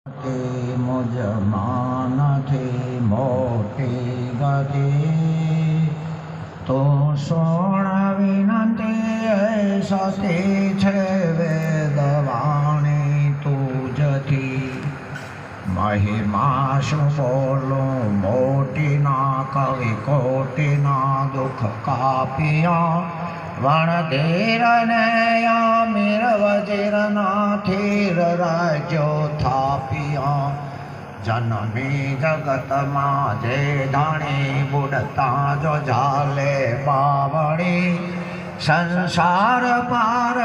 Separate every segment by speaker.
Speaker 1: તે મુજમાનથી મોટી ગતિ તો સોણ વિનંતી સતી છે વેદવાણી તુજથી મહિમા શું બોલું મોટીના કવિ કોટીના દુઃખ કાપિયા વણધીરને મીર વજીરના થીર રાજ્યો થાપિયા જનમી જગતમાં જે ધણી બુડતા જો ઝાલે બાવળી સંસાર પાર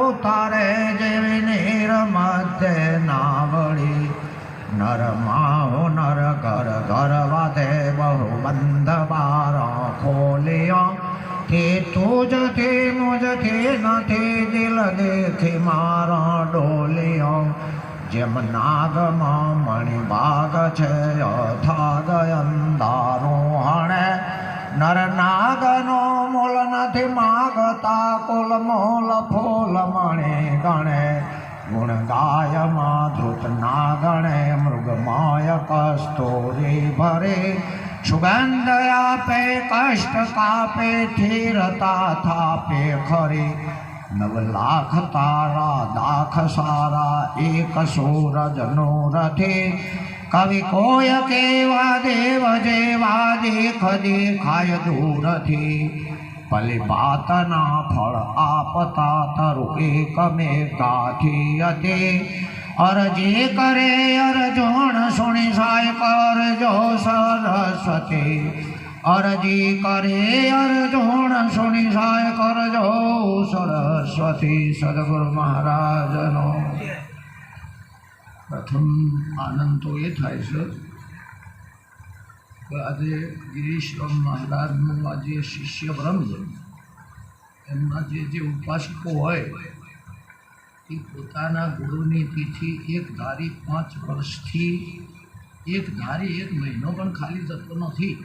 Speaker 1: ઉતારે જેવી નીર મધ્ય નાવળી નરમાઓ નર ઘર ઘર વાધે બહુ બંધ બાર ખોલિયા તે તુજથી મુજથી નથી દિલ દેખી મારા ડોલિયો જેમ નાગમાં મણિભાગ છે અથાગ અંધારું હણે નર નાગનો મૂલ નથી માગતા કુલ મૂલ ફૂલ મણિ ગણે ગુણ ગાયમાં ધૃત ના ગણે મૃગમાય કસ્તુરી ભરે સુગંધ આપે કષ્ટ કાપે થીરતા થાપે ખરી 9 લાખ તારા દાખ સારા એક સૂરજનો રથે કવિ કોય કેવા દેવ જેવા દેખ દેખાય દૂરથી ભલે બાતના ફળ આપતા તરુ એક મેઘાથી અતે અરજી કરે અરજોણ સુણી સાય કરજો સરસ્વતી અરજી કરે અરજોણ સુણી સાય કરજો સરસ્વતી સદગુરુ મહારાજનો પ્રથમ આનંદ તો એ થાય છે કે આજે ગિરીશ મહારાજનું આજે શિષ્ય બ્રહ્મ એમના જે ઉપાસકો હોય એ પોતાના ગુરુની તિથિ એક ધારી 5 વર્ષથી એક ધારી 1 મહિનો પણ ખાલી જતો નથી.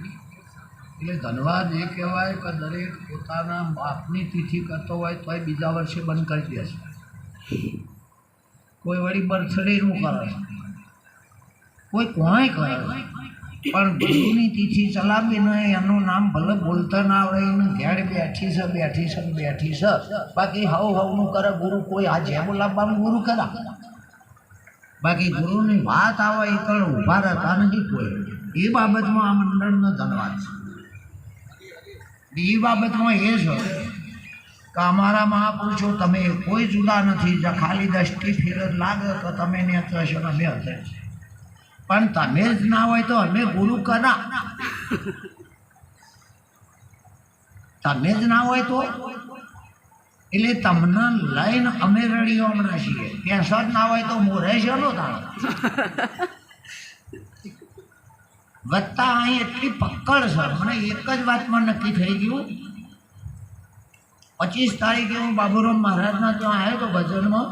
Speaker 1: એટલે ધન્યવાદ એ કહેવાય કે દરેક પોતાના બાપની તિથિ કરતો હોય તોય બીજા વર્ષે બંધ કરી દે છે. કોઈ વળી બર્થડેનું કરે છે, કોઈ કોઈ કરે છે, પણ ગુરુની તિથિ ચલાવીને એનું નામ ભલે બોલતા ના આવડે એને ઘેર બેઠી છે બેઠી છે બેઠી છે, બાકી હવનું કરે ગુરુ. કોઈ આ જે બોલાવવાનું ગુરુ કરા, બાકી ગુરુની વાત આવે એ કણ ઊભા રહેતા નથી કોઈ. એ બાબતમાં આ મંડળનો ધન્યવાદ છે. બીજી બાબતમાં એ છે કે અમારા મહાપુરુષો તમે કોઈ જુદા નથી. ખાલી દૃષ્ટિ ફેર જ લાગે તો તમે ને હશો અમે હશે, પણ તમે જ ના હોય તો અમે ગુરુ કરા. તમે જ ના હોય તો એટલે તમને લઈને અમે રડીઓ હમણાં છીએ. ત્યાં સદ ના હોય તો મોરે છે નો તાણો વત્તા અહીં એટલી પકડ છે. મને એક જ વાતમાં નક્કી થઈ ગયું, 25 તારીખે હું બાબુરામ મહારાજના ત્યાં આવ્યો તો ભજનમાં,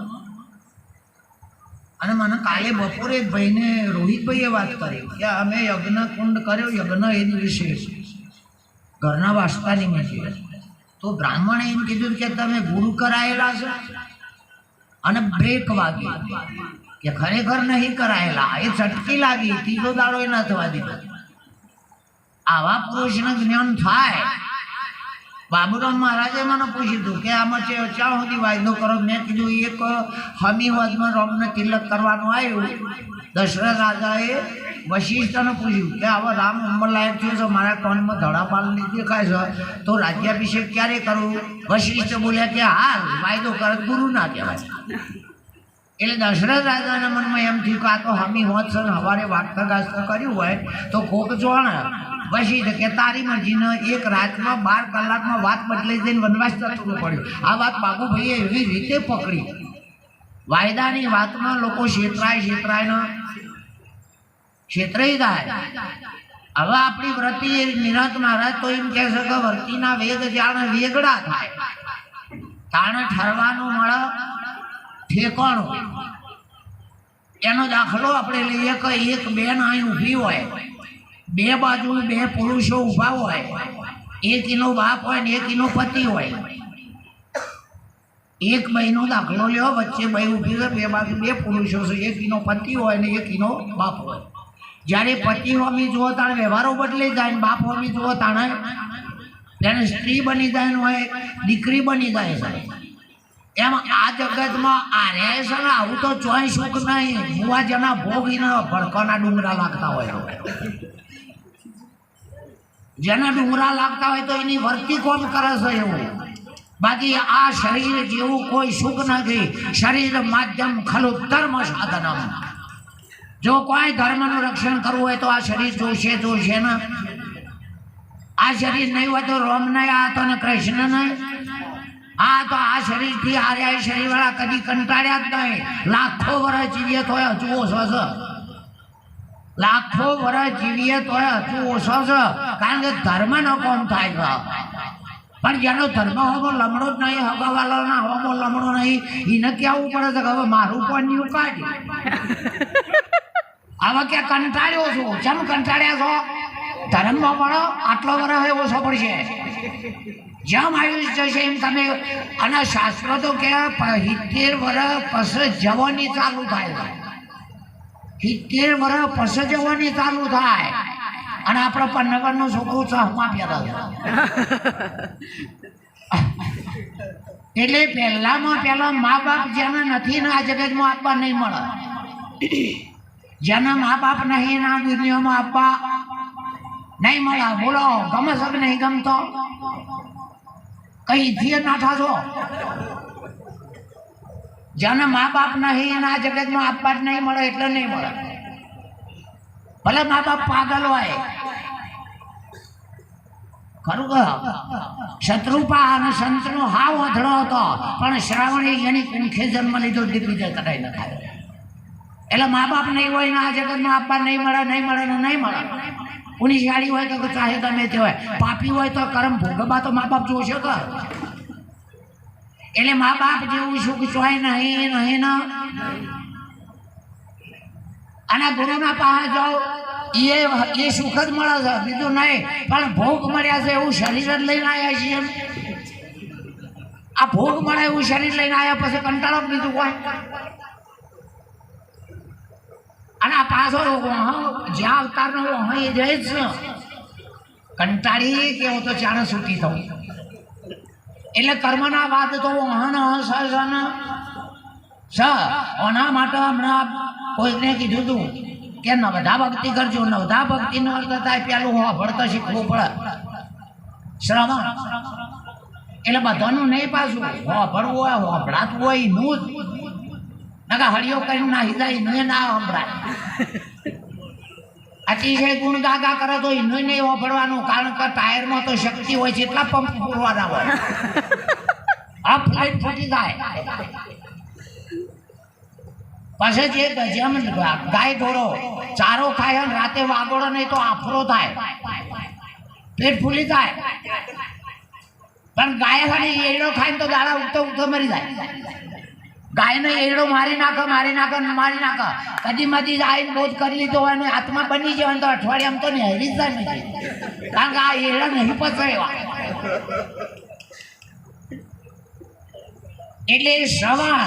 Speaker 1: અને મને કાલે બપોરે એક ભાઈને રોહિતભાઈએ વાત કરી કે અમે યજ્ઞ કુંડ કર્યો, યજ્ઞ એ દિવસે ઘરના વાસ્તાની છીએ. તો બ્રાહ્મણે એમ કીધું કે તમે ગુરુ કરાયેલા છે, અને બ્રેક વાગી કે ખરેખર નહીં કરાયેલા. એ ચટકી લાગી, 3 દાડો એ ના થવા દીધો. આવા પુરુષને જ્ઞાન થાય. બાબુરામ મહારાજે મને પૂછ્યું હતું કે આમાં ક્યાં સુધી વાયદો કરો. મેં કીધું એક હમી વદમાં રામને તિલક કરવાનું આવ્યું. દશરથ રાજાએ વશિષ્ઠને પૂછ્યું કે આવા રામ ઉંમરલાયક થયો છે, મારા કોણમાં ધડાપાલની દેખાય છે, તો રાજ્યાભિષેક ક્યારે કરવું? વશિષ્ઠ બોલ્યા કે હાલ વાયદો કરે ગુરુ ના કહેવાય. એટલે દશરથ રાજાના મનમાં એમ થયું કે આ તો હમી હોત છે, સવારે વાર્તાગાસ્ત્ર કર્યું હોય તો કોક જોણે. વશિષ્ઠ કે તારી મરજીને એક રાતમાં 12 કલાકમાં વાત બદલાઈ જઈને વનવાસ જતું પડ્યું. આ વાત બાબુભાઈએ એવી રીતે પકડી. વાયદાની વાતમાં લોકો છેતરાય જાય. હવે આપણી વ્રતિ નિરંત મહારાજ તો એમ કહે છે કે વર્તિના વેગ જાણે વેગડા થાય તાણે ઠરવાનું મળે ઠેકાણું. એનો દાખલો આપણે લઈએ કે એક બેન અહીં ઊભી હોય, 2 બાજુ 2 પુરુષો ઊભા હોય, એક એનો બાપ હોય ને એક એનો પતિ હોય. એક બહેનો દાખલો લ્યો, વચ્ચે બહી ઊભી છે, બે બાજુ બે પુરુષો છે, એક એનો પતિ હોય ને એક એનો બાપ હોય. જ્યારે પતિ હોમી જુઓ તાણે વ્યવહારો બદલી જાય, બાપ હોમી જુઓ તાણે તેને સ્ત્રી બની જાય હોય, દીકરી બની જાય છે. એમ આ જગતમાં આ રહે છે ને, આવું તો ચોય સુખ નહીં. ભુવા જેના ભોગીને ભડકાના ડુંગરા લાગતા હોય, જેના ડુંગરા લાગતા હોય તો એની વર્તી કોમ કરે છે એવું. બાકી આ શરીર જેવું કોઈ સુખ નથી. શરીર માધ્યમ ખલુ ધર્મ સાધનમ. જો કોઈ ધર્મનું રક્ષણ કરવું હોય તો આ શરીર જોશે ને. આ શરીર નહીં હોય તો રોમ નહીં, આ તો ને કૃષ્ણ નહીં. આ તો આ શરીરથી આર્યા શરીર વાળા કદી કંટાળ્યા જ નહીં. લાખો વર્ષ જીવીએ તો હજુ ઓછો છે, લાખો વર્ષ જીવીએ તો હજુ ઓછો છે. કારણ કે ધર્મનો કોમ થાય છે. પણ જેનો ધર્મ હોમો લમણો જ નહીં, હગાવાલો ના હોમો લમણો નહીં, એને કહેવું પડે છે કે હવે મારું પણ કાઢ. હવે કે કંટાળ્યો છું. જેમ કંટાળ્યા છો ધર્મમાં પણ આટલો વર્ષ ઓછો પડશે. જેમ આયુષ્ય જશે એમ તમે. અને શાસ્ત્રો તો કે 70 વર્ષ પછી જવાની ચાલુ થાય. 70 વર્ષ પછી જવાની ચાલુ થાય. અને આપણો 15 છોકરું ચહમાં પહેરા છે. એટલે પહેલા મા બાપ જેને નથી ને આ જગતમાં આપવા નહીં મળે. જેના મા બાપ નહીં ના દુનિયામાં આપવા નહીં મળે. બોલો ગમે છે કે નહીં ગમતો? કઈ થી નાઠા છો? જેના મા બાપ નહીં ના જગતમાં આપવા જ નહીં મળે એટલે નહીં મળે. ભલે મા બાપ પાગલ હોય. ખરું કે શત્રુપા અને સંતનો હાવ વધડો હતો, પણ શ્રાવણી એની કુંખે જન્મ લીધો, દીકરી કટાઈ ન થાય. એટલે મા બાપ નહીં હોય ને આ જગતમાં આપવા નહીં મળે, નહીં મળે ને નહીં મળે. પુનિશાળી હોય તો ચાહે ગમે તે હોય, પાપી હોય તો કર્મ ભોગવવા તો મા બાપ જોશે કે. એટલે મા બાપ જેવું સુખ ચોય નહીં ના. અને ગુરુના પાસે જાઓ એ સુખ જ મળે છે, બીજું નહીં. પણ ભોગ મળ્યા છે એવું શરીર જ લઈને આવ્યા છીએ. આ ભોગ મળે એવું શરીર લઈને આવ્યા પછી કંટાળો બીજું કોઈ. અને આ પાછો જ્યાં અવતારનો અહીં જાય જ કંટાળી કેવો તો ચાણે છૂટી થવું. એટલે કર્મના વાત તો ઓના માટે હમણાં કોઈને કીધું હતું કે નવધા ભક્તિ કરજો. નવધા ભક્તિનો અર્થ થાય પેલું ભણતા શીખવું પડે, શ્રવણ. એટલે બધાનું નહીં પાછું ભણવું હોય, ભણાતું હોય નું જ. નકા હળિયો કરીને નાહી જાય ને ના સંભળાય. અતિશય ગુણ ગાગા કરે તો એનું નહીં વાપરવાનું. કારણ કે ટાયરમાં તો શક્તિ હોય છે, એટલા પંપ પૂરવાના હોય. આ ફ્લાઇટ ફૂટી જાય. પછી જે જેમ ગાય ઢોરો ચારો ખાય અને રાતે વાગોળો નહીં તો આફરો થાય, પેટ ફૂલી જાય. પણ ગાય ખાલી એડો ખાય તો દાડા ઉઠતો મરી જાય. ગાયને એડો મારી નાખે. કદી મધી આવીને બોધ કરી લીધો હોય ને હાથમાં બની જાય તો અઠવાડિયામાં તો નહીં હરી જ જાય નથી. કારણ કે આ એડા નહીં પચે એવા. એટલે શ્રવણ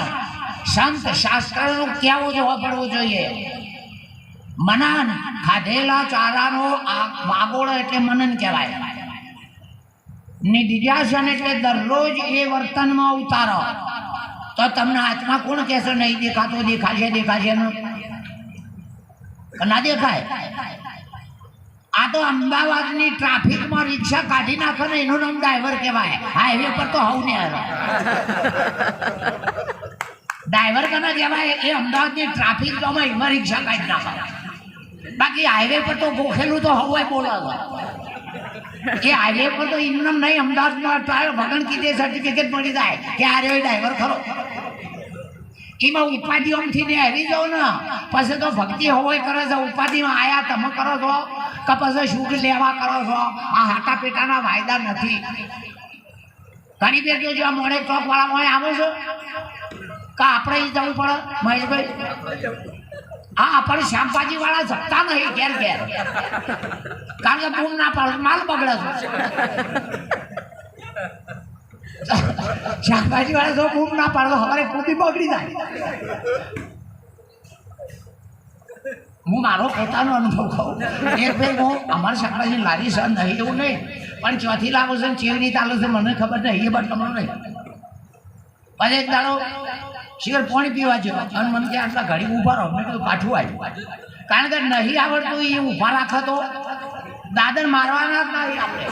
Speaker 1: સંત શાસ્ત્રનું કેવું જોવા પડવું જોઈએ. મનન ખાધેલા ચારાનો વાગોળો એટલે મનન કહેવાય. નિધિધ્યાસન એટલે દરરોજ એ વર્તનમાં ઉતારો. તો તમને હાથમાં કોણ કહેશે નહીં દેખાતો? દેખાશે ના દેખાય. આ તો અમદાવાદની ટ્રાફિકમાં રિક્ષા કાઢી નાખે ને એનું નામ ડ્રાઈવર કહેવાય. હાઈવે પર તો હવું નહીં આવે. ડ્રાઈવર કને કહેવાય એ અમદાવાદની ટ્રાફિક જોમાં એમાં રિક્ષા કાઢી નાખે. બાકી હાઈવે પર તો ગોખેલું તો હવું બોલો. એ હાઈવે પર તો એનું નામ નહીં. અમદાવાદમાં ભગન કીધે સર્ટિફિકેટ મળી જાય કે આ રહ્યો ડ્રાઈવર ખરો. એમાં ઉપાધિઓથી ને હરી જાઓ ને પછી તો ભક્તિ હોય કરે છે. ઉપાધિમાં આયા તમે કરો છો કે પછી સુખ લેવા કરો છો? આ હાટા પેટાના વાયદા નથી. ઘણી બેર જો આ મોડે ચોક વાળા હોય આવો છો કે આપણે જવું પડે મહેશભાઈ? હા, આપણે શાકભાજી વાળા જતા નહીં ઘેર. કારણ કે બૂમ ના પાડે માલ બગડે છે. શાકભાજી વાળા તો બૂમ ના પાડો, અમારે કોબી બગડી જાય. હું મારો પોતાનો અનુભવ કહું. એક ભાઈ હું અમારી શાકભાજી લારી છે નહીં એવું નહીં, પણ ચોથી લાવો છે ચેવી રીતે આલો છે મને ખબર નહીં, એ બટલો નહીં. પછી એક દાડો શિખર પાણી પીવા ગયો અને મને કે આટલા ઘડી ઊભા રહો. મેં કીધું કાઠું આવ્યું, કારણ કે નહીં આવડતું એ ઊભા રાખો તો દાદર મારવાના જ નહીં આપણે.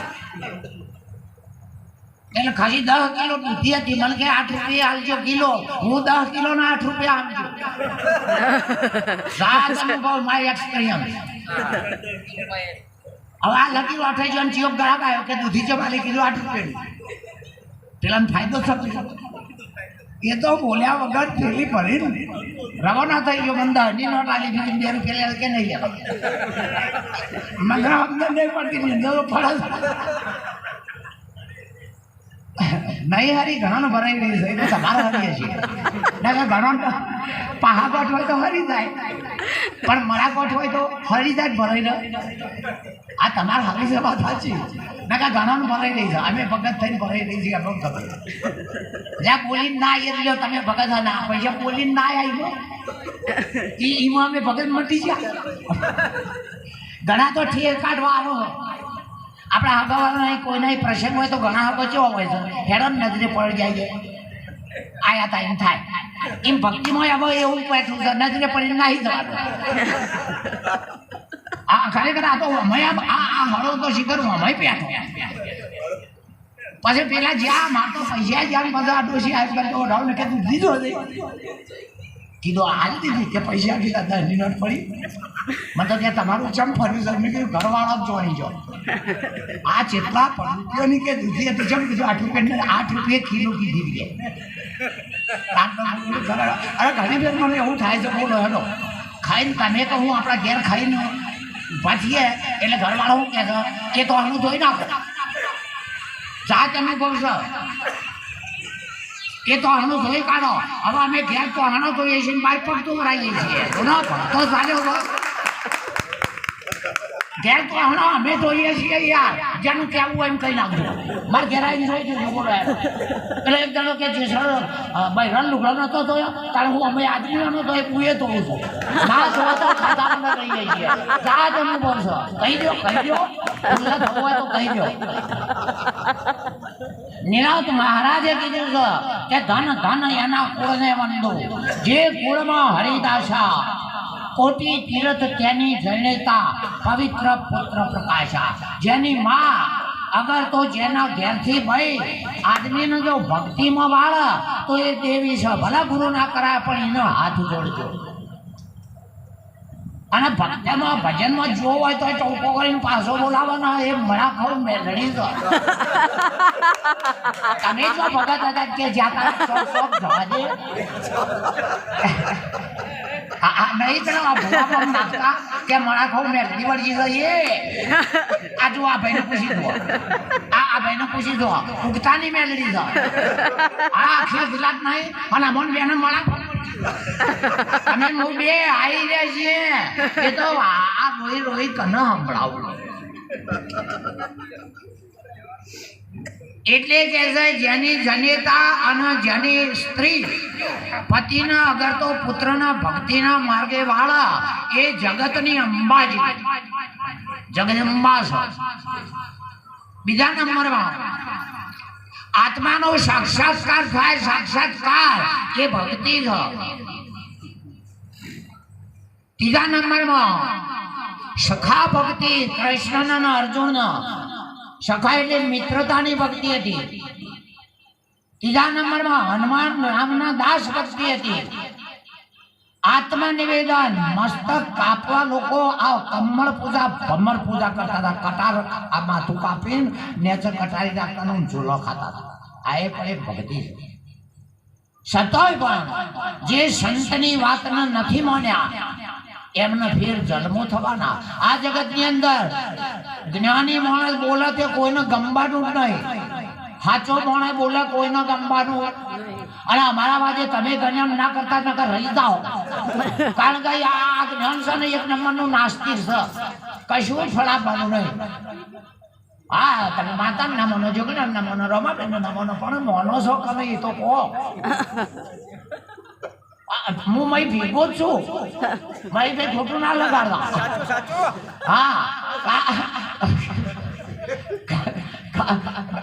Speaker 1: એટલે ખાલી 10 કિલો દૂધી હતી, મને કે 8 રૂપિયા આલજો કિલો. હું 10 કિલો ના 8 રૂપિયા આપજો. સાત અનુભવ મારી એક્સપિરિયન્સ. હવે આ લકી વાઠાઈ જો ચિયોક ગ્રાહક આવ્યો કે દૂધી ચમાલી કીધું 8 રૂપિયા. પેલાને ફાયદો થતો. એ તો બોલ્યા વગર થેલી ભરીને રવાના થઈ ગયો. બંધા ની નોટ આલી દીધી 2 રૂપિયા કે નહીં લેવા. મગર અમને નહીં પડતી ફરજ નહીં હરી ઘણો ભરાઈ રહી છે. એટલે તમારે હરીએ છીએ ઘણો પાહા કોઠ હોય તો હરી જાય, પણ મરા કોઠ હોય તો હરી જાય ભરાઈ રહે. આ તમારે હરી છે વાત સાચી. ના કે ઘણો ભરાઈ રહી છે, અમે ભગત થઈને ભરાઈ રહી છીએ. આપણને ખબર જ્યાં બોલીને ના આવી રહ્યો તમે ભગત ના પૈસા બોલીને ના આવી એમાં અમે ભગત મટી ગયા. ઘણા તો ઠેર કાઢવા આવો. આપણા હગાવાળા કોઈના પ્રસંગ હોય તો ઘણા હગો કેવો હોય છે, હેડો નજરે પડી જાય છે. આયા તા એમ થાય. એમ ભક્તિમાં હવે એવું બેઠું છે, નજરે પડીને નાહી જવાનું. આ ખરેખર આ તો આ હળો તો શીખર અમે પેઠો. પછી પેલા જ્યાં મારતો પૈસા જ્યાં બધા ડોસી આવી કરતો ઓઢાવ ને કે તું દીધો કીધું આજ દીધી કે પૈસા કીધા 10 ની નોટ પડી. મને તો ત્યાં તમારું ચમ ફર્યું છે. મેં કીધું ઘરવાળો જ જોઈ જો આ જેટલા રૂપિયાની કે દૂધી હતી ચમ કીધું 8 રૂપિયા 8 રૂપિયા કિલો કીધી કે. અરે ઘણી વાર મને એવું થાય છે, બોલો હેલો ખાઈને તમે તો હું આપણા ઘેર ખાઈને ઊભા છીએ એટલે ઘરવાળો શું કહે છે એ તો આનું ધોઈ નાખો. ચા તમે કહો છો એ તો આનું ધોઈ કાઢો. હવે અમે ઘેર તો આનો ધોઈએ છીએ, બાર પડતું ભરાઈએ છીએ. તો ચાલ્યો ઘેર તો હણો અમે જોઈએ છીએ યાર. જેનું કહેવું હોય એમ કહી નાખજો. મારે ઘેર આવીને જોઈ દીધું બોલો. એટલે એક જણો કે છે સર ભાઈ રન લુગડો નતો ધોયો, કારણ હું અમે આદમીઓનો તો હું એ ધોઉં છું. ના ધોવા તો ખાતા રહીએ છીએ. ચા તમે બોલશો કહી દો ધોવા તો કહી દો. નિરાત મહારાજે કીધું છે કે ધન ધન એના કુળને વંદો, જે કુળમાં હરિદાસા કોટી તીર્થ તેની જણેતા, પવિત્ર પુત્ર પ્રકાશા. જેની માં અગર તો જેના ઘેરથી ભાઈ આદમીને જો ભક્તિમાં વાળ તો એ દેવી છે. ભલા ગુરુ ના કરાય પણ એનો હાથ જોડજો. અને ભક્તમાં ભજનમાં જો હોય તો ચૌકો કરીને પાછો બોલાવવાના. એ મણા ખાવું મેં લડી દો. તમે જો ભગત હતા કે જ્યાં જવા દે નહીં ભૂલામાં નાખતા કે મણા ખાવું મેં લડી વળગી જઈએ. આ જો આ ભાઈને પૂછી દો, આ ભાઈને પૂછી દો ઉગતાની મેલડી દો. આ આખી ગુજરાત નહીં અને મન બેને મણા અમે હું બે આવી રહ્યા છીએ. એ તો આ રોઈ કને સંભળાવું. એટલે કે છે જેની જનેતા અને જેની સ્ત્રી પતિના અગર તો પુત્રના ભક્તિના માર્ગે વાળા એ જગતની અંબાજી જગદંબા છે. બીજા નંબરમાં આત્માનો સાક્ષાત્કાર થાય. સાક્ષાત્કાર એ ભક્તિ છે. ત્રીજા નંબરમાં સખા ભક્તિ. કૃષ્ણ અને અર્જુન સખા એટલે મિત્રતાની ભક્તિ હતી. ત્રીજા નંબરમાં હનુમાન રામના દાસ ભક્તિ હતી. આત્મનિવેદન મસ્તક કાપવા લોકો આ કમળ પૂજા ભમર પૂજા કરતા હતા. કટાર આ માથું કાપીને નેચર કટારી રાખતા ઝૂલો ખાતા હતા. આ એ પણ એક ભક્તિ છે. છતાંય પણ જે સંતની વાતને નથી માન્યા એમને ફેર જન્મો થવાના. આ જગતની અંદર જ્ઞાની માણસ બોલે તે કોઈને ગમવાનું જ નહીં. સાચો માણસ બોલે કોઈને ગમવાનું. અને અમારા વાજે તમે જ્ઞાન ના કરતા નકર રહી જાઓ. કારણ કે આ જ્ઞાન છે ને એક નંબરનું નાસ્તિક છે. કશું ફળાવવાનું નહીં. હા તમે માતા ના મનો જોગણ ના મનો રમાબેન ના મનો પણ મોનો છો તમે એ તો કહો. હું મય ભેગો જ છું, મય ભાઈ ખોટું ના લગાડવા. હા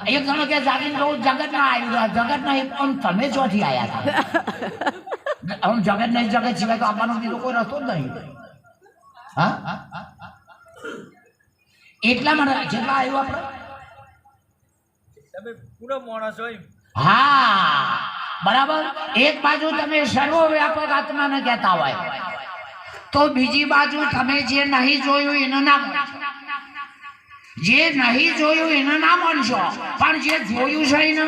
Speaker 1: એક જણો કે જાગીને કહું જગત ના આવ્યું, જગત ના પણ તમે ચોથી આવ્યા હતા. હું જગત નહીં, જગત સિવાય તો આપવાનો બીજો કોઈ રસ્તો જ નહીં. હા એટલા માટે જેટલા આવ્યું આપણે તમે પૂરો માણસ હોય. હા બરાબર. એક બાજુ તમે સર્વવ્યાપક આત્માને કહેતા હોય તો બીજી બાજુ તમે જે નહીં જોયું એને ના માનશો, જે નહીં જોયું એને ના માનશો, પણ જે જોયું છે ને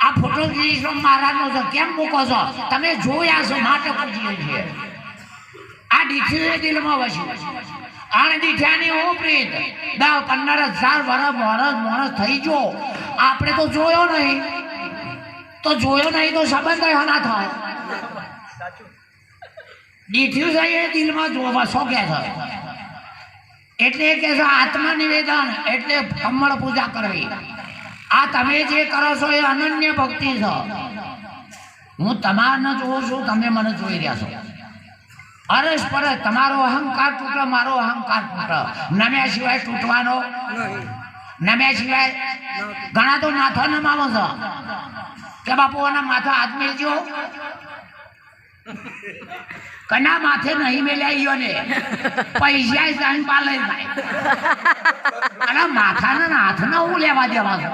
Speaker 1: આ ફોટોગ્રાફી મહારાજનો છે કેમ મૂકો છો તમે જોયા છો માટે પૂછીએ છીએ. આ દીઠી દિલમાં વસ્યું આને દીઠાની હું પ્રીત 10-15,000 વર્ષ માણસ થઈ જો આપણે તો જોયો નહીં, તો જોયો નહીં તો સંબંધ ના થાય. દીઠ્યું છે એ દિલમાં જોવા શું કે છે એટલે કે છે આત્મનિવેદન એટલે કમળ પૂજા કરવી. આ તમે જે કરો છો એ અનન્ય ભક્તિ છે. હું તમારને જોઉં છું, તમે મને જોઈ રહ્યા છો. અરસ પડે તમારો અહંકાર તૂટે, મારો અહંકાર તૂટે. નમ્યા સિવાય તૂટવાનો, નમ્યા સિવાય ઘણા તો માથા નમાવો છો કે બાપુ એના માથા હાથ મેલજો. કના માથે નહીં મેલ્યા ને પૈસા સાઈન પાલે અને માથાના હાથના હું લેવા દેવા છો.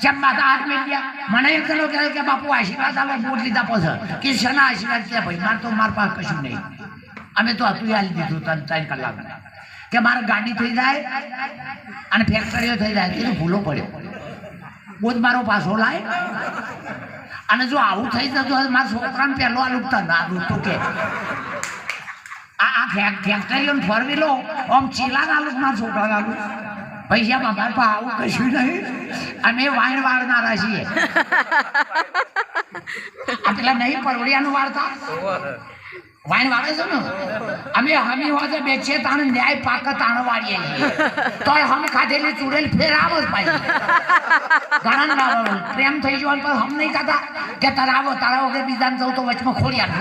Speaker 1: જેમ માથા હાથ મેલ્યા મને એક જણો કહે કે બાપુ આશીર્વાદ આવે બોટ લીધા પછી કે શના આશીર્વાદ કે ભાઈ મારે તો મારા પાસે કશું નહીં, અમે તો હતું હાલી દીધું 3 કલાક કે મારે ગાડી થઈ જાય અને ફેક્ટરીઓ થઈ જાય એટલે ભૂલો પડ્યો બોધ મારો પાછો લાય. અને જો આવું થઈ જતું મારા છોકરાને પહેલો આ લુકતા ના લુકતું કે આ ફેક્ટરીઓ ફરવી લો આમ ચીલા ના લુક મારા છોકરા ના લુક પૈસા મારા પા આવું કશું નહીં. અમે વાઈન વાળનારા છીએ. આ પેલા નહીં પરવડિયાનું વાળતા વાઈન વાળે છે ને અમે હમી હોય બેચીએ તાણે ન્યાય પાક તાણ વાળીએ તો હમ ખાધેલી ચૂડેલ ફેર આવો જ ભાઈ. ઘણા પ્રેમ થઈ જવાનું પણ હમ નહીં ખાતા કે તારા આવો તારા વગર બીજાને જવું તો વચમાં ખોડિયાલ.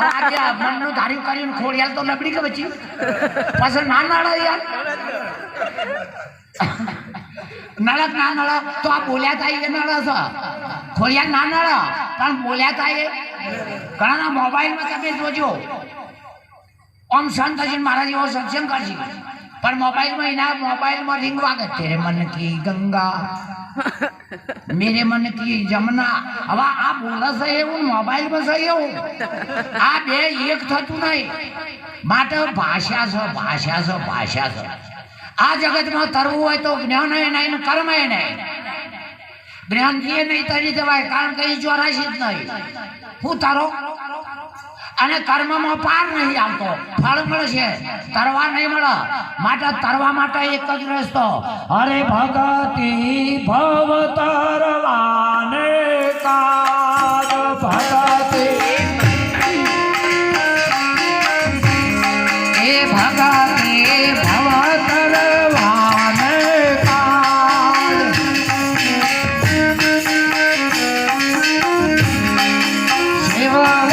Speaker 1: આજે મનનું ધાર્યું કર્યું ખોડિયાલ તો લબડી કે બચી પાછળ ના નડે યાર. નળક ના નળે તો આ બોલ્યા થાય એ નળે છે, ખોડિયાલ ના નળે પણ બોલ્યા થાય. ઘણા મોબાઈલમાં તમે જોજો ઓમ સંતજી મારા જેવો સત્સંગ કરશે પણ મોબાઈલમાં એના મોબાઈલમાં રીંગ વાગે તેરે મન કી ગંગા મેરે મન કી જમના. હવે આ બોલે છે એવું મોબાઈલમાં છે એવું, આ બે એક થતું નહીં. માટે ભાષા છે, ભાષા છે, ભાષા છે. આ જગતમાં તરવું હોય તો જ્ઞાન નહીં, કર્મ નહીં. જ્ઞાન થી નહીં તરી દેવાય કારણ કે એ ચોરાશી જ નહીં. હું તારો અને કર્મમાં પાર નહીં આવતો, ફળ મળશે, તરવા નહીં મળે. માટે તરવા માટે એક જ રસ્તો હરે ભગતિ ભવ તરવાને કાજ ભગતિ એ ભગતિ ભવ તરવાને કાજ શિવવા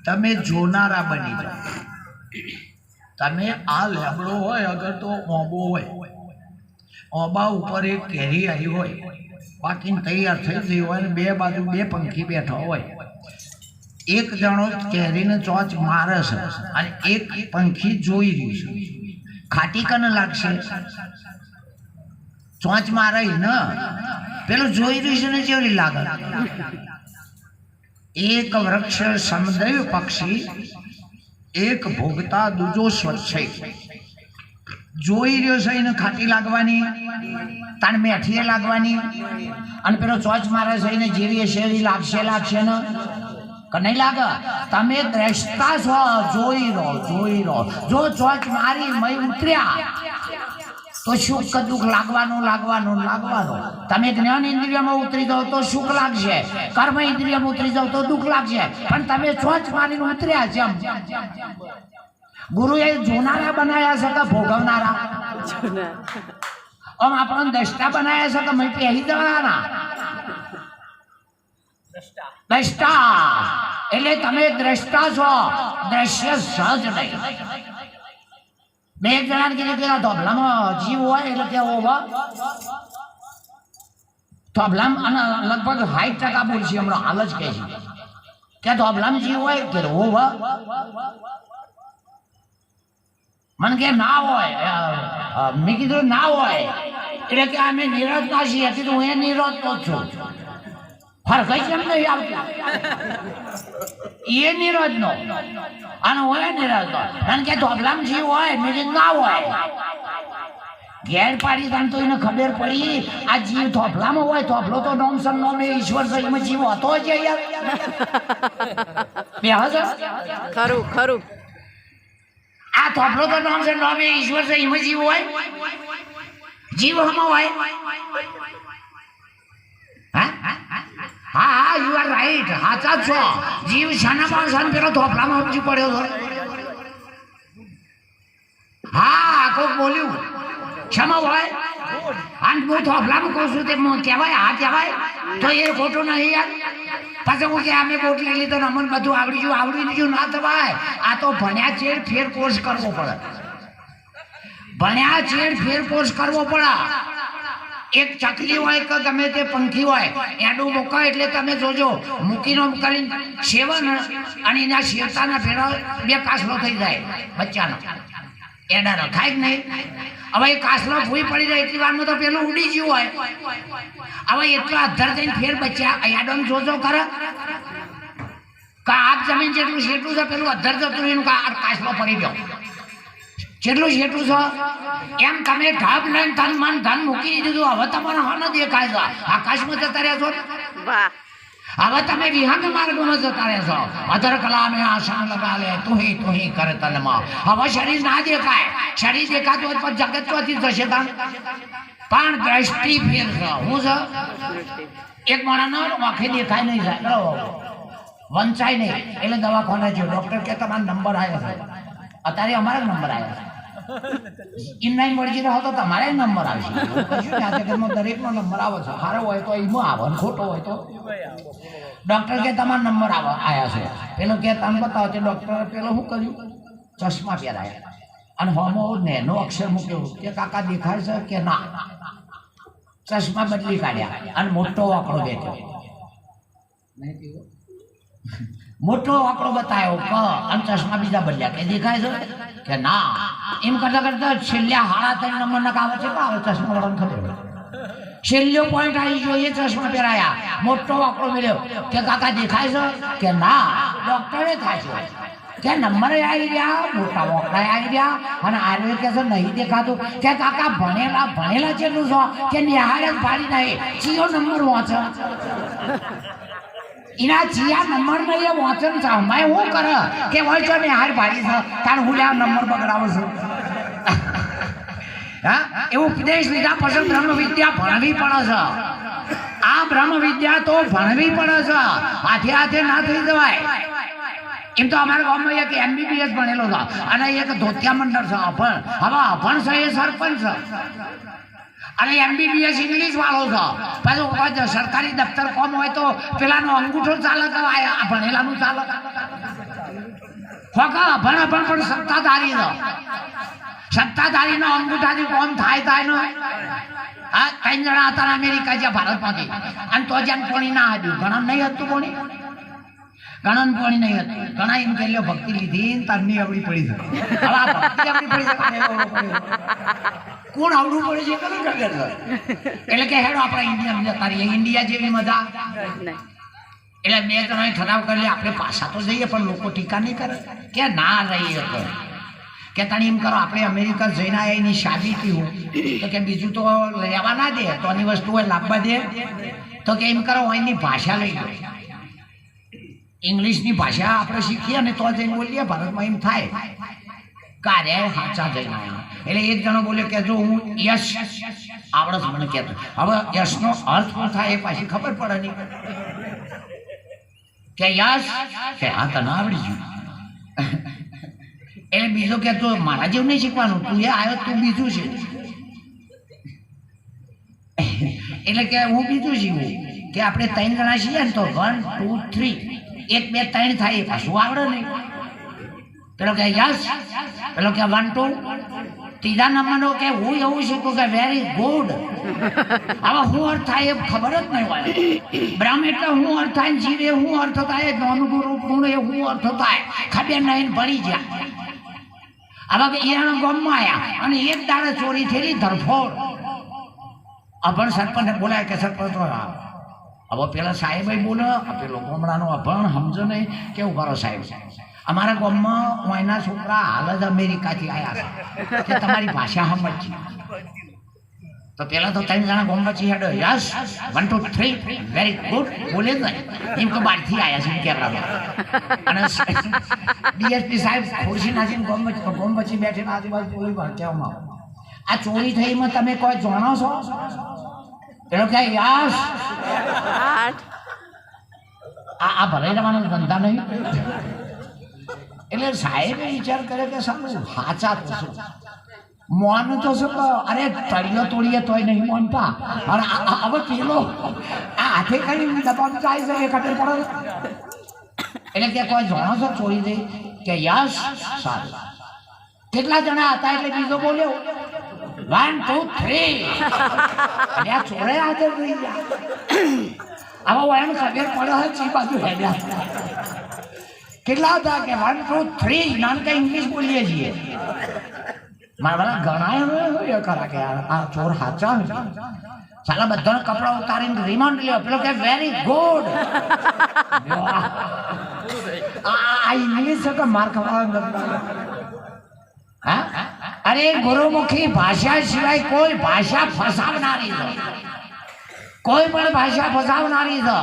Speaker 1: તમે જોનારા બની જાઓ. તમે આ લેબડો હોય અગર તો મોબો હોય ઓબા ઉપર એક કેરી આવી હોય, પાકીને તૈયાર થઈ ગઈ હોય ને બે બાજુ બે પંખી બેઠા હોય. એક જણો કેરીને ચોચ મારે છે અને એક પંખી જોઈ રહ્યું છે. ખાટી કને લાગશે? ચોચ મારે ને પેલું જોઈ રહ્યું છે ને જેવી લાગે. એક વૃક્ષ સમદૈવ પક્ષી, એક ભોગતા દૂજો સ્વચ્છ. જોઈ રહ્યો છે એને ખાટી લાગવાની, તાણ મેઠીએ લાગવાની, અને પેલો ચોચ મારે છે એને જેવી શેરી લાગશે ને કે નહીં લાગે? તમે દ્રષ્ટા છો, જોઈ રહો. જો ચોચ મારી મય ઉતર્યા તો સુખ દુઃખ લાગવાનું. તમે જ્ઞાન ઇન્દ્રિયમાં ઉતરી જાઓ તો સુખ લાગશે, કર્મ ઇન્દ્રિયમાં ઉતરી જાઓ તો દુઃખ લાગશે. પણ તમે ચોચ મારીને ઉતર્યા જેમ ગુરુએ જોનારા બનાવ્યા છે કે ભોગવનારા? આમ આપણને દ્રષ્ટા બનાવ્યા છે કે મેં પહેરી દેવાના? દ્રષ્ટા એટલે તમે દ્રષ્ટા છો, દ્રશ્ય સહજ નહીં. બે એક જણાને કીધું કે ધોબલામાં જીવ હોય એટલે કેવો ધોબલામાં, અને લગભગ 60% બોલશે હમણાં હાલ જ કહે છે કે ધોબલામાં જીવ હોય કે મને કે ના હોય. મેં કીધું ના હોય એટલે કે અમે નિરોધ ના છીએ. કીધું હું એ નિરોધ તો છું. ફરક કેમ નહીં આવતું? એ નિરોધ નો અને હું એ નિરોધ નો. કારણ કે ધોબલામાં જીવ હોય, મેં કીધું ના હોય. ઘેર પાડી તાન તો એને ખબર પડી આ જીવ ધોબલામાં હોય. ધોબલો તો નોમ સન નોમ એ ઈશ્વર છે, એમાં જીવ હતો જ યાર. બે ખરું આ ધોબલો તો નામ છે નામ એ ઈશ્વર છે, એમાં જીવ હોય. જીવ હમો હોય. હા યુ આર રાઈટ, સાચા છો. જીવ શાનામાં છે પેલો ધોબલામાં સમજી પડ્યો છે. હા કોક બોલ્યું ક્ષમા હોય અને હું ધોબલામાં કહું છું તે કહેવાય? હા કહેવાય તો એ ખોટું નહીં યાર. પછી હું કે અમે બોટ લઈ લીધો ને અમને બધું આવડી ગયું ના થવાય. આ તો ભણ્યા ચેડ ફેર કોર્સ કરવો પડે. એક ચકલી હોય કે ગમે તે પંખી હોય, એડું મૂકો એટલે તમે જોજો મૂકીનો કરીને સેવન અને એના શેરતાના ભેળા બે કાસલો થઈ જાય બચ્ચાનો. એડાનો થાય જ નહીં. હવે એ કાસલો ભૂઈ પડી જાય એટલી વારમાં તો પેલું ઉડી ગયું હોય. હવે એટલા અધર થઈને ફેર બચ્ચા એડમ જોજો કરે કે આગ જમીન જેટલું શેટું છે પેલું અધર જતું એનું કાસલો પડી ગયો. જેટલું શેટું છે એમ તમે ઢાબ લઈને ધન મૂકી દીધું. હવે તમારે હા દેખાય છે આકાશમાં જતા રહ્યા છો. હવે તમે વિહંગ માર્ગમાં જતા રહેશો. અધર કલા મેં આસન લગા લે તું હી કરે તનમાં. હવે શરીર ના દેખાય. શરીર દેખાતું હોય પણ જગત ચોથી થશે પણ દ્રષ્ટિ ફેર છે. હું છે એક માણસનો આંખે દેખાય નહીં જાય, વંચાય નહીં એટલે દવાખાને છે. ડોક્ટર કે તમારો નંબર આવ્યો છે. અત્યારે અમારે નંબર આવ્યો છે. ઇનલાઈન વળગી રહો તો તમારે નંબર આવશે. દરેકનો નંબર આવે છે. સારો હોય તો એમાં આવે, ખોટો હોય તો ડોક્ટર કે તમારો નંબર આવ્યા છે. પેલો કે તમે બતાવો તે ડોક્ટરે પેલો શું કર્યું? ચશ્મા પહેરાયા અને હોમો નેનો અક્ષર મૂક્યો કે કાકા દેખાય છે કે ના? ચશ્મા બદલી કાઢ્યા અને મોટો આંકડો બેઠો. મોટો આંકડો બતાવ્યો ક અને ચશ્મા બીજા બદલ્યા કે દેખાય છે કે ના? એમ કરતા છેલ્લે 3.5 નંબરના આવે છે. આવે ચશ્મા વાળાને ખબર હોય. છેલ્લો પોઈન્ટ આવી ગયો, એ ચશ્મા પહેરાયા, મોટો આંકડો મળ્યો કે કાકા દેખાય છે કે ના? ડોક્ટરે થાય છે કે નંબર આવી ગયા, મોટા આંકડા આવી ગયા અને આયુર્વેદ કે છે નહીં દેખાતું. કે કાકા ભણેલા જેટલું છો કે નિહાળ જ પાડી નહીં. ચિયો નંબર વાંચો એના ચિયા નંબર નહીં એ વાંચન છે. મેં શું કરે કે વાંચો નિહાળ પાડી છે કારણ હું લ્યા નંબર પકડાવું છું. હા એવું ઉપદેશ લીધા પછી બ્રહ્મ વિદ્યા ભણવી પડે છે. આ બ્રહ્મ વિદ્યા તો ભણવી પડે છે. હાથે ના થઈ જવાય. એમ તો અમારા ગામમાં એક MBBS ભણેલો છે અને એક ધોતિયા મંડળ છે અભણ. હવે અભણ છે એ સરપંચ છે અને MBBS ઇંગ્લિશ વાળો છે. પાછું સરકારી દફતર કોમ હોય તો પેલાનો અંગૂઠો ચાલે કે ભણેલાનું ચાલે. અભણ પણ સત્તાધારી છે. સત્તાધારીનો અંગૂઠાથી કોમ થાય ને હા 3 જણા હતા અમેરિકા જ્યાં ભારતમાંથી અને તો જ્યાં કોણી ના આવ્યું ઘણા નહીં હતું કોણી ઘણા કોણી નહીં હતું ઘણા એમ કે ભક્તિ લીધી ને તારની આવડી પડી છે હવે આ ભક્તિ આવડી પડી છે કોણ આવડું પડે છે એટલે કે હેડો આપણા ઇન્ડિયા તારી ઇન્ડિયા જેવી મજા એટલે 2 જણાએ ઠરાવ કરી આપણે પાછા તો જઈએ પણ લોકો ટીકા નહીં કરે કે ના રહીએ કે તને એમ કરો આપણે અમેરિકા જઈને આવ્યા એની સાબિતી હોય તો કે બીજું તો લેવા ના દે તો આની વસ્તુ હોય લાવવા દે તો કે એમ કરો એની ભાષા લઈ લો ઇંગ્લિશની ભાષા આપણે શીખીએ ને તો જઈને બોલીએ ભારતમાં એમ થાય કાર્ય સાચા જઈને આવ્યા એટલે એક જણો બોલે કે જો હું યશ આવડે છે મને કહેતો હવે યશનો અર્થ શું થાય એ પાછી ખબર પડે નહીં કે યશ કે હા તને આવડી ગયું એટલે બીજો કે તો મારા જેવું નહીં શીખવાનું તું એ આવ્યો તું બીજું છે એટલે કે હું બીજું શીખું કે આપણે 3 જણા છીએ ને તો 1 2 3 1 2 3 થાય એ પાછું આવડે નહીં પેલો કે યસ પેલો કે 1 2 ત્રીજા નંબરનો કે હું એવું શીખું કે વેરી ગુડ હવે શું અર્થ થાય એ ખબર જ નહીં હોય બ્રહ્મ એટલે શું અર્થ થાય જીવે શું અર્થ થાય અનુગુરુ ગુણ એ શું અર્થ થાય ખબર નહીં ભળી જાય હવે એના ગામમાં આવ્યા અને એક દાડે ચોરી થયેલી ધરફોડ અભણ સરપંચને બોલાય કે સરપંચ હવે પેલા સાહેબ બોલો પેલો ગામડાનો અભણ સમજો નહીં કેવું કરો સાહેબ અમારા ગામમાં એના છોકરા હાલ જ અમેરિકાથી આવ્યા છે કે તમારી ભાષા સમજી તો પેલા તો 3 જણા ગામમાંથી હેડો યસ 1 2 3 વેરી ગુડ બોલે જ એમ તો બહારથી આવ્યા છે કેમેરામાં અને ડીએસપી સાહેબ ખુરશી નાખીને ગામ વચ્ચે બેઠીને આજુબાજુ ચોરી કહેવામાં આ ચોરી થઈમાં તમે કોઈ જાણો છો પેલો કે યસ આ ભરાઈ જવાનો ધંધા નહીં એટલે સાહેબે વિચાર કરે કે સારું સાચા તો શું મોન તો શું અરે તળિયો તોડીએ તોય નહીં મોનતા અને હવે પેલો આ હાથે કરી દબાણ જાય છે એ ખબર પડે એટલે કે કોઈ જાણો છો ચોરી થઈ કે યસ સારું કેટલા જણા હતા એટલે બીજો બોલ્યો 1 2 3 અને આ ચોરે હાજર થઈ ગયા હવે એમ ખબર પડે છે ચી બાજુ હેડ્યા કેટલા હતા કે 1 2 3 નાનકા ઇંગ્લિશ બોલીએ છીએ મારા ઘણા ખરા કે આ ચોર સાચા ચાલો બધા કપડા ઉતારીને રિમાન્ડ લ્યો પેલો કે વેરી ગુડ આ ઇંગ્લિશ કે માર ખવડાવવા હા અરે ગુરુમુખી ભાષા સિવાય કોઈ ભાષા ફસાવનારી નથી કોઈ પણ ભાષા ફસાવનારી છે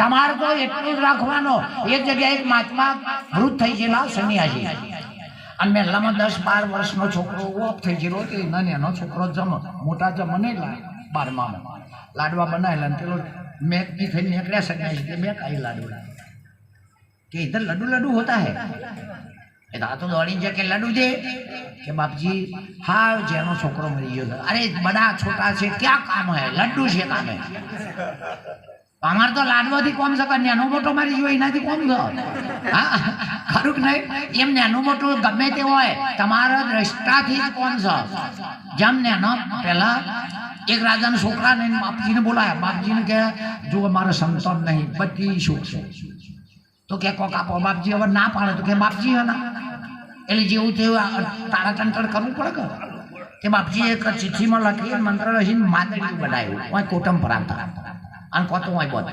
Speaker 1: તમારે તો એટલું જ રાખવાનો એક જગ્યાએ એક મહાત્મા વૃદ્ધ થઈ ગયેલા સન્યાસી અને મેલામાં 10-12 વર્ષનો છોકરો ઓફ થઈ ગયેલો કે નાનો છોકરો જમ મોટા જમ નહીં 12માં લાડવા બનાવેલા પેલો મેકની થઈને નીકળ્યા સન્યાસી કે મેક આવી લાડવા કે ઇધર લड्डू लड्डू होता है तो दौड़ी जा के लड्डू दे कि बाप जी हाँ जेनो छोकरो मरी गयो अरे बड़ा छोटा से क्या काम है लड्डू से काम है અમારે તો લાડવાથી કોમ છે નાનો મોટો મારી જોઈ એનાથી કોમ છે હા ખરું કે નહીં એમ નાનો મોટો ગમે તે હોય તમારા દ્રષ્ટાથી જ કોમ છે જેમ નાનો પહેલા એક રાજાના છોકરાને બાપજીને બોલાયા બાપજીને કે જો મારા સંતાન નહીં બધી સુખ છે તો કે કોક આપો બાપજી હવે ના પાડે તો કે બાપજી હે ના એટલે જેવું તેવું તાળા ટંટણ કરવું પડે કે તે બાપજીએ એક ચિઠ્ઠીમાં લખી મંત્ર લખીને માદડી બનાવ્યું હોય કોટમ ભરાતા અને કોતો હોય બોલ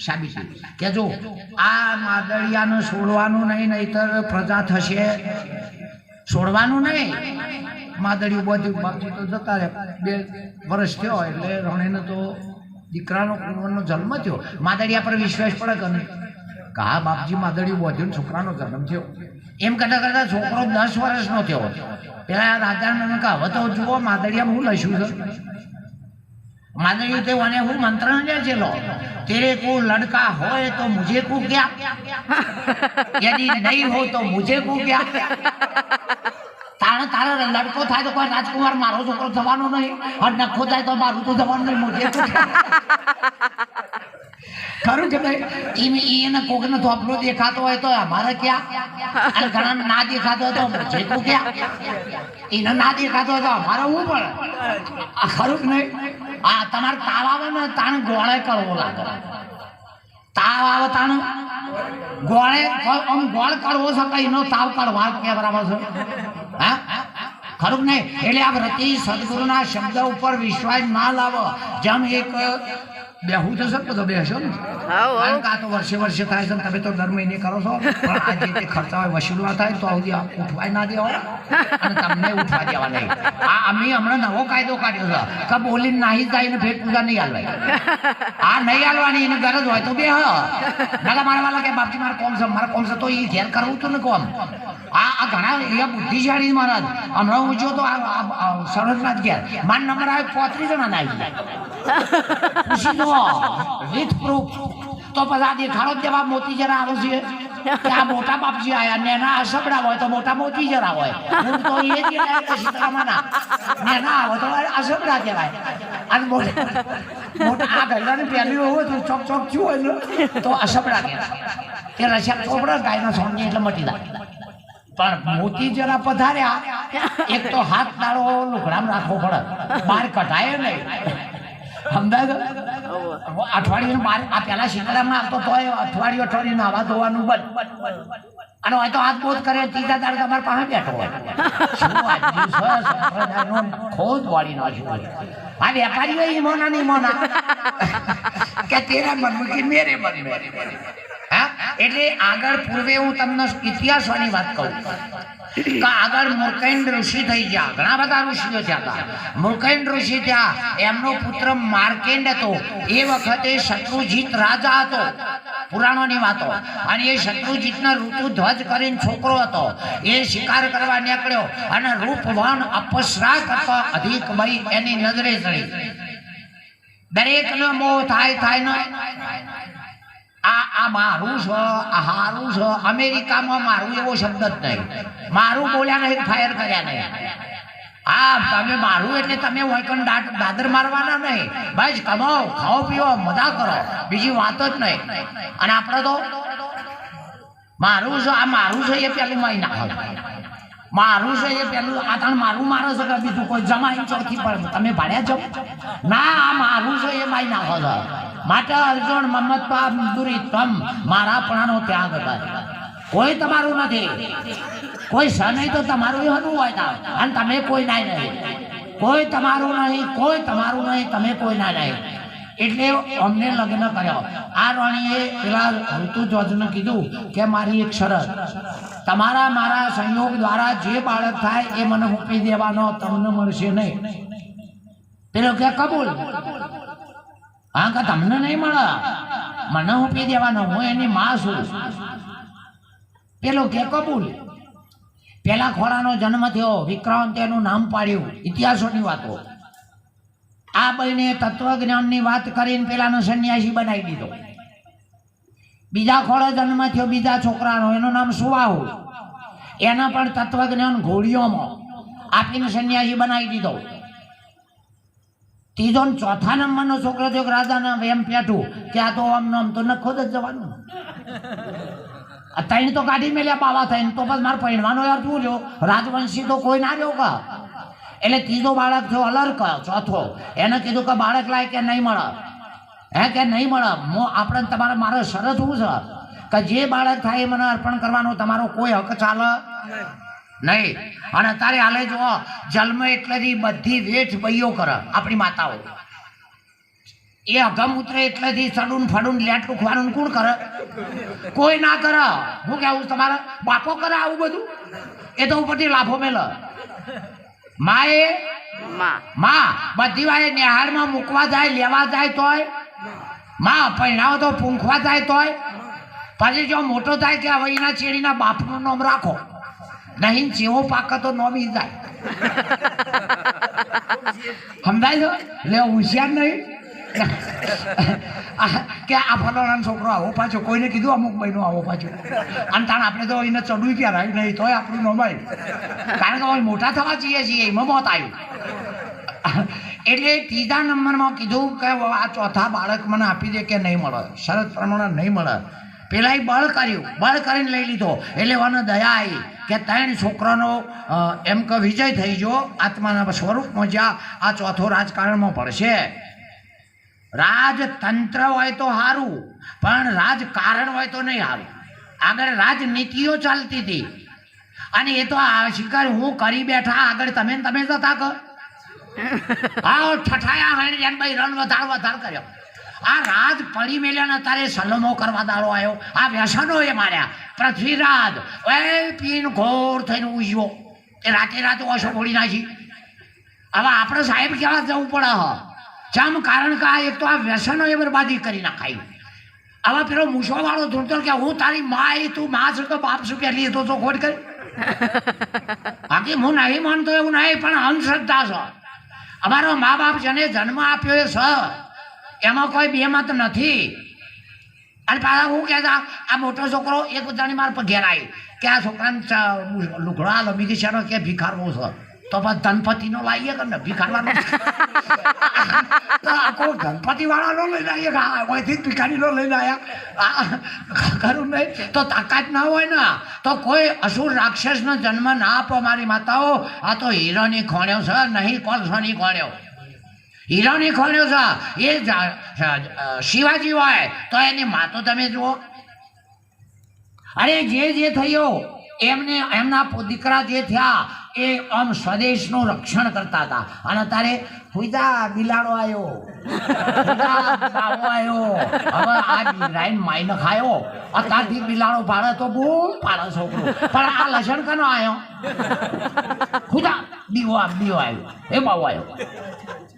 Speaker 1: સાબિતી કે જો આ માદળિયાને છોડવાનું નહીં નહીતર પ્રજા થશે છોડવાનું નહીં માદળિયું બધું બાપજી તો જતા રહે 2 વર્ષ થયો એટલે રણેને તો દીકરાનો કુંવરનો જન્મ થયો માદળિયા પર વિશ્વાસ પડે કે નહીં હા બાપજી માદળિયું બોધ્યું છોકરાનો જન્મ થયો એમ કરતા કરતા છોકરો 10 વર્ષનો થયો પેલા રાજાને કહે હવે તો જુઓ માદળિયા હું લઈશું છે मादरी थे वने वो मंत्र ले चलो तेरे को लड़का होए तो मुझे को क्या यदि नहीं हो तो मुझे को क्या तारा तारा लड़को था तो कोई राजकुमार मारो छोकरो थवानो नहीं और नखो जाए तो मारू तो थवानो नहीं मुझे को ખરું કે ભાઈ એને કોકને થોપલો દેખાતો હોય તો અમારે ક્યાં અને ઘણા ના દેખાતો હોય તો જેટલું ક્યાં એને ના દેખાતો હોય તો અમારે શું પડે ખરું કે નહીં આ તમારે તાવ આવે ને તાણે ગોળે કરવો લાગે તાવ આવે તાણે ગોળે આમ ગોળ કરવો શકે એનો તાવ કાઢવા કે બરાબર છે હા ખરું નહીં એટલે આ વ્રતિ સદગુરુના શબ્દ ઉપર વિશ્વાસ ના લાવો જેમ એક બેહું થશે બધો બેસો ને કારણ કે આ તો વર્ષે થાય છે તમે તો દર મહિને કરો છો પણ આ જે ખર્ચા હોય વસૂલવા થાય તો સુધી ઉઠવાય ના દેવા અને તમને ઉઠવા દેવા નહીં આ અમે હમણાં નવો કાયદો કાઢ્યો છે કે બોલીને નાહી જાય ને ભેટ પૂજા નહીં હાલવાય આ નહીં હાલવાની એને ગરજ હોય તો બે ના મારા વાલા કે બાપજી મારે કોમ છે તો એ ઘેર કરવું તું ને કોમ આ ઘણા એવા બુદ્ધિશાળી મહારાજ હમણાં હું જો તો સરહદના જ ઘેર માર નંબર આવે 35 જણા ના આવી પૂછી દો વિથ પ્રૂફ તો પછી આ દેખાડો જેવા મોતી જરા આવે છે કે આ મોટા બાપજી આયા નેના અસબડા હોય તો મોટા મોતી જરા હોય હું તો એ જ સીતારામના નેના આવે તો અસબડા કહેવાય અને મોટા આ ગલ્લાને પહેલી હોય તો ચોક ચોક થયું હોય તો અસબડા કહેવાય તે રસ્યા ચોપડા ગાયના સોંગે એટલે મટી જાય પણ મોતી જરા પધાર્યા એક તો હાથ દાડો લુકડામાં રાખવો પડે બહાર કઢાય નહીં સમજાય અઠવાડિયું બાર આ પેલા સીતારામમાં આવતો તો અઠવાડિયું નાવા ધોવાનું બંધ અને હોય તો હાથ બોધ કરે ત્રીજા દાડે તમારે પાસે બેઠો હોય ખોદ વાળી નાખ્યું આ વેપારી હોય ઈમોના ને ઈમોના કે તેરા મન કે મેરે મન હા એટલે આગળ પૂર્વે હું તમને ઇતિહાસની વાત કહું કે આગળ મુરકૈંડ ઋષિ થઈ ગયા ઘણા બધા ઋષિઓ થયા હતા મુરકૈંડ ઋષિ થયા એમનો પુત્ર માર્કેન્ડ હતો એ વખતે શત્રુજીત રાજા હતો પુરાણોની વાતો અને એ શત્રુજીતનો ઋતુ ધ્વજ કરીને છોકરો હતો એ શિકાર કરવા નીકળ્યો અને રૂપવાન અપસરા કરતો અધિક ભાઈ એની નજરે ચડી દરેકનો મોહ થાય ને આ મારું છે આ હારું છે અમેરિકામાં મારું એવો શબ્દ જ નહીં મારું બોલ્યા નહીં ફાયર કર્યા નહીં હા તમે મારું એટલે તમે વૈકન દાદર મારવાના નહીં બસ કમાઓ ખાઓ પીઓ મજા કરો બીજી વાત જ નહીં અને આપણે તો મારું છે આ મારું છે એ પેલું મારી નાખો મારું છે એ પેલું આ તણ મારું મારે છે કે બીજું કોઈ જમાઈ ચોથી પડે તમે ભાડ્યા છો ના આ મારું છે એ મારી નાખો છો માટે અર્જુન મમ્મત દુરી તમ મારા પ્રાણો ત્યાગ કર કોઈ તમારું નથી કોઈ સ નહીં તો તમારું હનું હોય અને તમે કોઈ ના નહીં કોઈ તમારું નહીં તમે કોઈ ના નહીં એટલે અમને લગ્ન કર્યો આ રાણીએ પેલા ઋતુધ્વજને કીધું કે મારી એક શરત તમારા મારા સંયોગ દ્વારા જે બાળક થાય એ મને મૂકી દેવાનો તમને મળશે નહીં પેલો કે કબૂલ હા કે તમને નહીં મળે મને મૂકી દેવાનો હું એની માં છું પેલો કે કબૂલ પેલા ખોરાનો જન્મ થયો વિક્રાંત એનું નામ પાડ્યું ઇતિહાસોની વાતો આ બહેને તત્વજ્ઞાનની વાત કરીને પેલાનો સંન્યાસી બનાવી દીધો બીજા ખોળો જન્મ થયો બીજા છોકરાનો એનું નામ સુવાહુ એના પણ તત્વજ્ઞાન ઘોડીઓમાં આપીને સંન્યાસી બનાવી દીધો ત્રીજો ચોથા નંબરનો છોકરો થયો રાજાના એમ પેઠું કે આ તો આમ તો નખો જ જવાનું ત્રણ તો કાઢી મેલ્યા બાવા થઈને તો પછી મારે પહેરવાનો યાર શું રહ્યો રાજવંશી તો કોઈ ના રહ્યો કા એટલે ત્રીજો બાળક થયો અલર્ક ચોથો એને કીધું કે બાળક લાય કે નહીં મળે કે નહીં મળે આપણે તમારે મારે શરત શું છે કે જે બાળક થાય એ મને અર્પણ કરવાનો તમારો કોઈ હક ચાલે નહીં અને અત્યારે હાલે જો જન્મ એટલેથી બધી વેઠ બૈયો કરે આપણી માતાઓ એ અગમ ઉતરે એટલેથી સડુન ફડુન લેટ ઉખવાનું કોણ કરે કોઈ ના કરે હું કેવું તમારે બાપો કરે આવું બધું એ તો ઉપરથી લાભો મેલે માં બધી વાય નિહાળમાં મૂકવા જાય લેવા જાય તોય માં પહેણાવો તો પૂંખવા જાય તોય પછી જો મોટો થાય કે હવે એના ચેડીના બાપનું નામ રાખો નહીં જેવો પાકે તો નોમી જાય સમજાય છે લે હોશિયાર નહીં કે આ ફલાણા છોકરો આવો પાછો કોઈને કીધું અમુક મહિનો આવો પાછો અને તાણ આપણે તો એને ચડવું ક્યાં નહીં તોય આપણું નમાય કારણ કે મોટા થવા જઈએ છીએ એમાં મોત આવ્યું એટલે ત્રીજા નંબરમાં કીધું કે આ ચોથા બાળક મને આપી દે કે નહીં મળે, શરત પ્રમાણે નહીં મળે. પેલાએ બળ કર્યું, બળ કરીને લઈ લીધો. એટલે મને દયા આવી કે 3 છોકરાનો એમ કે વિજય થઈ ગયો આત્માના સ્વરૂપમાં, જ્યાં આ ચોથો રાજકારણમાં પડશે. રાજતંત્ર હોય તો સારું, પણ રાજકારણ હોય તો નહીં સારું. આગળ રાજનીતિઓ ચાલતી હતી અને એ તો આ શિકાર હું કરી બેઠા, આગળ તમે જતા કર હા ઠઠાયા હેણ ભાઈ રણ વધાર કર્યો. આ રાજ પડી મેલ્યા ને તારે સલમો કરવા દાડો આવ્યો. આ વ્યસનો એ માર્યા. પૃથ્વીરાજ એ પીન ઘોર થઈને ઉજ્યો, એ રાતે ઓછો બોલી નાખી. હવે આપણે સાહેબ કેવા જવું પડે ચમ, કારણ કે આ એક તો આ વ્યસનો એ બરબાદી કરી નાખાય. હવે પેલો મૂછો વાળો ધૂળતો કે હું તારી માં, તું માં છું તો બાપ છું, પહેલી તો ખોટ કરી. બાકી હું નહીં માનતો એવું નહીં, પણ અંધશ્રદ્ધા છે. અમારો મા બાપ જેને જન્મ આપ્યો એ છે, એમાં કોઈ બે મત નથી. અને પાછા હું કહેતા આ મોટો છોકરો એક જાણી મારા પર ઘેર આવી કે આ છોકરાને લુગડો આ લમી ગઈ કે ભિખારવો છે, તો પછી ધનપતિનો લાવીએ કે ને ભિખારવાનો આખો ગણપતિ વાળાનો લઈને આવીએ, ઓયથી ભિખારીનો લઈને આવ્યા ખરું નહીં. તો તાકાત ના હોય ને તો કોઈ અસુર રાક્ષસનો જન્મ ના આપો મારી માતાઓ. આ તો હીરોની ખોણ્યો છે, નહીં કોલસોની ખોણ્યો. હીરોની ખોણ્યો છે. એ શિવાજી હોય તો એની માતો તમે જુઓ. અરે જે થયો એમને એમના દીકરા જે થયા એ આમ સ્વદેશનું રક્ષણ કરતા હતા. અને અત્યારે હુઈજા બિલાડો આવ્યો, હવે આ બિલાઈને માઈને ખાયો. અત્યારથી બિલાડો પાડે તો બૂમ પાડે છોકરો, પણ આ લસણ કનો આવ્યો? ખુદા દીવો આવ્યો, એ બાવો આવ્યો,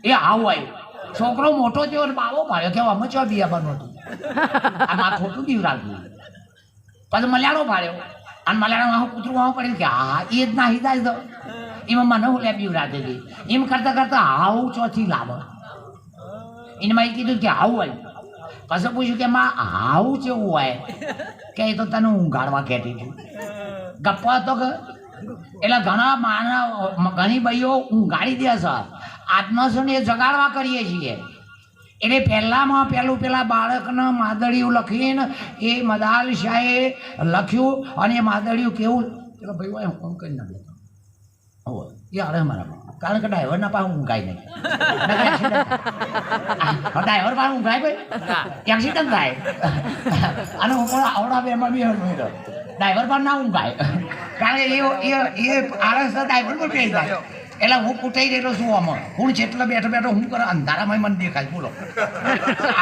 Speaker 1: એ આવું આવ્યું. છોકરો મોટો થયો બાવો પાડ્યો કે અમે ચો બિયાબાનું હતું, આમાં ખોટું દીવરાતું. પછી મલાડો પાડ્યો અને મલાડામાં કૂતરું આવું પડ્યું કે હા એ જ ના હિદાય દો. એમાં મને હું લે બીવરાતી હતી. એમ કરતાં આવું ચોથી લાવે. એમાં એ કીધું કે આવું હોય. પછી પૂછ્યું કે માં આવું કેવું હોય? કે એ તો તને ઊંઘાડવા કહેતી હતી. ગપ્પા હતો કે એટલે ઘણી ભાઈઓ ઊંઘાડી દે છે. આજનો છે ને એ જગાડવા કરીએ છીએ. એટલે પહેલું પેલા બાળકને માદળિયું લખીને એ મદાલ શાહે લખ્યું. અને એ માદળિયું કેવું પેલો ભાઈ એમ ફોન કરી ના લેતો હોય એ અરે મારા, કારણ કે ડ્રાઈવરના પાસે ઊંઘાય નહીં. ડ્રાઈવર પાસે ઊંઘાય ભાઈ, એક્સિડન્ટ થાય. અને હું પણ આવડા બેમાં બી ડ્રાઈવર પાસે ના ઊંઘાય, કારણ કે એ આળસ ડ્રાઈવર પર પેઈ જાય. એટલે હું કૂટાઈ રહેલો છું. આમાં હું જેટલો બેઠો હું કરે અંધારામાં મને દેખાય. બોલો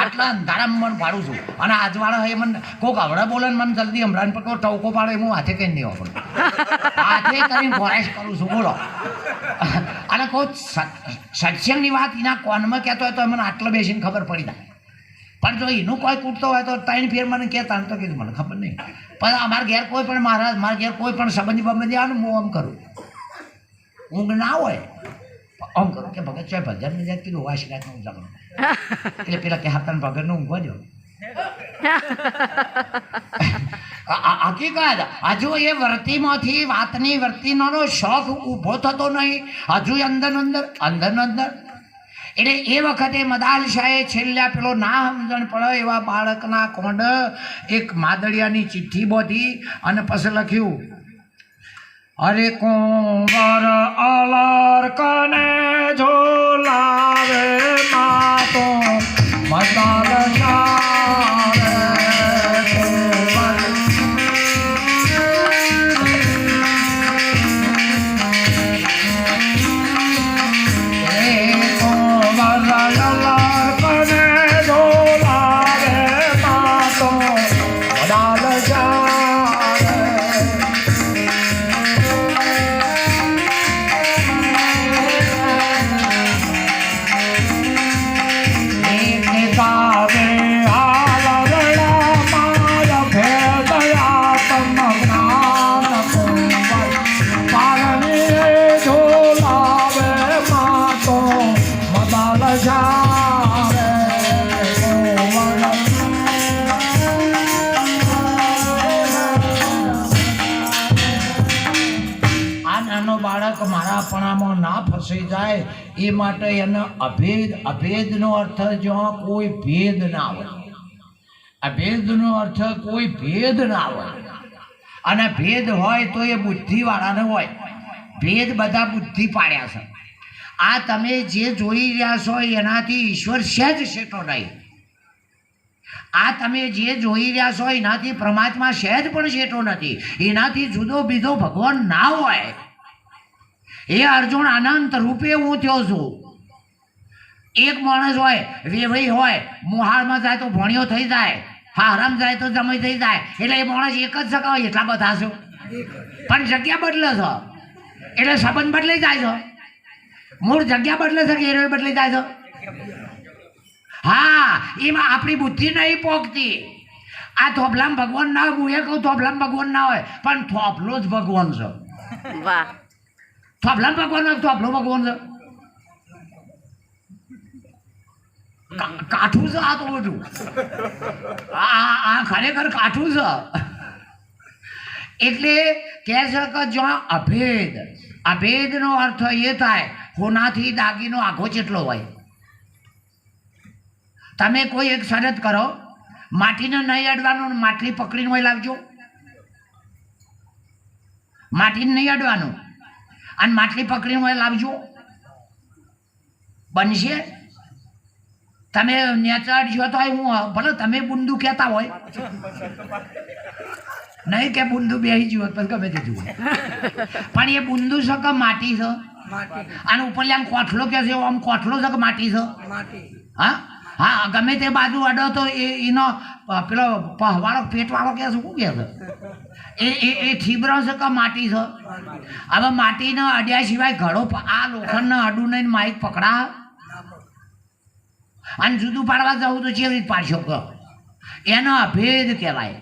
Speaker 1: આટલા અંધારામાં મને પાડું છું. અને આજવાળા એ મને કોઈક આવડા બોલે ને મને જલ્દી હમણાં પર કોઈ ટવકો પાડે હું હાથે કઈ નહીં વાપરું, હાથે કરીને ફોરેસ્ટ કરું છું. બોલો અને કોઈ સત્સંગની વાત એના કોનમાં કહેતો હોય તો મને આટલો બેસીને ખબર પડી જાય. પણ જો એનું કોઈ કૂટતો હોય તો 3 ફેર મને કહેતા તો કીધું મને ખબર નહીં. પણ અમારા ઘેર કોઈ પણ મારા ઘેર કોઈ પણ સંબંધી બંબંધી આવે ને હું આમ કરું, ઊંઘ ના હોય આમ કરું કે ભગત સાહેબ ભજન જાય કીધું વાસ રાતનું ઊંઘવાનું. એટલે પેલા કે હાથાને ભગતને ઊંઘવા દો. હકીકત હજુ એ વર્તીમાંથી વાતની વર્તીનો શોખ ઊભો થતો નહીં. હજુ અંદર એટલે એ વખતે મદાલ શાહે છેલ્લા પેલો ના સમજણ પડે એવા બાળકના કોંડ એક માદળિયાની ચિઠ્ઠી બોધી અને પછી લખ્યું, અરે કુંવર અલર કને ઝોલાવે માતો મદાલ બાળક મારાપણામાં ના ફસાઈ જાય એ માટે એને અભેદનો અર્થ જો કોઈ ભેદ ના હોય, અભેદનો અર્થ કોઈ ભેદ ના હોય. અને ભેદ હોય તો એ બુદ્ધિવાળાને હોય. ભેદ બધા બુદ્ધિ પાડ્યા છે. આ તમે જે જોઈ રહ્યા છો એનાથી ઈશ્વર સહેજ શેઠો નહીં. આ તમે જે જોઈ રહ્યા છો એનાથી પરમાત્મા સહેજ પણ શેઠો નથી. એનાથી જુદો બીજો ભગવાન ના હોય. એ અર્જુન અનંત રૂપે હું થયો છું. એક માણસ હોય, વેવાઈ હોય, મોહાળમાં જાય તો ભણ્યો થઈ જાય, હારામ જાય તો જમાઈ થઈ જાય, એટલે એ માણસ એક જ શકાય એટલા બધા છો. પણ જગ્યા બદલે છે એટલે સંબંધ બદલાઈ જાય છે. મૂળ જગ્યા બદલે છે કે એરો બદલાઈ જાય છે. હા, એમાં આપણી બુદ્ધિ નહીં પોકતી. આ થોભલામાં ભગવાન ના હોય, હું એ કહું થોભલામાં ભગવાન ના હોય, પણ થોભલો જ ભગવાન છે.
Speaker 2: વાહ,
Speaker 1: થોભલામાં ભગવાન હોય, થોભલો ભગવાન છે. કાઠું છે આ તો બધું. આ ખરેખર કાઠું છે. એટલે કહે છે કે જો અભેદનો અર્થ એ થાય હોનાથી દાગીનો આઘો જેટલો હોય. તમે કોઈ એક શરત કરો, માટીને નહીં અડવાનું, માટલી પકડીને હોય લાવજો. માટીને નહીં અડવાનું અને માટલી પકડીને હોય લાવજો. બનશે? તમે નેચર જો તો હું ભલે તમે બુંદુ કહેતા હોય નહીં કે બુંદુ બેસી જુઓ પછી ગમે તે જુઓ, પણ એ બુંદુ છે કે માટી છે? અને ઉપર આમ કોઠલો કે છે, આમ કોઠલો છે કે માટી છે? હા હા, ગમે તે બાજુ અડો તો એનો પેલો પહવાળો પેટવાળો કે છે, શું કહે છે એ થીબ્ર છે કે માટી છે? હવે માટીને અડ્યા સિવાય ઘડો આ લોખંડને અડું નહીં માઇક પકડા અને જુદું પાડવા જવું તો કેવી રીતે પાડશો? એનો અભેદ કહેવાય.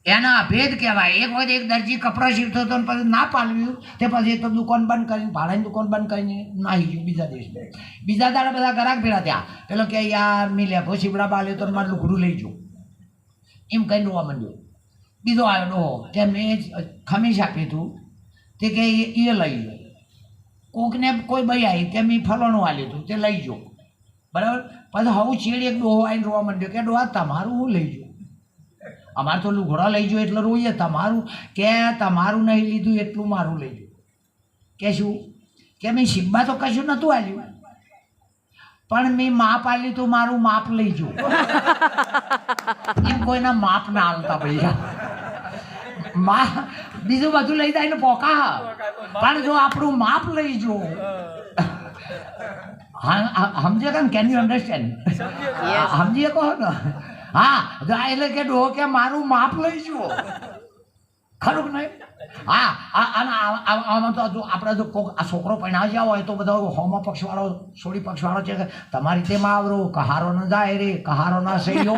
Speaker 1: એના અભેદ કહેવાય. એક વખત એક દરજી કપડો સીવતો હતો પછી ના પાલવ્યું, તે પછી તો દુકાન બંધ કરીને, ભાડાની દુકાન બંધ કરીને નાહી ગયું બીજા દેશમાં. બીજા દાડે બધા ગ્રાહક ભેળા થયા. પેલો કે યાર મેં લેખો સીવડા બાલ્યો તો મારે લુગડું લઈ જાઉં એમ કહીને રોવા માંડ્યો. બીજો આવ્યો ડોહો કે મેં ખમીસ આપ્યું હતું તે કે એ લઈ લો. કોકને કોઈ ભાઈ આવી કે મેં ફલાણું આલ્યું હતું તે લઈ જાઓ. બરાબર? પછી હવે ચેડ એક ડોહો આવીને રોવા માંડ્યો કે ડોહા તમારું હું લઈ જાઉં? અમારે તો લુગડા લઈ જાઓ એટલે રોઈએ. તમારું કે તમારું નહીં લીધું એટલું મારું લઈ જાઉં. કે શું? કે મેં સિબ્બા તો કશું નહોતું આલ્યું, પણ મેં માપ આલ્યું તો મારું માપ લઈ જાઉં. એમ કોઈના માપ ના હાલતા ભાઈ. બીજું બધું લઈ જાય ને પોકા, પણ જો આપણું માપ લઈ જાઉં. સમજે કે કેન યુ અન્ડરસ્ટેન્ડ? સમજીએ કહો ને? હા, એટલે કે ડોહો કે મારું માપ લઈ જુઓ. ખરું કે નહીં? હા, આમાં તો આપણે જો કોક આ છોકરો પરણાવી જાવ હોય તો બધા હોમા પક્ષવાળો સોળી પક્ષવાળો છે કે તમારી તેમાં આવરો કહારો ન જાય રે, કહારો ના સહીઓ.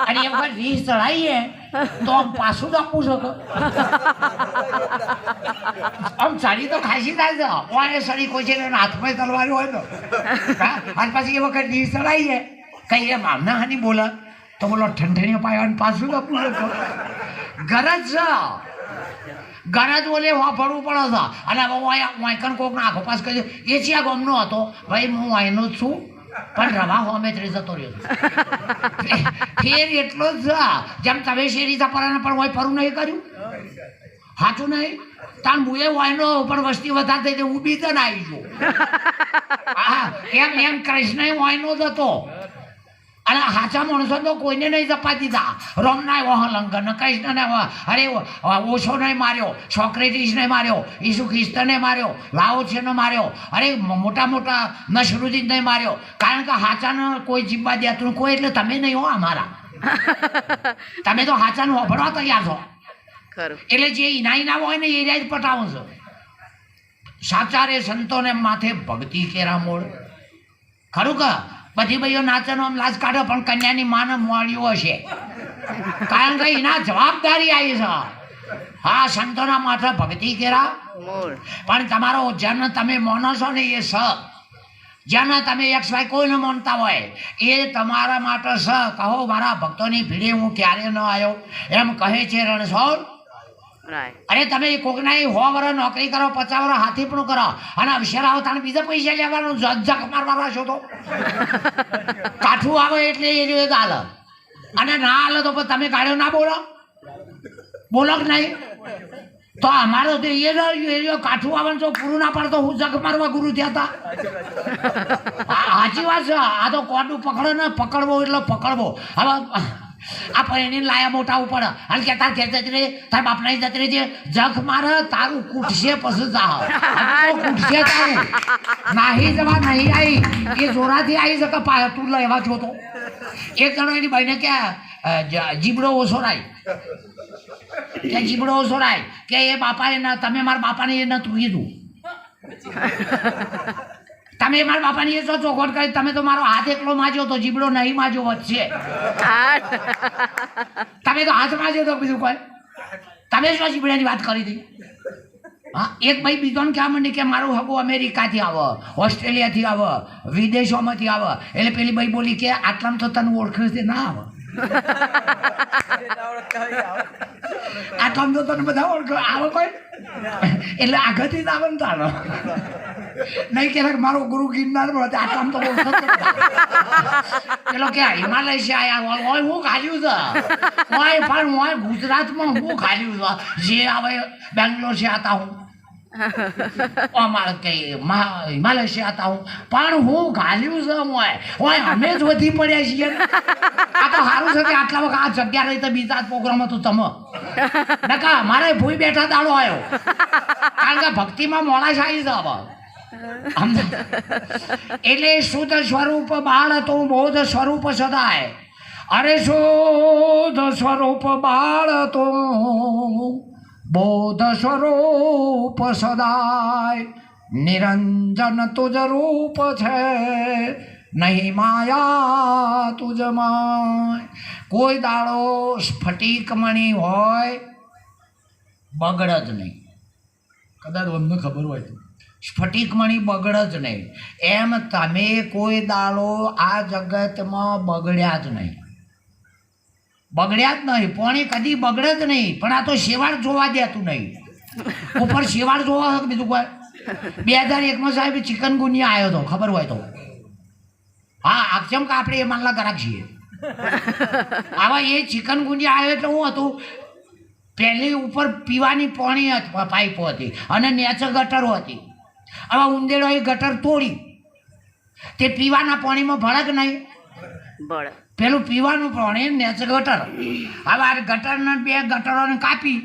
Speaker 1: અને એ વખત રીસ ચડાવીએ તો આમ પાછું જ આપવું શકો. આમ ચડી તો ખાસી થાય છે, કોને સડી કોઈ છે હાથમાં તલવારી હોય ને. અને પછી એ વખત રીસ ચડાવીએ કઈ એમ આમના હાની બોલે તો બોલો ઠંઠણીઓ પાયા પાછું જ આપવું શકો. ગરજ છે, ગરજ બોલે વાપરવું પડે છે. અને વાંકણ કોકનો આખો પાસ કહી એ છે આ ગમનો હતો ભાઈ, હું વાયનો જ છું પણ રવા હોમે જ જતો રહ્યો. ફેર એટલો જ છે જેમ તમે શેરી ચપરાને પણ હોય ફરું નહીં કર્યું. સાચું નહીં? તાર મુએ વાયનો પણ વસ્તી વધારે થઈ હું બી તો ના આવી છું. હા, એમ કૃષ્ણ વાયનો જ હતો. અને હાચા માણસો તો કોઈને નહીં જપા દીધા. રોમના વહલંકન, કૃષ્ણને અરે ઓશો નહીં માર્યો, સોક્રેટિસને માર્યો, ઈસુ ખ્રિસ્તને માર્યો, લાઓછેને માર્યો, અરે મોટા મોટા નસરુદ્દીનને માર્યો. કારણ કે હાચાને કોઈ જીવવા દેતું કોઈ, એટલે તમે નહીં હો અમારા. તમે તો હાચાનું વાપરવા તૈયાર છો. એટલે જે ઇનાઈના હોય ને એ જ પટાવું છો. સાચા રે સંતોને માથે ભક્તિ કેરા મોડ. ખરું કે બધી ભાઈઓ નાચનો આમ લાજ કાઢો પણ કન્યાની માને મળ્યું હશે, કારણ કે એના જવાબદારી આવી છે. હા, સંતોના માથે ભક્તિ કેરા પણ તમારો જેને તમે માનો છો ને એ સ, જેને તમે એક્સ વાય કોઈને માનતા હોય એ તમારા માટે સ. કહો મારા ભક્તોની ભીડે હું ક્યારે ન આવ્યો એમ કહે છે રણછોડ. અરે તમે કોકના 100 વર્ષ નોકરી કરો, 50 વર્ષ હાથી પણ કરો અને અવસર આવો તાને બીજા પૈસા લેવાનું જક મારવા છો તો કાઠું આવે એટલે એ રીતે હાલે અને ના હાલે તો તમે ગાળ્યો ના બોલો કે નહીં? તો અમારે તો એ કાઠું આવે તો પૂરું ના પાડતો હું જગ મારવા ગુરુ થયા હતા. સાચી વાત છે. આ તો કોડું પકડો ને પકડવો એટલે પકડવો. હવે આ પરિણી લાયા મોટા ઉપર અને કે તાર ઘેર જતી રહી, તાર બાપના જતી રહી છે, જખ મારે તારું કૂટશે પછી જા કૂટશે તારું નાહી જવા નહીં આવી એ જોરાથી આવી શકે પાય તું લેવા છો તો. એક જણો એની ભાઈને કે જીબડો ઓછો રાય કે જીબડો ઓછો રાય કે એ બાપાએ ના તમે મારા બાપાને એ નતું કીધું, તમે મારા બાપાની એ તો ચોખવટ કરી, તમે તો મારો હાથ એકલો માજ્યો તો જીબડો નહીં માજ્યો વચ્ચે, તમે તો હાથ માજ્યો તો બીજું કોઈ, તમે શું જીબડાની વાત કરી હતી? હા, એક ભાઈ બીજોને કહેવા માંડી કે મારું હગું અમેરિકાથી આવે, ઓસ્ટ્રેલિયાથી આવે, વિદેશોમાંથી આવે. એટલે પેલી ભાઈ બોલી કે આટલામાં તો તને ઓળખ્યું છે ના આવે, આટલામાં તો તને બધા ઓળખ્યો આવે કોઈ, એટલે આગળથી જ આવે ને તારો નહીં કે મારો ગુરુ ગિરનાર આટલામાં તો ઓળખો પેલો કે હિમાલય છે આયા હોય હું ખાલ્યું છે હોય પણ હોય ગુજરાતમાં હું ખાલ્યું છે જે આવે બેંગ્લોર से आता हूँ અમારે કઈ હિમાલય से आता हूँ પણ હું ખાલ્યું છે હોય અમે જ વધી પડ્યા છીએ. આ તો સારું છે કે આટલા વખત આ જગ્યા રહી તો બીજા પ્રોગ્રામ હતું તમે નકા મારે ભૂઈ બેઠા દાડો આવ્યો કારણ કે ભક્તિમાં મોડા આવી છે. હવે એટલે શુદ્ધ સ્વરૂપ બાળ તો બોધ સ્વરૂપ સદાય. અરે શુદ્ધ સ્વરૂપ બાળ તો બોધ સ્વરૂપ સદાય. નિરંજન તુજ રૂપ છે નહીં માયા તુજ માય. કોઈ દાડો સ્ફટિક મણી હોય બગડ જ નહીં. કદાચ અમને ખબર હોય તો સ્ફટિકમણી બગડ જ નહીં. એમ તમે કોઈ દાડો આ જગતમાં બગડ્યા જ નહીં. પોણી કદી બગડે જ નહીં. પણ આ તો શેવાળ જોવા દેતું નહીં. ઉપર શેવાળ જોવા બીજું કોઈ 2001માં સાહેબ ચિકનગુનિયા આવ્યો હતો ખબર હોય તો. હા, આક્ષમ કે આપણે એ માનલા ગ્રાહક છીએ. આવા એ ચિકનગુનિયા આવ્યો એટલે હું હતું પહેલી ઉપર પીવાની પાણી પાઇપો હતી અને નેચર ગટરો હતી. હવે ઉંદેડો એ ગટર તોડી તે પીવાના પાણીમાં ભળક નહીં પેલું પીવાનું પાણી નેચર ગટર. હવે આ ગટરના 2 ગટરોને કાપી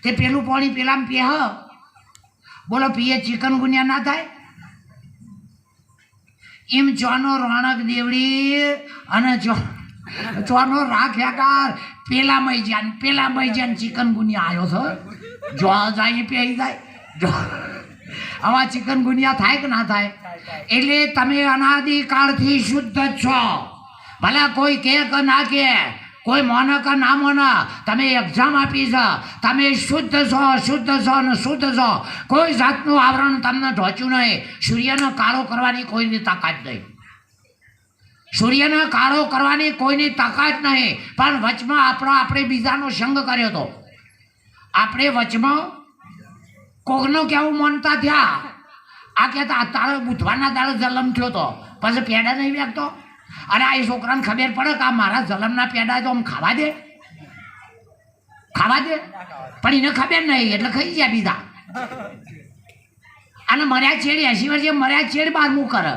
Speaker 1: તે પેલું પાણી પેલામાં પીએ. બોલો પીએ ચિકનગુનિયા ના થાય? એમ ચોનો રોણક દેવડી અને ચોનો રાખ્યાકાર પેલા મૈજાન ચિકનગુનિયા આવ્યો છે. જો જાય પી જાય. આવા ચિકનગુનિયા થાય કે ના થાય? એટલે તમે અનાદિકાળથી શુદ્ધ છો. ભલે કોઈ કે ના કે, કોઈ મોને કે ના મોને, તમે એક્ઝામ આપી છે, તમે શુદ્ધ છો ને શુદ્ધ છો. કોઈ જાતનું આવરણ તમને ઢોચ્યું નહીં. સૂર્યનો કાળો કરવાની કોઈની તાકાત નહીં. સૂર્યને કાળો કરવાની કોઈની તાકાત નહીં. પણ વચમાં આપણે બીજાનો સંગ કર્યો હતો. આપણે વચમાં કોકનું કેવું માનતા થયા. આ કહેતા તારો બુધવારના દાડે જલમ થયો હતો પછી પેડા નહીં વેચતો. અને આ છોકરાને ખબર પડે કે આ મારા જલમના પેડા તો આમ ખાવા દે પણ એને ખબર નહીં એટલે ખાઈ ગયા બીજા. અને મર્યા છેડ 80 વર્ષે મર્યા છેડ 12મું કરે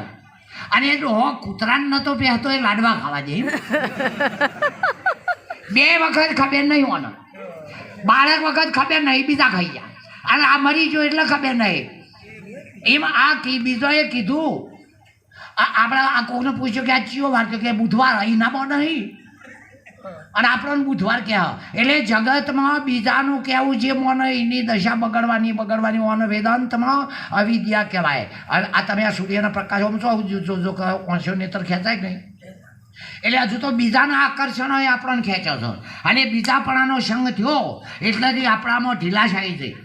Speaker 1: અને એ કૂતરાને નતો પહેતો એ લાડવા ખાવા દે. 2 વખત ખબર નહીં હોને, 12 વખત ખબર નહીં બીજા ખાઈ ગયા. અને આ મરી ગયો એટલે ખબર નહીં. એમ આ બીજોએ કીધું આપણે આ કોઈને પૂછ્યું કે આ ચિયો વાર કે બુધવાર અહીં ના બને નહીં અને આપણને બુધવાર કહે. એટલે જગતમાં બીજાનું કહેવું જે મોને એની દશા બગડવાની મોને વેદાંતમાં અવિદ્યા કહેવાય. આ તમે આ સૂર્યના પ્રકાશમાં છો જો ઓછો નેત્ર ખેંચાય નહીં. એટલે હજુ તો બીજાના આકર્ષણો એ આપણને ખેંચ્યો છે અને બીજાપણાનો સંગ થયો એટલેથી આપણામાં ઢીલાશાઈ થઈ.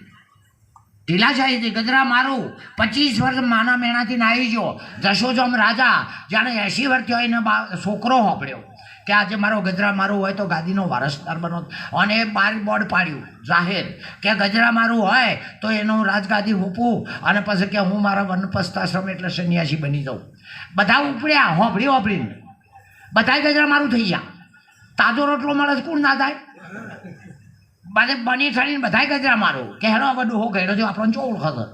Speaker 1: ગજરા મારું 25 વર્ષ માના મેણાથી નાહી ગયો. જશોજમ રાજા જાણે 80 વર્ષ થયો એને છોકરો હોપડ્યો કે કે આજે મારો ગજરા મારું હોય તો ગાદીનો વારસદાર બનો, અને બાર બોર્ડ પાડ્યું જાહેર કે ગજરા મારું હોય તો એનું રાજગાદી હૂપું, અને પછી કે હું મારા વનપસ્તાશ્રમ એટલે સંન્યાસી બની જાઉં. બધા ઉપડ્યા હોભળીને, બધા ગજરા મારું થઈ ગયા. તાજો રોટલો મળે તો કોણ ના થાય? બધે બની ઠરીને બધા ગજરા મારું કે હેડો આ બધું હો ગયો જો આપણને ચો ઓળખતો.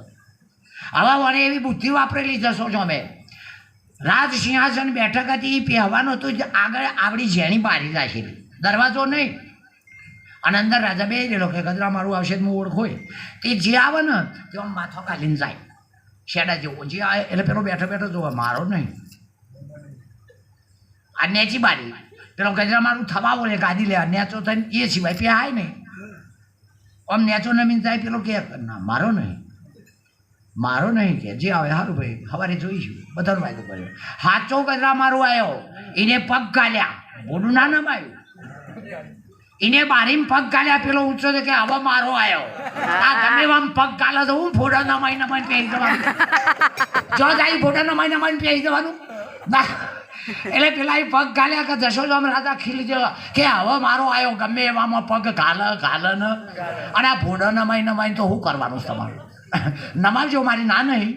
Speaker 1: હવે મને એવી બુદ્ધિ વાપરેલી જશો છો અમે. રાજ સિંહાસન બેઠક હતી, પહેવાનું હતું, આગળ આવડી ઝેણી બારી રાખેલી, દરવાજો નહીં, અને અંદર રાજા બે ગયેલો કે ગજરા મારું આવશે હું ઓળખોય. તે જે આવે ને તે માથો કાઢીને જાય શેડા જેવો, જે આવે એટલે પેલો બેઠો બેઠો જોવા મારો નહીં. આ નેચી બારી, પેલો ગજરા મારું થવા બોલે ગાદી લે, નેચો થઈને એ સિવાય પહેરાય નહીં. આમ નેચો નમીન જાય, પેલો કે ના મારો નહીં કે જે આવે સારું ભાઈ સવારે જોઈશું. બધાનો વાયદો કર્યો. સાચો ગજરા મારું આવ્યો, એને પગ ગાલ્યા, મોઢું ના નમાયું, એને બારીમાં પગ ગાલ્યા. પેલો ઊંચો છે કે હવે મારો આવ્યો. આ ગમે આમ પગ ગાલે તો હું ફોટા નમાઈને પહેરી જવાનું, જો જાય ફોટા નમાઈને પહેરી જવાનું. એટલે પેલા એ પગ ગાલ્યા કે જશોદામ રાજા ખીલી ગયો કે હવે મારો આવ્યો. ગમે એવામાં પગ ગાલે ને, અને આ ફોટા નમાઈને તો શું કરવાનું તમારું? નમાવજો, મારી ના નહીં.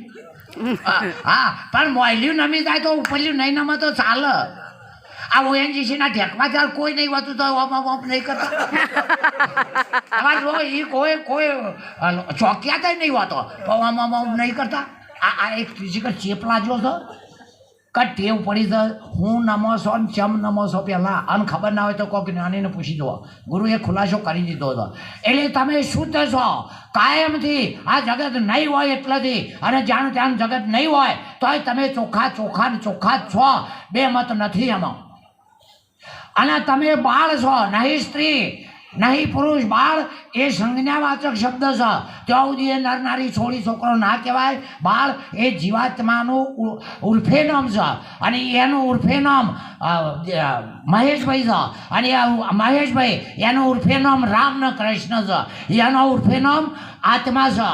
Speaker 1: હા, પણ મોયલ્યું નમી જાય તો ઉપરલ્યું નહીં નમે તો ચાલે. આ ઓએનજીસીના ઢેકમાં ચાલ કોઈ નહીં હોતું તો ઓપ નહીં કરતા. એ કોઈ ચોકિયાત નહીં હોતો પણ નહીં કરતા. આ એક ફિઝિકલ ચેપ લાગ્યો છે કે ટેવ પડી છે. હું નમો છો ને ચમ નમો છો પહેલાં, અને ખબર ના હોય તો કોઈક જ્ઞાનીને પૂછી જુઓ. ગુરુએ ખુલાસો કરી દીધો હતો. એટલે તમે શુદ્ધ છો કાયમથી. આ જગત નહીં હોય એટલેથી, અને જાણ ત્યાં જગત નહીં હોય તોય તમે ચોખ્ખા જ છો. બે મત નથી એમાં. અને તમે બાળ છો, નહીં સ્ત્રી નહીં પુરુષ. બાળ એ સંજ્ઞાવાચક શબ્દ છે. ત્યાં સુધી એ નર નારી છોડી છોકરો ના કહેવાય. બાળ એ જીવાત્માનું ઉર્ફે નામ છે, અને એનું ઉર્ફે નામ મહેશભાઈ છે. અને મહેશભાઈ એનું ઉર્ફે નામ રામ ને કૃષ્ણ છે. એનો ઉર્ફે નામ આત્મા છે.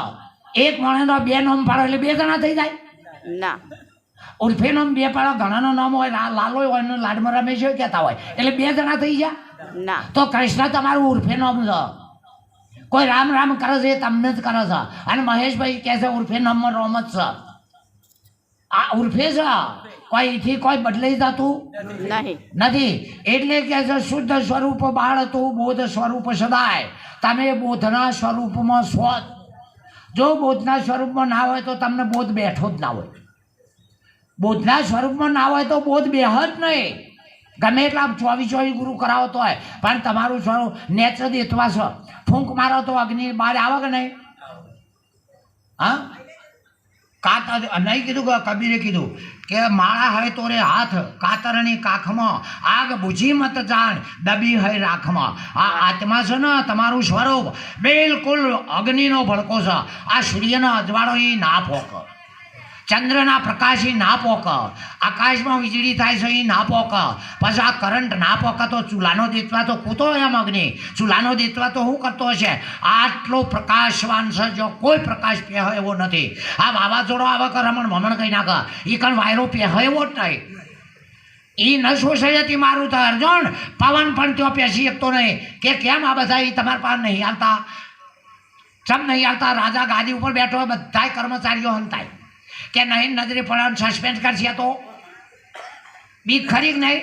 Speaker 1: એક માણસનો બે નામ પાડો એટલે બે જણા થઈ જાય ના. ઉર્ફે નામ બે પાડો, ઘણાનો નામ હોય, લાલો હોય ને લાડમાં રમેશ હોય કહેતા હોય, એટલે બે જણા થઈ જાય ના. તો કૃષ્ણ તમારું ઉર્ફે નામ છે. કોઈ રામ રામ કરે છે એ તમને જ કરે છે. અને મહેશભાઈ કહે છે ઉર્ફે નામમાં રોમ જ છે. આ ઉર્ફે છે, કોઈથી કોઈ બદલાઈ જતું નથી. એટલે કે છે શુદ્ધ સ્વરૂપ બાળ હતું, બોધ સ્વરૂપ સદાય. તમે બોધના સ્વરૂપમાં છો. જો બોધના સ્વરૂપમાં ના હોય તો તમને બોધ બેઠો જ ના હોય. બોધના સ્વરૂપમાં ના હોય તો બોધ બેહ જ નહીં. ગમે એટલા 24 ગુરુ કરાવતો હોય, પણ તમારું સ્વરૂપ નેચર દેતવા છે. ફૂંક મારો તો અગ્નિ બહાર આવે કે નહીં? હા, નહીં કીધું કે કબીરે કીધું કે માળા હોય તો રે હાથ, કાતરની કાખમાં આગ બુઝી મત જાણ, દબી હોય રાખમાં. આ આત્મા છે ને તમારું સ્વરૂપ બિલકુલ અગ્નિનો ભડકો છે. આ સૂર્યનો અજવાળો એ ના પોક, ચંદ્રના પ્રકાશ એ ના પોક, આકાશમાં વીજળી થાય છે એ ના પોક, પછી આ કરંટ ના પોક. તો ચૂલાનો દેતવા તો કૂતો એમ અગ્નિ. ચૂલાનો દેતવા તો શું કરતો હશે? આટલો પ્રકાશવાન છે, જો કોઈ પ્રકાશ પહે એવો નથી. આ વાવાઝોડો આવે કે રમણ ભમણ કહી નાખે, એ કણ વાયરો પહે એવો જ નહીં. એ ન શોષાયતી મારું તો અર્જુન. પવન પણ ત્યાં પેસી શકતો નહીં. કે કેમ આ બધા એ તમારા પાસે નહીં આવતા? ચમ નહીં આવતા? રાજા ગાદી ઉપર બેઠો હોય, બધા કર્મચારીઓ હંતાય કે નહીં નજરે પડે સસ્પેન્ડ કરશે તો બીક ખરી કે નહીં?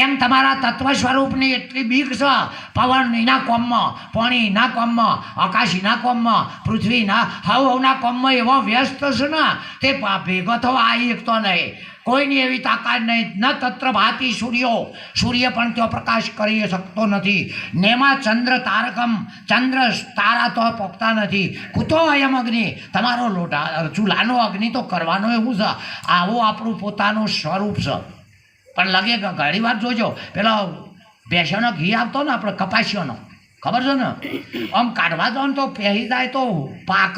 Speaker 1: એમ તમારા તત્વ સ્વરૂપની એટલી બીક છે. પવન એના કોમમાં, પાણી એના કોમમાં, આકાશ એના કોમમાં, પૃથ્વીના હવના કોમમાં એવો વ્યસ્ત છે ને તે ભેગો થવા આવી શકતો નહીં. કોઈની એવી તાકાત નહીં. ન તત્ર ભાતી સૂર્ય પણ ત્યાં પ્રકાશ કરી શકતો નથી. નેમાં ચંદ્ર તારકમ, ચંદ્ર તારા તો પોખતા નથી. કૂતો અયમ અગ્નિ, તમારો લોટા ચૂલાનો અગ્નિ તો કરવાનો એવું છે. આવું આપણું પોતાનું સ્વરૂપ છે. પણ લાગે કે ઘણી વાર જોજો પેલો ભેંસોનો ઘી આવતો ને આપણે કપાસીઓનો, ખબર છે ને? આમ કાઢવા દો ને તો પહેરી જાય તો પાક.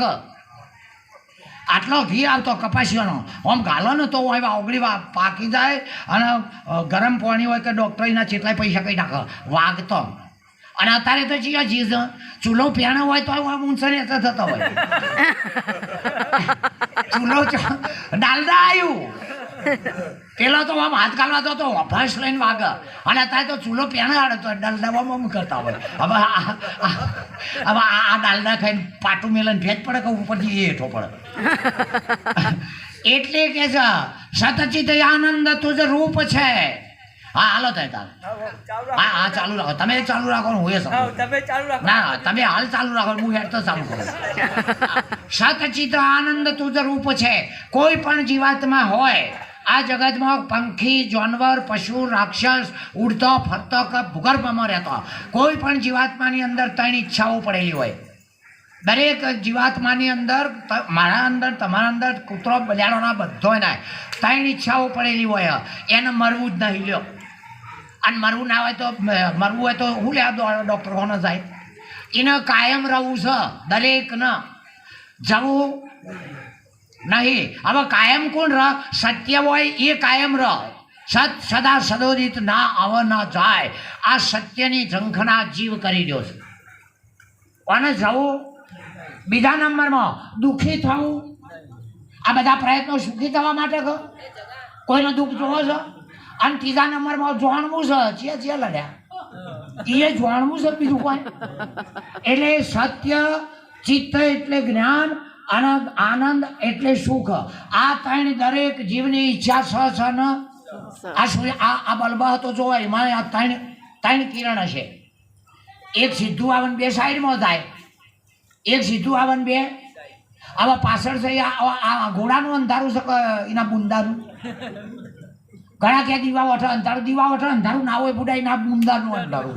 Speaker 1: આટલો ઘી આવતો કપાસીઓનો, આમ ગાલો ને તો ઓગળી પાકી જાય. અને ગરમ પાણી હોય કે ડૉક્ટરીના જેટલાય પૈસા કંઈ નાખે વાગતો. અને અત્યારે તો ચીયો ચીજ ચૂલો પહેણો હોય તો આમ ઊંચો ને થતો હોય. ચૂલો ડાલડા આવ્યું પેલો તો આમ હાથ ગાલવા તો અભાસ લઈને વાગે અને અત્યારે તો ચૂલો પહેણાડે તો ડાલડામાં કરતા હોય. હવે આ ડાલડા ખાઈને પાટું મેલન ભેજ પડે કે ઉપરથી એ હેઠો પડે. એટલે કે છે સતચિત આનંદ તુજ રૂપ છે. હા હાલો થાય તાર. હા ચાલુ રાખો, તમે ચાલુ રાખો હું એ સમજ. ના તમે હાલ ચાલુ રાખો, હું હેડ તો ચાલુ કરું. સતચિત આનંદ તુજ રૂપ છે. કોઈ પણ જીવાત્મા હોય આ જગતમાં, પંખી, જાનવર, પશુ, રાક્ષસ, ઉડતો ફરતો કે ભૂગર્ભમાં રહેતો, કોઈ પણ જીવાત્માની અંદર 3 ઈચ્છાઓ પડેલી હોય. દરેક જીવાત્માની અંદર, મારા અંદર, તમારા અંદર, કૂતરો બજારોના બધોના 3 ઈચ્છાઓ પડેલી હોય. એને મરવું જ નહીં લ્યો. અને મરવું ના હોય તો મરવું હોય તો હું લેવા ડૉક્ટર કોને જાય? એને કાયમ રહેવું છે દરેકને, જવું નહીં. હવે કાયમ કોણ રહ? સત્ય હોય એ કાયમ રહ. સત સદા સદોદિત ના આવે ના જાય. આ સત્યની ઝંખના જીવ કરી દો છે. અને જવું. બીજા નંબરમાં દુઃખી થવું. આ બધા પ્રયત્નો સુખી થવા માટે કહો, કોઈનો દુઃખ જોવો છો. અને ત્રીજા નંબરમાં જાણવું છે, જે લડ્યા એ જાણવું છે, બીજું કોઈ. એટલે સત્ય, ચિત્ત એટલે જ્ઞાન અને આનંદ એટલે સુખ. આ 3 દરેક જીવની ઈચ્છા છે ને. આ બલ્બ હતો જો એમાં આ 3 કિરણ હશે. એક સીધું આવે ને 2 સાઈડમાં થાય, એક સીધું આવે ને 2. હવે પાછળ છે આ ઘોડાનું અંધારું છે કે એના બુંદાનું. ઘણા ક્યાં દીવા વઠે અંધારું, દીવા વઠે અંધારું ના હોય બુડાઈ ના બુંદાનું અંધારું.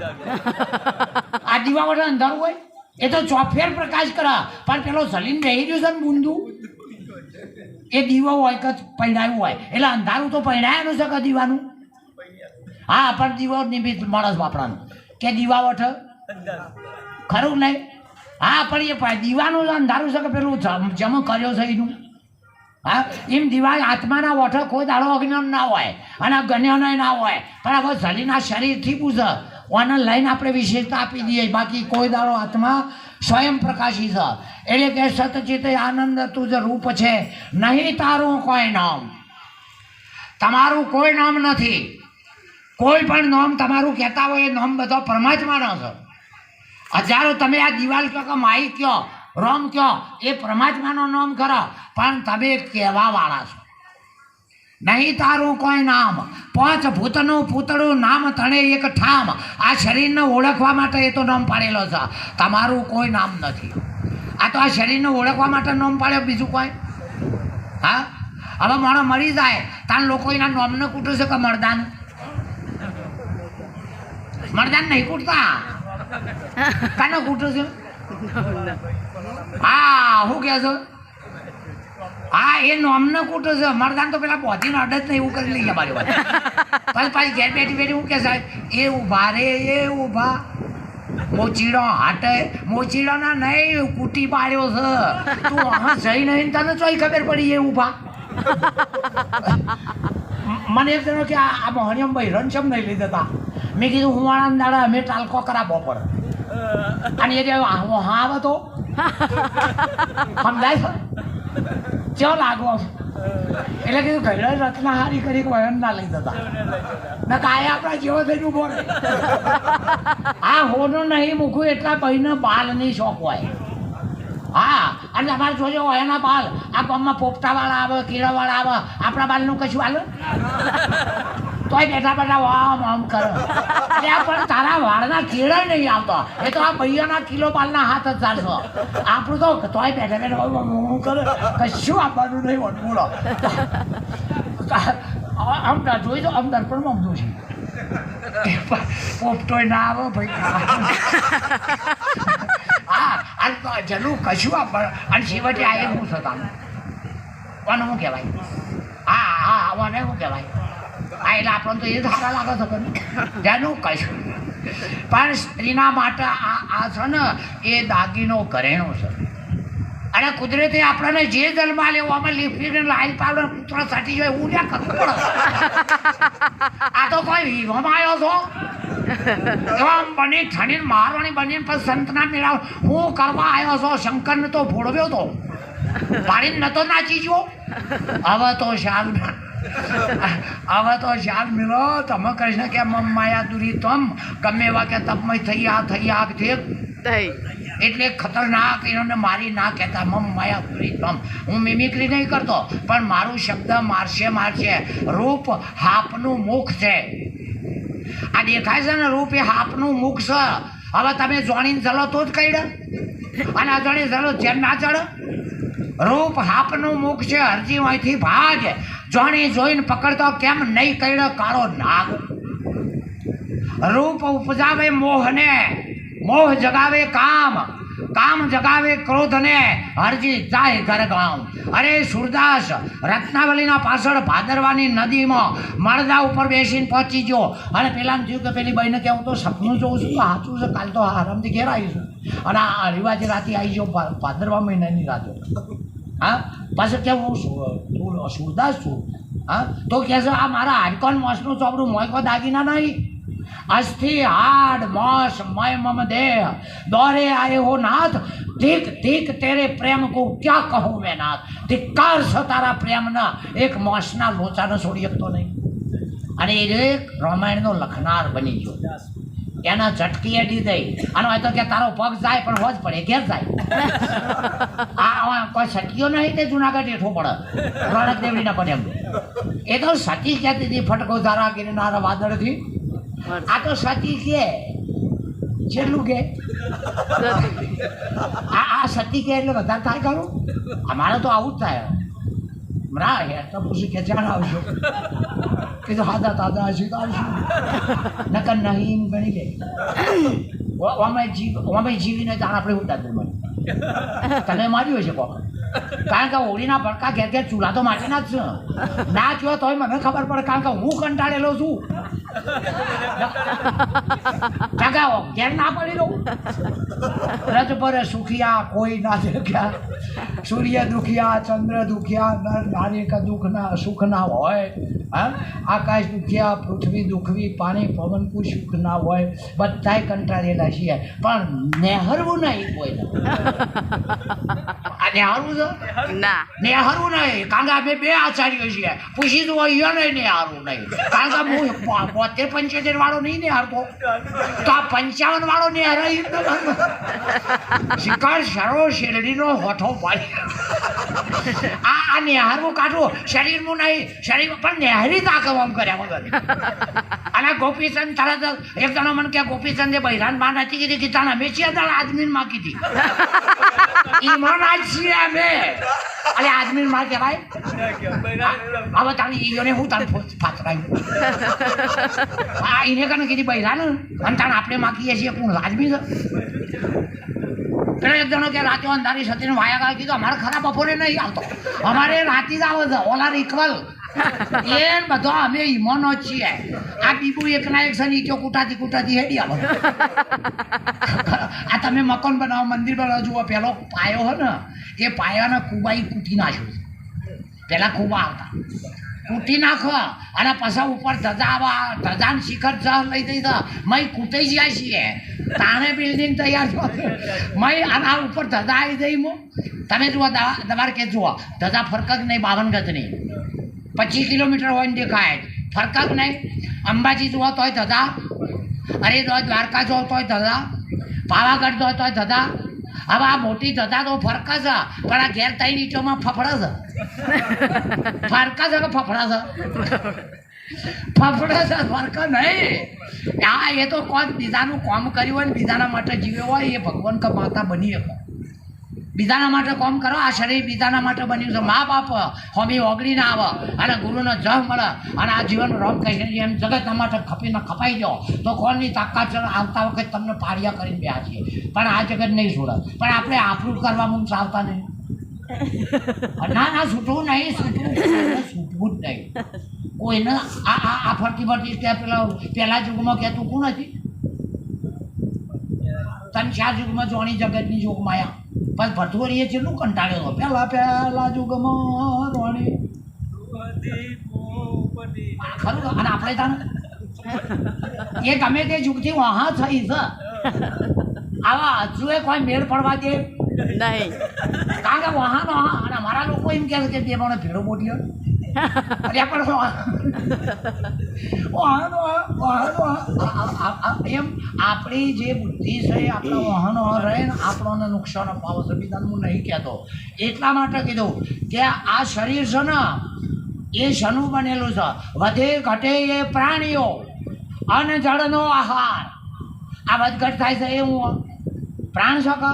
Speaker 1: આ દીવા વઠે અંધારું હોય એ તો ચોફેર પ્રકાશ કરે, પણ પેલો જલીને બેહી રહ્યું છે ને બુંદું એ દીવો હોય કે પૈણાયું હોય, એટલે અંધારું તો પૈણાયાનું છે કે દીવાનું. હા પણ દીવો નિમિત્ત માણસ વાપરવાનું કે દીવા વઠે ખરું નહીં. હા પણ એ દીવાનું અંધારું છે કે પેલું જમ કર્યો છે એનું. હા એમ દીવા આત્માના વઠે કોઈ દાડો અજ્ઞાન ના હોય અને ગણ્યોનો ના હોય, પણ હવે જલીના શરીરથી પૂછે ઓને લઈને આપણે વિશેષતા આપી દઈએ, બાકી કોઈ દાડો આત્મા સ્વયં પ્રકાશી છે. એટલે કે સતચિત આનંદ તુજ રૂપ છે. નહીં તારું કોઈ નામ, તમારું કોઈ નામ નથી. કોઈ પણ નામ તમારું કહેતા હોય એ નામ બધો પરમાત્માનો છે. હજારો તમે આ દિવાલ કહો કે માઈ કહો, રોમ કહો, એ પરમાત્માનો નામ કરો, પણ તમે કહેવા વાળા છો. નહીં તારું કોઈ નામ, 5 ભૂતનું પૂતળું નામ તણે એક ઠામ. આ શરીરને ઓળખવા માટે એ તો નામ પાડેલો છે, તમારું કોઈ નામ નથી. આ તો આ શરીરને ઓળખવા માટે નામ પાડ્યો, બીજું કોઈ. હા હવે માણસ મરી જાય તાન લોકો એના નામને કૂટે છે કે મરદાન. મરદાન નહીં કૂટતા, કાને કૂટે છે? હા શું કહે છો? હા એ નોમને કૂટે છે. મરદાન તો પેલા પહોંચીને અડદ ને એવું કરી લઈએ મારી વાત. પાછી ઘેર બેઠી શું કે સાહેબ એ ઊભા રે, એ ઊભા મોચીડો હાટે, મોચીડો ના નહીં કૂટી પાડ્યો છે તું. હા જઈ નહીં તને ચોઈ ખબર પડી એ ઊભા. મને એમ થયું કે આ મોહનિયમ ભાઈ રણછમ નહીં લઈ દેતા. મેં કીધું હું વાળા દાડા અમે ટાલકો કરાવવો પડે. અને એ હા આવે તો સમજાય ચો લાગવો. એટલે કીધું ઘરે રચના હારી કરી વયન ના લઈ દેતા ના કાય આપણા જેવો થઈને ઉભો રહે. આ હોનું નહીં મૂકવું એટલા ભાઈને બાલની શોખ હોય. હા અને તમારે જોજો એના બાલ આ ગામમાં પોપટાવાળા આવે, કીડાવાળા આવે, આપણા બાલનું કશું હાલે તોય બેઠા બેઠા આમ આમ કરે. પણ તારા વાળના કીડા નહીં આવતા, એ તો આ ભૈયાના કિલો બાલના હાથ જ ચાલશો. આપણું તો તોય બેઠા બેઠા હું કરે કશું આપવાનું નહીં હોતું. બોલો આમ જોઈ તો આમ દર્પણમાં આમ જોશે પોપટોય ના આવે ભાઈ. હા અને જલું કશું આપણ અને છેવટે આ હું થતા કોને શું કહેવાય? હા હા મને શું કહેવાય? હા એટલે આપણને તો એ સારા લાગે છે જેનું કશું. પણ સ્ત્રીના માટે આ છે ને એ દાગીનો ઘરેણો છે. અને કુદરતે આપણને જે જન્મા લેવો અમે લીફીને લાઈન પાવડર પુત્ર સાટી જાય એવું ત્યાં કરવું પડે. આ તો કોઈ વિવામાં આવ્યો છો એવા બની ઠણીને મારવાની બનીને પછી સંતના મેળાવ હું કરવા આવ્યો છો. શંકરને તો ભોળવ્યો તો પાડીને નતો નાચી ગયો. હવે તો શાલ હવે તો શાક મિલો તમે કૃષ્ણ કે મમ માયા દુરી તમ ગમે એવા કે તપમય થઈ આ છે એટલે ખતરનાક એને મારી ના કહેતા મમ માયા દુરી તમ. હું મિમિક્રી નહીં કરતો પણ મારું શબ્દ મારશે. રૂપ હાપનું મુખ છે. આ દેખાય છે ને રૂપ એ હાપનું મુખ છે. હવે તમે જોણીને ચલો તો જ કઈડે અને અજાણી ચલો જેમ ના ચડે. રૂપ હાપનું મુખ છે. હરજી અહીંથી ભાજ જોણી જોઈને પકડતો કેમ નહીં કઈડે કાળો નાગ. રૂપ ઉપજાવે મોહને, મોહ જગાવે કામ જગાવે ક્રોધને. હરજી જાય ઘર ગામ. અરે સુરદાસ રત્નાવલીના પાછળ ભાદરવાની નદીમાં મળદા ઉપર બેસીને પહોંચી ગયો અને પેલાને થયું કે પેલી બહેને કે હું તો સપનું જોઉં છું સાચું છે કાલ તો આરામથી ઘેર આવીશું અને આ રિવાજ રાતે આવી જાઉં ભાદરવા મહિનાની રાતે. હા પાછળ કે હું સુરદાસ છું. હા તો કહે છે આ મારા હાડકોન મોસનું ચોપડું મોયકો દાગીના નહીં. અસ્થિ હાડ મોસ મય મમ દેહ દોરે આए हो नाथ ठीक ठीक तेरे प्रेम को क्या कहूँ मैं नाथ. ધિક્કાર છે તારા પ્રેમના એક મોસના લોચાને છોડી શકતો નહીં. અને એ એક રામાયણનો લખનાર બની ગયો. એના ઝટકી અડી દઈ અને હોય તો કે તારો પગ જાય પણ હોજ પડે ઘેર જાય. આ કોઈ સતીઓ નહીં તે જુનાગઢ હેઠો પડે રોણક દેવડીના પડે એમ. એ તો સતી કહેતી હતી ફટકો ધારા ગિરનાર વાદળથી. આ તો સતી કે જેટલું કે આ સતી કે એટલે વધારે થાય ખરું. અમારે તો આવું જ થાય. રા યાર તો પૂછ્યું કે જાણ આવશો કીધું હાદા તાદા હશે તો આવશું નકર નહીં ગણી લે. અમે જીવીને જાણ આપણે ઉઠતા બને તને માર્યું હશે કોક. કારણ કે હોળીના ભડકા ઘેર ઘેર ચૂલા તો માટેના જ છે. ના થયો તોય મને ખબર પડે કારણ કે હું કંટાળેલો છું. ઘેર ના પડી રહું. રજ પર સુખિયા કોઈ ના દેખ્યા. સૂર્ય દુખિયા ચંદ્ર દુખિયા નર નારી કા દુઃખના સુખ ના હોય. હા આકાશ દુખિયા પૃથ્વી દુખવી પાણી પવન કોઈ સુખ ના હોય. બધાય કંટાળેલા છીએ પણ નેહરવું નહીં કોઈને. આ નેહરવું છે ના નેહરવું નહીં કારણ કે અમે બે આચાર્યો છીએ. પૂછી તો અહીંયા નહીં નેહરવું નહીં કારણ કે હું 75 વાળો નહીં નેહારતો તો આ 55 વાળો નેહરાઈ શિકાર શરો શેરડીનો હોઠો પાડી. આ નેહારવું કાઢવું શરીરનું નહીં શરીર પણ નેહરી તાકમ કર્યા વગર. અને ગોપીચંદ તરત એક જણો મને કે ગોપીચંદે બૈરાન માં નથી કીધી કે તાને અમે છીએ તાણે આદમીન માં કીધી. ઈમાન આજ છીએ અમે અરે આદમીન માં કહેવાય. હવે તાણે ઈયોને હું તાને પાછરાયું એને કને કીધી બૈરાને અને તાણે આપણે માગીએ છીએ કોણ આદમી છે. પેલો એક જણો કે રાતે અંધારી સતીને વાયા ગાય કીધું અમારે ખરા બપોરે નહીં આવતો અમારે રાતે જ આવે છે ઓલા ઇક્વલ એ બધો અમે ઈમાનો જ છીએ. આ બીબુ એકના એક છે ઈટો કુટાતી હેડી આવે. આ તમે મકાન બનાવો મંદિર બનાવો જુઓ પેલો પાયો હોય ને એ પાયાના કુબાઈ કૂટી નાખ્યું. પહેલાં કુબા આવતા કૂટી નાખો અને પછી ઉપર ધજા આવા ધજાન શિખર જહ લઈ દઈ તો મય કૂટાઈ જાય છીએ. તાણે બિલ્ડિંગ તૈયાર થયો મય આના ઉપર ધજા આવી જઈ મો. તમે જુઓ તમારે કે જુઓ ધજા ફરક જ નહીં 52 ગજની 25 કિલોમીટર હોય ને દેખાય ફરક નહીં. અંબાજી જુઓ તોય ધજા, અરે દ્વારકા જો તોય ધજા, પાવાગઢ જો તોય ધજા. હવે આ મોટી ધજા તો ફરક છે પણ આ ઘેર તઈ ઈંટોમાં ફફડા છે. ફરક છે કે ફફડા છે? ફફડા છે ફરક નહીં. હા એ તો કોઈ બીજાનું કામ કર્યું હોય ને બીજાના માટે જીવ્યો હોય એ ભગવાન કે માતા બની શકો. બીજાના માટે કામ કરો. આ શરીર બીજાના માટે બન્યું છે. મા બાપ હોમી ઓગળી ના આવે અને ગુરુનો જહ મળે અને આ જીવન રોગ કહી એમ જગતના માટે ખપીને ખપાઈ જાઓ તો કોણની તાકાત છે આવતા વખત તમને પાડિયા કરીને બેહા છીએ પણ આ જગત નહીં છોડે. પણ આપણે આપણું કરવા મૂક આવતા નહીં. ના છૂટવું નહીં છૂટવું જ નહીં કોઈને. આ ફરતી ત્યાં પેલા યુગમાં કહેતું કોણ હતી 3-4 યુગમાં જોણી જગતની જોગ માયા પણ ભટવરીએ જેટલું કંટાળ્યો હતો પેલા યુગમાં રોણી ખરું. અને આપણે તાને એ ગમે તે યુગથી વહાં થઈ છે. આવા હજુ કોઈ મેળ પડવા દે નહીં કારણ કે વહાનો અને અમારા લોકો એમ કહે છે કે બે મને ભેડો મોટલ્યો અરે પણ એમ આપણી જે બુદ્ધિ છે આપણા વાહનો રહે ને આપણને નુકસાન અપાવે છે બીજાને હું નહીં કહેતો. એટલા માટે કીધું કે આ શરીર છે ને એ શનું બનેલું છે? વધે ઘટે એ પ્રાણીઓ અને જળનો આહાર. આ વધઘટ થાય છે એ હું પ્રાણ શકે.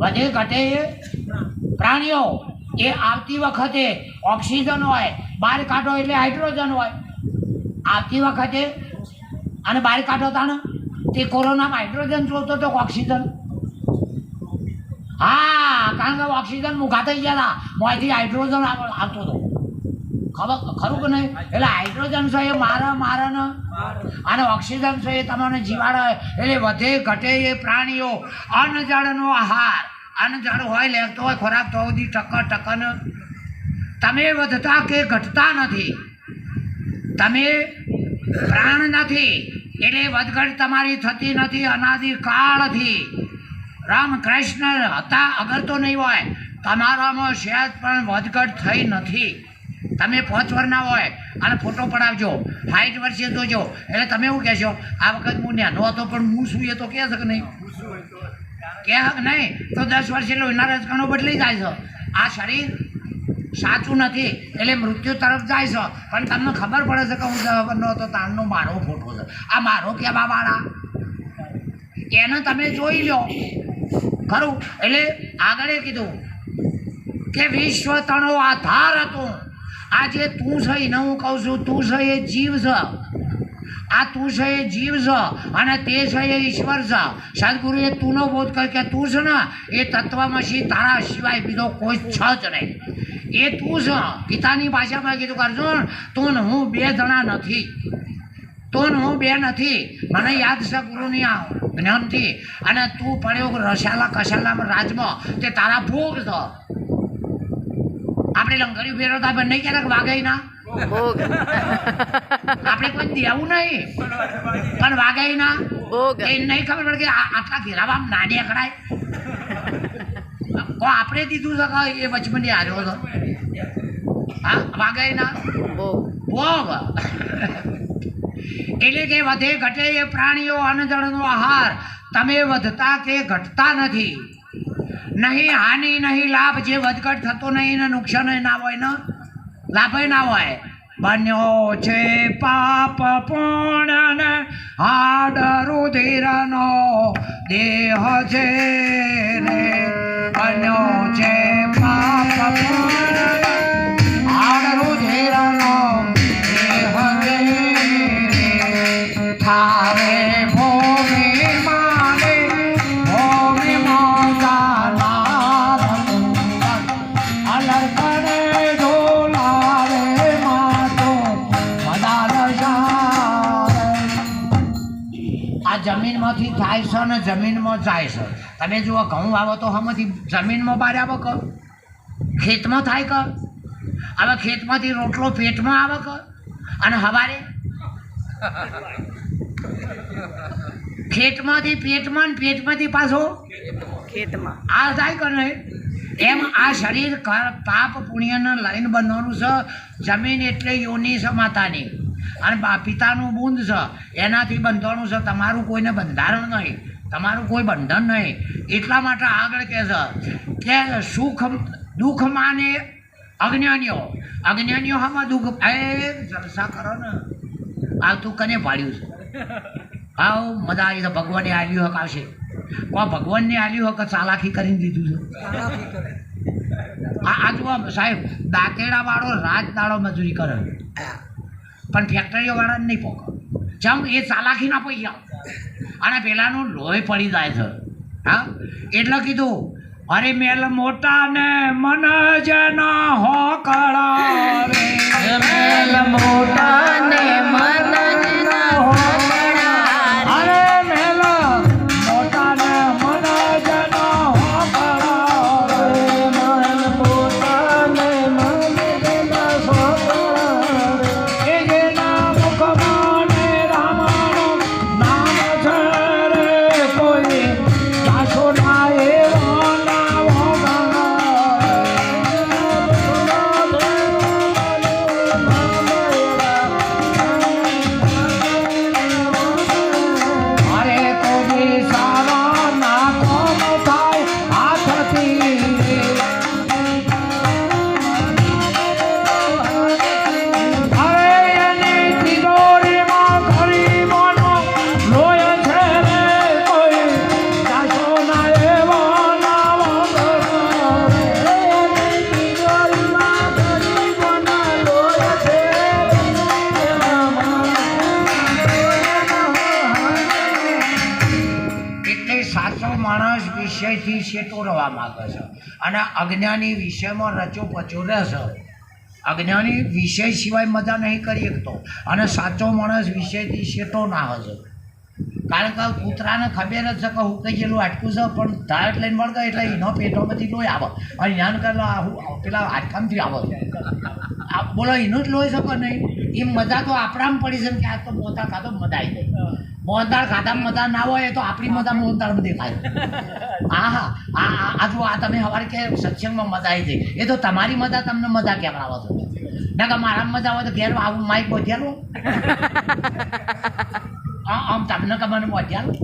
Speaker 1: વધે ઘટે એ પ્રાણીઓ એ આવતી વખતે ઓક્સિજન હોય, બહાર કાઢો એટલે હાઇડ્રોજન હોય. આવતી વખતે અને બહાર કાઢો તાણે તે કોરોનામાં હાઇડ્રોજન જોતો તો ઓક્સિજન. હા, કારણ કે ઓક્સિજન મૂઘા થઈ ગયા હતા, મોંથી હાઇડ્રોજન આવતો હતો. ખરું કે નહીં? એટલે હાઇડ્રોજન છે એ મારે ને અને ઓક્સિજન છે એ તમને જીવાડે. એટલે વધે ઘટે એ પ્રાણીઓ અન્નજળનો આહાર. અન્નજળ હોય, લેતો હોય ખોરાક તો સુધી ટકન તમે વધતા કે ઘટતા નથી. તમે પ્રાણ નથી એટલે વધઘટ તમારી થતી નથી અનાદિકાળથી. રામકૃષ્ણ હતા અગર તો નહીં હોય તમારામાં સહેજ પણ વધઘટ થઈ નથી. તમે 5 વર્ષના હોય અને ફોટો પડાવજો 60 વર્ષે જોજો એટલે તમે એવું કહેશો આ વખત હું નાનો હતો પણ હું શું એ તો કહે છે કે નહીં? કહે કે નહીં? તો 10 વર્ષે લોહીના રજકણો બદલી જાય છે. આ શરીર સાચું નથી એટલે મૃત્યુ તરફ જાય છે. પણ તમને ખબર પડે છે કે હું 10 વર્ષનો હતો તારનો મારો ફોટો છે. આ મારો કહેવાવાળા એને તમે જોઈ લો ખરું. એટલે આગળ કીધું કે વિશ્વ તણો આધાર હતું. આ જે તું છે એને હું કહું છું તું છે એ જીવ છે. આ તું છે એ જીવ છે અને તે છે એ ઈશ્વર છે. સદગુરુએ તુંનો બોધ કર્યો કે તું છે ને એ તત્વમસી તારા સિવાય બીજો કોઈ છે જ નહીં. એ તું છે. ગીતાની ભાષામાં કીધું કે અર્જુન તું ને હું 2 જણા નથી. તું ને હું 2 નથી. મને યાદ છે ગુરુની આ જ્ઞાનથી. અને તું પડ્યો રસાલા કસાલામાં રાજમાં તે તારા ભોગ છે. આપણે લંગરી ફેરવતા પણ નહીં ક્યારેક વાઘાઈના આપણે કોઈ દેવું નહીં પણ વાઘાઈના એ નહીં ખબર પડે કે આટલા ઘેરાવામાં ના દેખાય. આપણે દીધું છે કે એ વચમની હાર્યો હતો. હા, વાઘાઈના ભોગ. એટલે કે વધે ઘટે એ પ્રાણીઓ અન્નજળનો આહાર. તમે વધતા કે ઘટતા નથી. નહીં હાનિ નહીં લાભ. જે વધઘટ થતો નહીં ને નુકસાન ના હોય ને લાભ ના હોય. બન્યો છે પાપ પૂર્ણ હાડ રુધિરનો દેહ છે રે. બન્યો છે પાપ પૂર્ણ હાડ રુધિરનો દેહ છે રે. થારે ભૂમિ માને ભૂમિ મોગા અલર્કડે ઢોલારે માતો મદાલ આ જમીનમાંથી થાય છે ને જમીનમાં જાય છે. તમે જુઓ ઘઉં વાવો તો હમણાંથી જમીનમાં બહાર આવે કે ખેતમાં થાય કે? હવે ખેતમાંથી રોટલો પેટમાં આવે કે? અને હવારે ખેતમાંથી પેટમાં પેટમાંથી પાછો ખેતમાં આ જાય કે નહીં? એમ આ શરીર પાપ પુણ્યને લઈને બનવાનું છે. જમીન એટલે યોની છે માતાની અને પિતાનું બુંદ છે એનાથી બંધાણું છે. તમારું કોઈને બંધારણ નહીં, તમારું કોઈ બંધન નહીં. એટલા માટે આગળ કહે છે કે સુખ દુઃખ માને અજ્ઞાનીઓ. અજ્ઞાનીઓ હામાં દુઃખ એ જલસા કરો ને. આ તું કને પાડ્યું છે? આવ મજા આવી છે. ભગવાને આવ્યું હક આવશે. કોઈ ભગવાનને આવ્યું હક ચાલાકી કરીને દીધું છે. આ જુઓ સાહેબ, દાંતેડા વાળો રાત દાડો મજૂરી કરે પણ ફેક્ટરીઓ વાળાને નહીં પોકે. જેમ એ ચાલાકીના પૈસા અને પેલાનું લોહી પડી જાય છે. હા, એટલે કીધું અરે મેલ મોટા ને મન જેના હોકળાવે. મેલ મોટા ને મન જેના હોકળાવે. અરે મેલ મોટા ને મન જેના હોકળાવે. મેલ મોટા ને મન જેના હોકળાવે. એ જેના મુખમાં ને રામનું નામ છે રે કોઈ જાશો ના એ વિષયથી શેટો રહેવા માગે છે અને અજ્ઞાની વિષયમાં રચો પચો રહેશે. અજ્ઞાની વિષય સિવાય મજા નહીં કરી શકતો અને સાચો માણસ વિષયથી શેટો ના હશે. કારણ કે કૂતરાને ખબર જ છે કે હું કઈ જેલું હાટકું છે પણ ધાટ લઈને મળે એટલે એનો પેટોમાંથી લોહી આવે અને જ્ઞાન કરેલા પેલા હાટકામથી આવે. બોલો એનું જ લોહી શકો નહીં. એ મજા તો આપણામાં પડી છે કે આ તો મોતા ખાતો મજા આવી જાય. મોહનદાળ ખાધામાં મજા ના હોય તો આપણી મજા મોહનદાળમાં દેખાય. હા હા આ જો આ તમે સવારે કે સત્સંગમાં મજા આવી જાય એ તો તમારી મજા તમને મજા કેમ આવે છે. ના કે મારા મજા હોય તો ઘેર આવું માઇક બોધ્યાલું આમ તમને ખબર બોધ્યાલું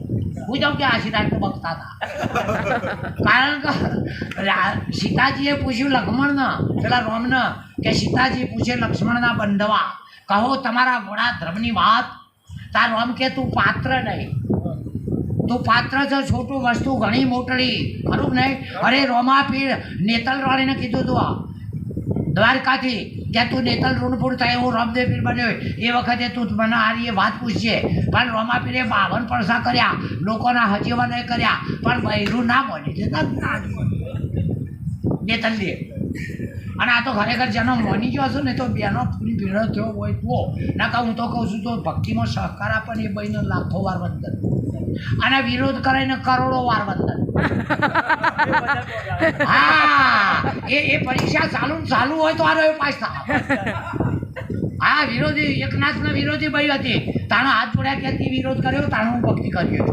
Speaker 1: હું જાઉં કે આશીર્વાદ તો બગતા હતા. કારણ કે સીતાજીએ પૂછ્યું લક્ષ્મણને પેલા રોમને કે સીતાજી પૂછે લક્ષ્મણના બંધવા કહો તમારા વડા ધર્મની વાત. તાર રોમ કે તું પાત્ર નહીં, તું પાત્ર છે છોટું વસ્તુ ઘણી મોટડી ખરું નહીં. અરે રોમા પીર નેતલ રાણીને કીધું તું દ્વારકાથી કે તું નેતલ ઋણપુર થાય એવું રામદેવ પીર બન્યો એ વખતે તું મને આરી એ વાત પૂછશે. પણ રોમા પીરે 52 પડસા કર્યા, લોકોના હજીવને કર્યા પણ બૈરું ના બને છે નેતલજી. અને આ તો ખરેખર જેનો મોની ગયો હશે ને તો બેનો પૂરી ભેળો થયો હોય તો ના કહું હું તો કહું છું તો ભક્તિમાં સહકાર આપે ને એ બહેનો લાખો વાર વંદન અને વિરોધ કરે ને કરોડો વાર વંદન. હા એ પરીક્ષા ચાલુ હોય તો આ પાસ થાય. હા વિરોધી એકનાથના વિરોધી ભાઈ હતી તાણે હાથ જોડ્યા ક્યાંથી વિરોધ કર્યો તાણે હું ભક્તિ કર્યો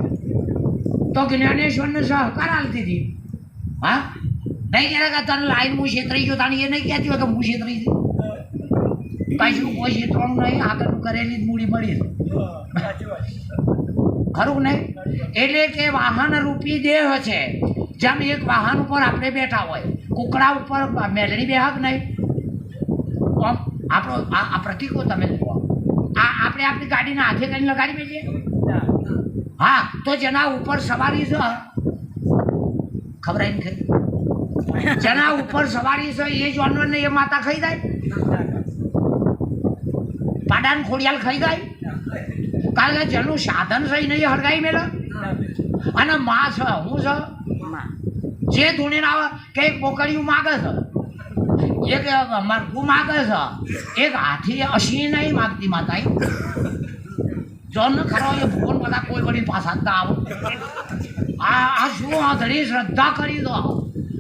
Speaker 1: તો જ્ઞાનેશ્વરને સહકાર આલતી હતી. હા નહીં કહેતા કે તને લાઈન હું છેતરી ગયો તાણી એ નહીં કહેતી હોય કે હું છેતરી છું. કશું કોઈ છેતરવાનું નહીં, આગળનું કરેલી જ મૂડી મળી ખરું નહીં. એટલે કે વાહન રૂપી દેહ છે. જેમ એક વાહન ઉપર આપણે બેઠા હોય, કુકડા ઉપર મેલડી બેહક નહીં. આપણો આ પ્રતિકો તમે જુઓ, આપણે આપણી ગાડીના હાથે કરીને લગાડી બેસીએ. હા તો જેના ઉપર સવારી છે ખબર આવી ખાઈ, જેના ઉપર સવારી છે એ જાનવરને એ માતા ખાઈ જાય, પાડાન ખોડિયાલ ખાઈ જાય. કારણ કે જેનું સાધન છે એને હળગાઈ મેળે. અને માં છે હું છે જે ધૂણીને આવે કે એક બોકડીયું માગે છે, એક મરઘું માગે છે, એક હાથી અસી નહીં માગતી માતા. જોન ખરો એ ભગવાન બધા કોઈ વળી પાછા જ આવો. આ શું વાંધળી શ્રદ્ધા કરી દો.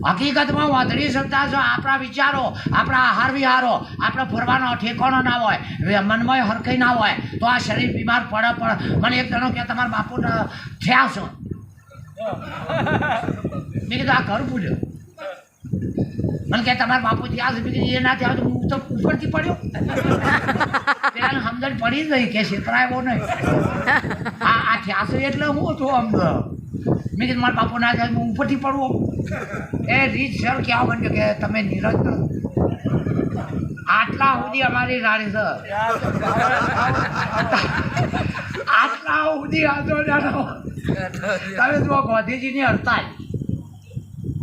Speaker 1: હકીકતમાં વાંધળી શ્રદ્ધા છે આપણા વિચારો, આપણા આહાર વિહારો, આપણે ફરવાનો ઠેકાણો ના હોય, મનમાં હરકઈ ના હોય તો આ શરીર બીમાર પડે. મને એક જણો કે તમારા બાપુ થયા છો. મેં કીધું આ ઘર ભૂલ્યો. મને કે તમારા બાપુ થયા છે. એ ના થયા તો હું તો ઉપરથી પડ્યો. પેલાને સમજણ પડી જ નહીં કે છેતરાય એવો નહીં. આ થયા છે એટલે હું છું અમને. મેં કીધું મારા બાપુ ના થાય હું ઉપરથી પડવું. એ રીત સર કહેવા માંડ્યો કે તમે નીરજ આટલા સુધી અમારી રાણી છે, આટલા સુધી આજો જાણો. તમે જુઓ ગાંધીજીની હડતાલ,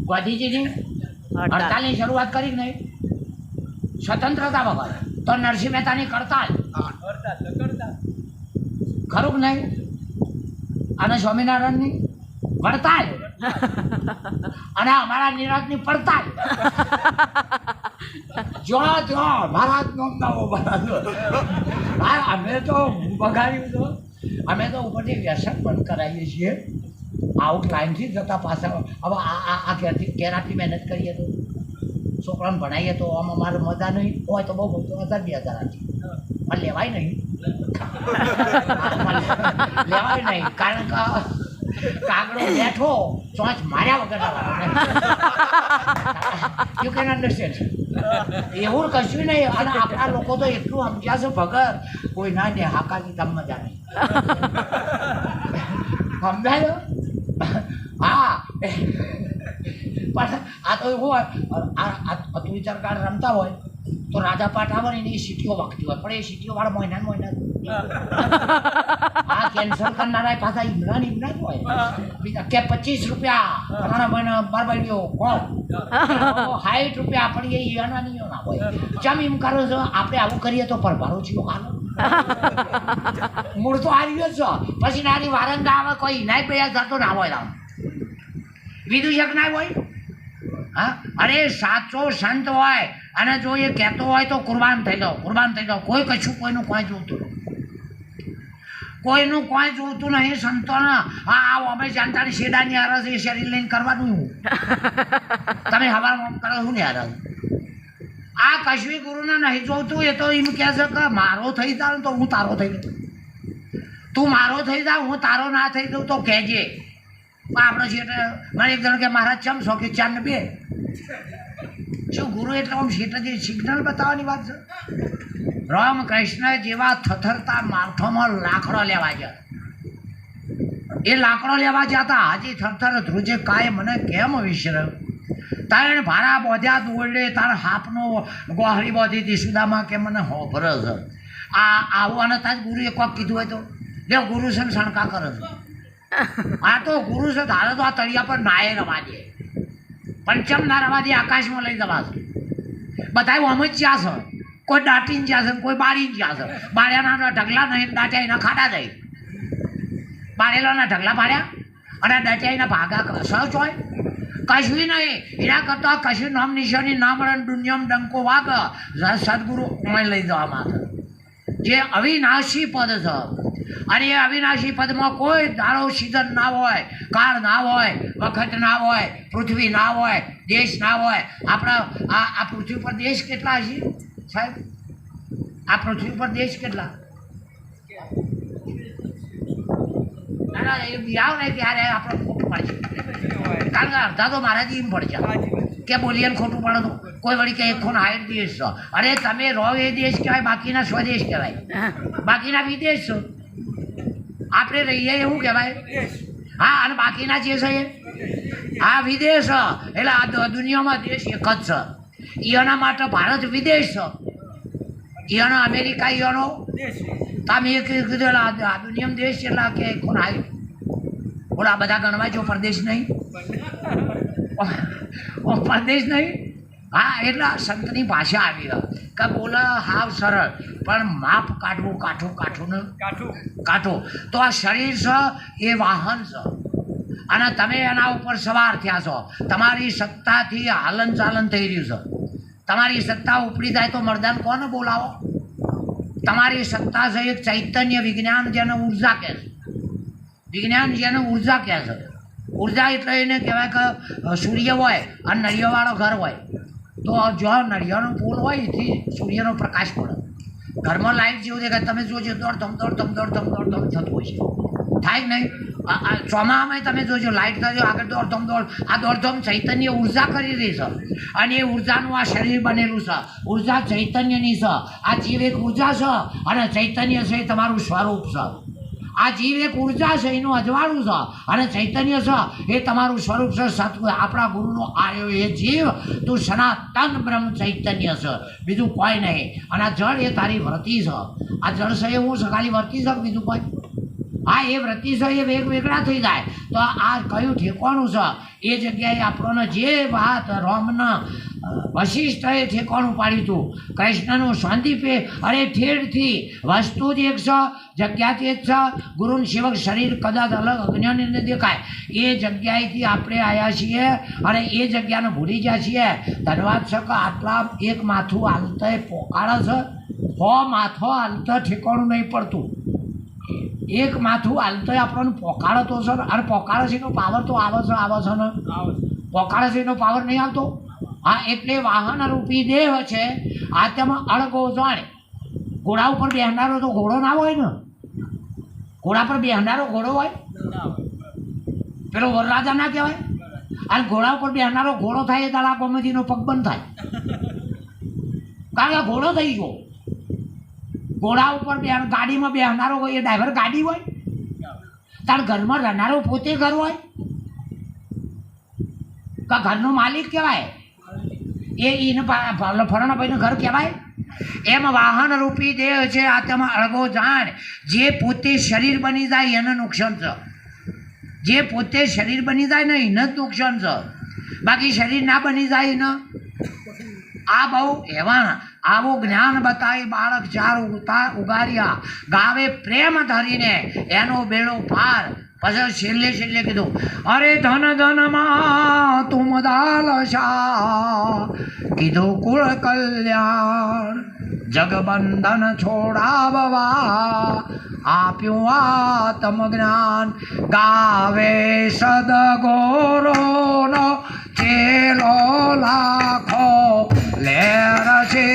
Speaker 1: ગાંધીજીની હડતાલની શરૂઆત કરી નહીં સ્વતંત્રતા વગર તો નરસિંહ મહેતાની કરતાલ ખરું નહીં. અને સ્વામિનારાયણની વડતાલ અને અમારા નિરાજની પડતાલ. જો મહારાજ અમે તો બગાડ્યું તો અમે તો ઉપરથી વ્યસન પણ કરાવીએ છીએ. આઉટલાઇનથી જતા પાછા હવે આ ઘેરાથી મહેનત કરીએ તો છોકરાને ભણાવીએ તો આમ અમારે મજા નહીં હોય તો બહુ બધું 1000-2000 આપી પણ લેવાય નહીં. લેવાય નહીં કારણ કે કાગડો બેઠો ચોંચ માર્યા વગર યુ કેન અન્ડરસ્ટેન્ડ. એવું કશું નહીં. અને આપણા લોકો તો એટલું સમજ્યા છે ભગર કોઈ ના દે હાકાની તમ મજા નહીં સમજાયો. હા પણ આ તો એવું હતું વિચાર કાર્ડ રમતા હોય તો રાજા પાઠ આવે ને એની સીટીઓ વાગતી હોય પણ એ સીટીઓ વાળા મહિના આ કેન્સર કરનારા પાછા ઇમરાન હોય બીજા કે 25 રૂપિયા ઘણા મહિના 12 કોણ 60 રૂપિયા પણ એ ઈવાના ના હોય. ચમ એમ કરો છો આપણે આવું કરીએ તો પરભારો છીએ હાલો મૂળ તો હારી જ છો. પછી નાની વારંગા આવે કોઈ નાય પૈયા જતો ના હોય રામ વિદુષક ના હોય? હા, અરે સાચો સંત હોય અને જો એ કહેતો હોય તો કુરબાન થઈ દો, કુરબાન થઈ દો. કોઈ કશું કોઈનું કોઈ જોતું નહીં, કોઈનું કોઈ જોતું નહીં સંતોના. હા, અમે જાણતા શેડાની આરસ એ શરીર લઈને કરવાનું. તમે હવામાં કરો શું ને આરસ? આ કશ્મી ગુરુને નહીં જોતું. એ તો એમ કહે છે કે મારો થઈ જાવ તો હું તારો થઈ જાઉં, તું મારો થઈ જાવ હું તારો ના થઈ જાઉં તો કહેજે. આપણે શેઠ મને એક જણ કે મહારાજ ચમ છો કે 4 ને 2. શું ગુરુ એટલે આમ શેઠજી સિગ્નલ બતાવવાની વાત છે? રામકૃષ્ણ જેવા થથરતા માથામાં લાકડો લેવા ગયા. એ લાકડો લેવા જતા હજી થરથર ધ્રુજે કાય મને કેમ વિસર્યો. તારે ભારા બોધ્યા દોડે તારે હાપનો ગોહરી બોધી હતી સુદામાં કે મને હોભરે છે. આ આવવાના તાજ ગુરુએ કોક કીધું હોય તો લે ગુરુ છે ને શણકા કરે છે. આ તો ગુરુ છે ધારે તો આ તળિયા પર નાય રવા દે, પંચમ ના રવા દે, આકાશમાં લઈ જવા છે. બધા આમ જ જ્યાં છે, કોઈ દાટીને જ્યાં છે, કોઈ બાળીને જ્યાં છે. બાળ્યાના ઢગલા નહીં, દાટ્યા એના ખાડા જાય. બાળેલાના ઢગલા પાડ્યા અને દાટ્યા એના ભાગા સહજ હોય કશું નહીં. એના કરતાં કશું નામ નિશાની ના મળે, દુનિયામાં ડંકો વાગ સદગુરુ ઉમેર લઈ જવામાં આવે. જે અવિનાશી પદ છે અને એ અવિનાશી પદમાં કોઈ દારો સિઝન ના હોય, કાળ ના હોય, વખત ના હોય, પૃથ્વી ના હોય, દેશ ના હોય. આપણા આ પૃથ્વી પર દેશ કેટલા છે સાહેબ? આ પૃથ્વી પર દેશ કેટલા? આવ ને ત્યારે આપણે ખોટું પડશે, કારણ કે અડધા તો મારાથી એમ પડશે કે બોલીએ ખોટું પડે તો કોઈ વળી કે એક ખૂન 60 દેશ છો. અરે તમે રહો એ દેશ કહેવાય, બાકીના સ્વદેશ કહેવાય, બાકીના વિદેશ છો. આપણે રહીએ એવું કહેવાય. હા, અને બાકીના જે છે આ વિદેશ. એટલે આ દુનિયામાં દેશ એક જ છે. એના માટે ભારત વિદેશ છે, એનો અમેરિકા એનો તમે એક કીધું આ દુનિયામાં દેશ એટલા કે ખૂન 60. બોલો આ બધા ગણવા જો પરદેશ નહીં, પરદેશ નહીં. હા, એટલે સંતની ભાષા આવી કે બોલે હાવ સરળ પણ માપ કાઢવું કાઠું કાઠું ને કાઠું. તો આ શરીર છે એ વાહન છે અને તમે એના ઉપર સવાર થયા છો. તમારી સત્તાથી હાલન ચાલન થઈ રહ્યું છે. તમારી સત્તા ઉપડી જાય તો મરદાન કોને બોલાવો? તમારી સત્તા છે એક ચૈતન્ય વિજ્ઞાન જેને ઉર્જા કહે છે. વિજ્ઞાન જેને ઉર્જા કહે છે. ઉર્જા એટલે એને કહેવાય કે સૂર્ય હોય અને નળિયાવાળો ઘર હોય તો જો નળિયાનો પુલ હોય એથી સૂર્યનો પ્રકાશ પડે. ઘરમાં લાઈટ જેવું દેખાય. તમે જોજો દોડધમ થતું હોય છે, થાય નહીં? ચોમામાં તમે જોજો લાઈટ થજો આગળ દોડધમ. આ દોડધમ ચૈતન્ય ઉર્જા કરી રહી છે અને એ ઉર્જાનું આ શરીર બનેલું છે. ઉર્જા ચૈતન્યની છે. આ જીવ એક ઉર્જા છે અને ચૈતન્ય છે એ તમારું સ્વરૂપ છે. આ જીવ એક ઉર્જા છે એનું અજવાળું છે અને ચૈતન્ય છે એ તમારું સ્વરૂપ છે. સતગુરુ આપણા ગુરુનો આર્યો એ જીવ તું સનાતન બ્રહ્મ ચૈતન્ય છે, બીજું કોઈ નહીં. અને આ જળ એ તારી વ્રતી છે. આ જળ છે એ હું ખાલી વર્તી છે, બીજું કોઈ? હા, એ વ્રતી છે એ વેગવેગળા થઈ જાય તો આ કયું ઠેકાણું છે? એ જગ્યાએ આપણને જે વાત રોમના વશિષ્ઠએ ઠેકાણું પાડ્યું હતું, કૃષ્ણનું સાંદીપે, અરે ઠેરથી વસ્તુ જ એક છે, જગ્યાથી એક છે. ગુરુ સેવક શરીર કદાચ અલગ અજ્ઞાનીને દેખાય એ જગ્યાએથી આપણે આવ્યા છીએ અને એ જગ્યાને ભૂલી ગયા છીએ. ધન્યવાદ છે કે આટલા એક માથું હાલતે પોકાળે છે. માથો હાલતે ઠેકાણું નહીં પડતું. એક માથું હાલતો આપણને પોકાળો તો છે અને પોકાળે છે એનો પાવર તો આવે છે ને, પોકાળે છે એનો પાવર નહીં આવતો. હા, એટલે વાહન રૂપી દેહ છે આ તેમાં અળગો જાણે. ઘોડા ઉપર બેહનારો તો ઘોડો ના હોય ને? ઘોડા પર બેહનારો ઘોડો હોય? પેલો વરરાજા ના કહેવાય? અને ઘોડા ઉપર બેહનારો ઘોડો થાય એ દાડા ગોમતીનો પગ બંધ થાય, કારણ કે ઘોડો થઈ ગયો. ઘોડા ઉપર ગાડીમાં બેહનારો હોય એ ડ્રાઈવર ગાડી હોય? તાર ઘરમાં રહેનારો પોતે ઘર હોય કે ઘરનો માલિક કહેવાય? એને ફલાણા ભાઈનું ઘર કહેવાય? એમ વાહન રૂપી દેહ છે આ તેમાં અળગો જાણ. જે પોતે શરીર બની જાય એને નુકસાન છે. જે પોતે શરીર બની જાય ને એને જ નુકસાન છે. બાકી શરીર ના બની જાય ને આ બહુ એવા આવું જ્ઞાન બતાવી બાળક ચાર ઉગાર્યા ગાવે પ્રેમ ધરીને એનો બેડો પાર. પછી છેલ્લે કીધું, અરે ધન ધનમાં તુમ દાલશા, કીધું કુળ કલ્યાણ જગબંધન છોડાવવા, આપ્યું આત્મ જ્ઞાન ગાવે સદગોરોનો ચેલો લાખો લેર છે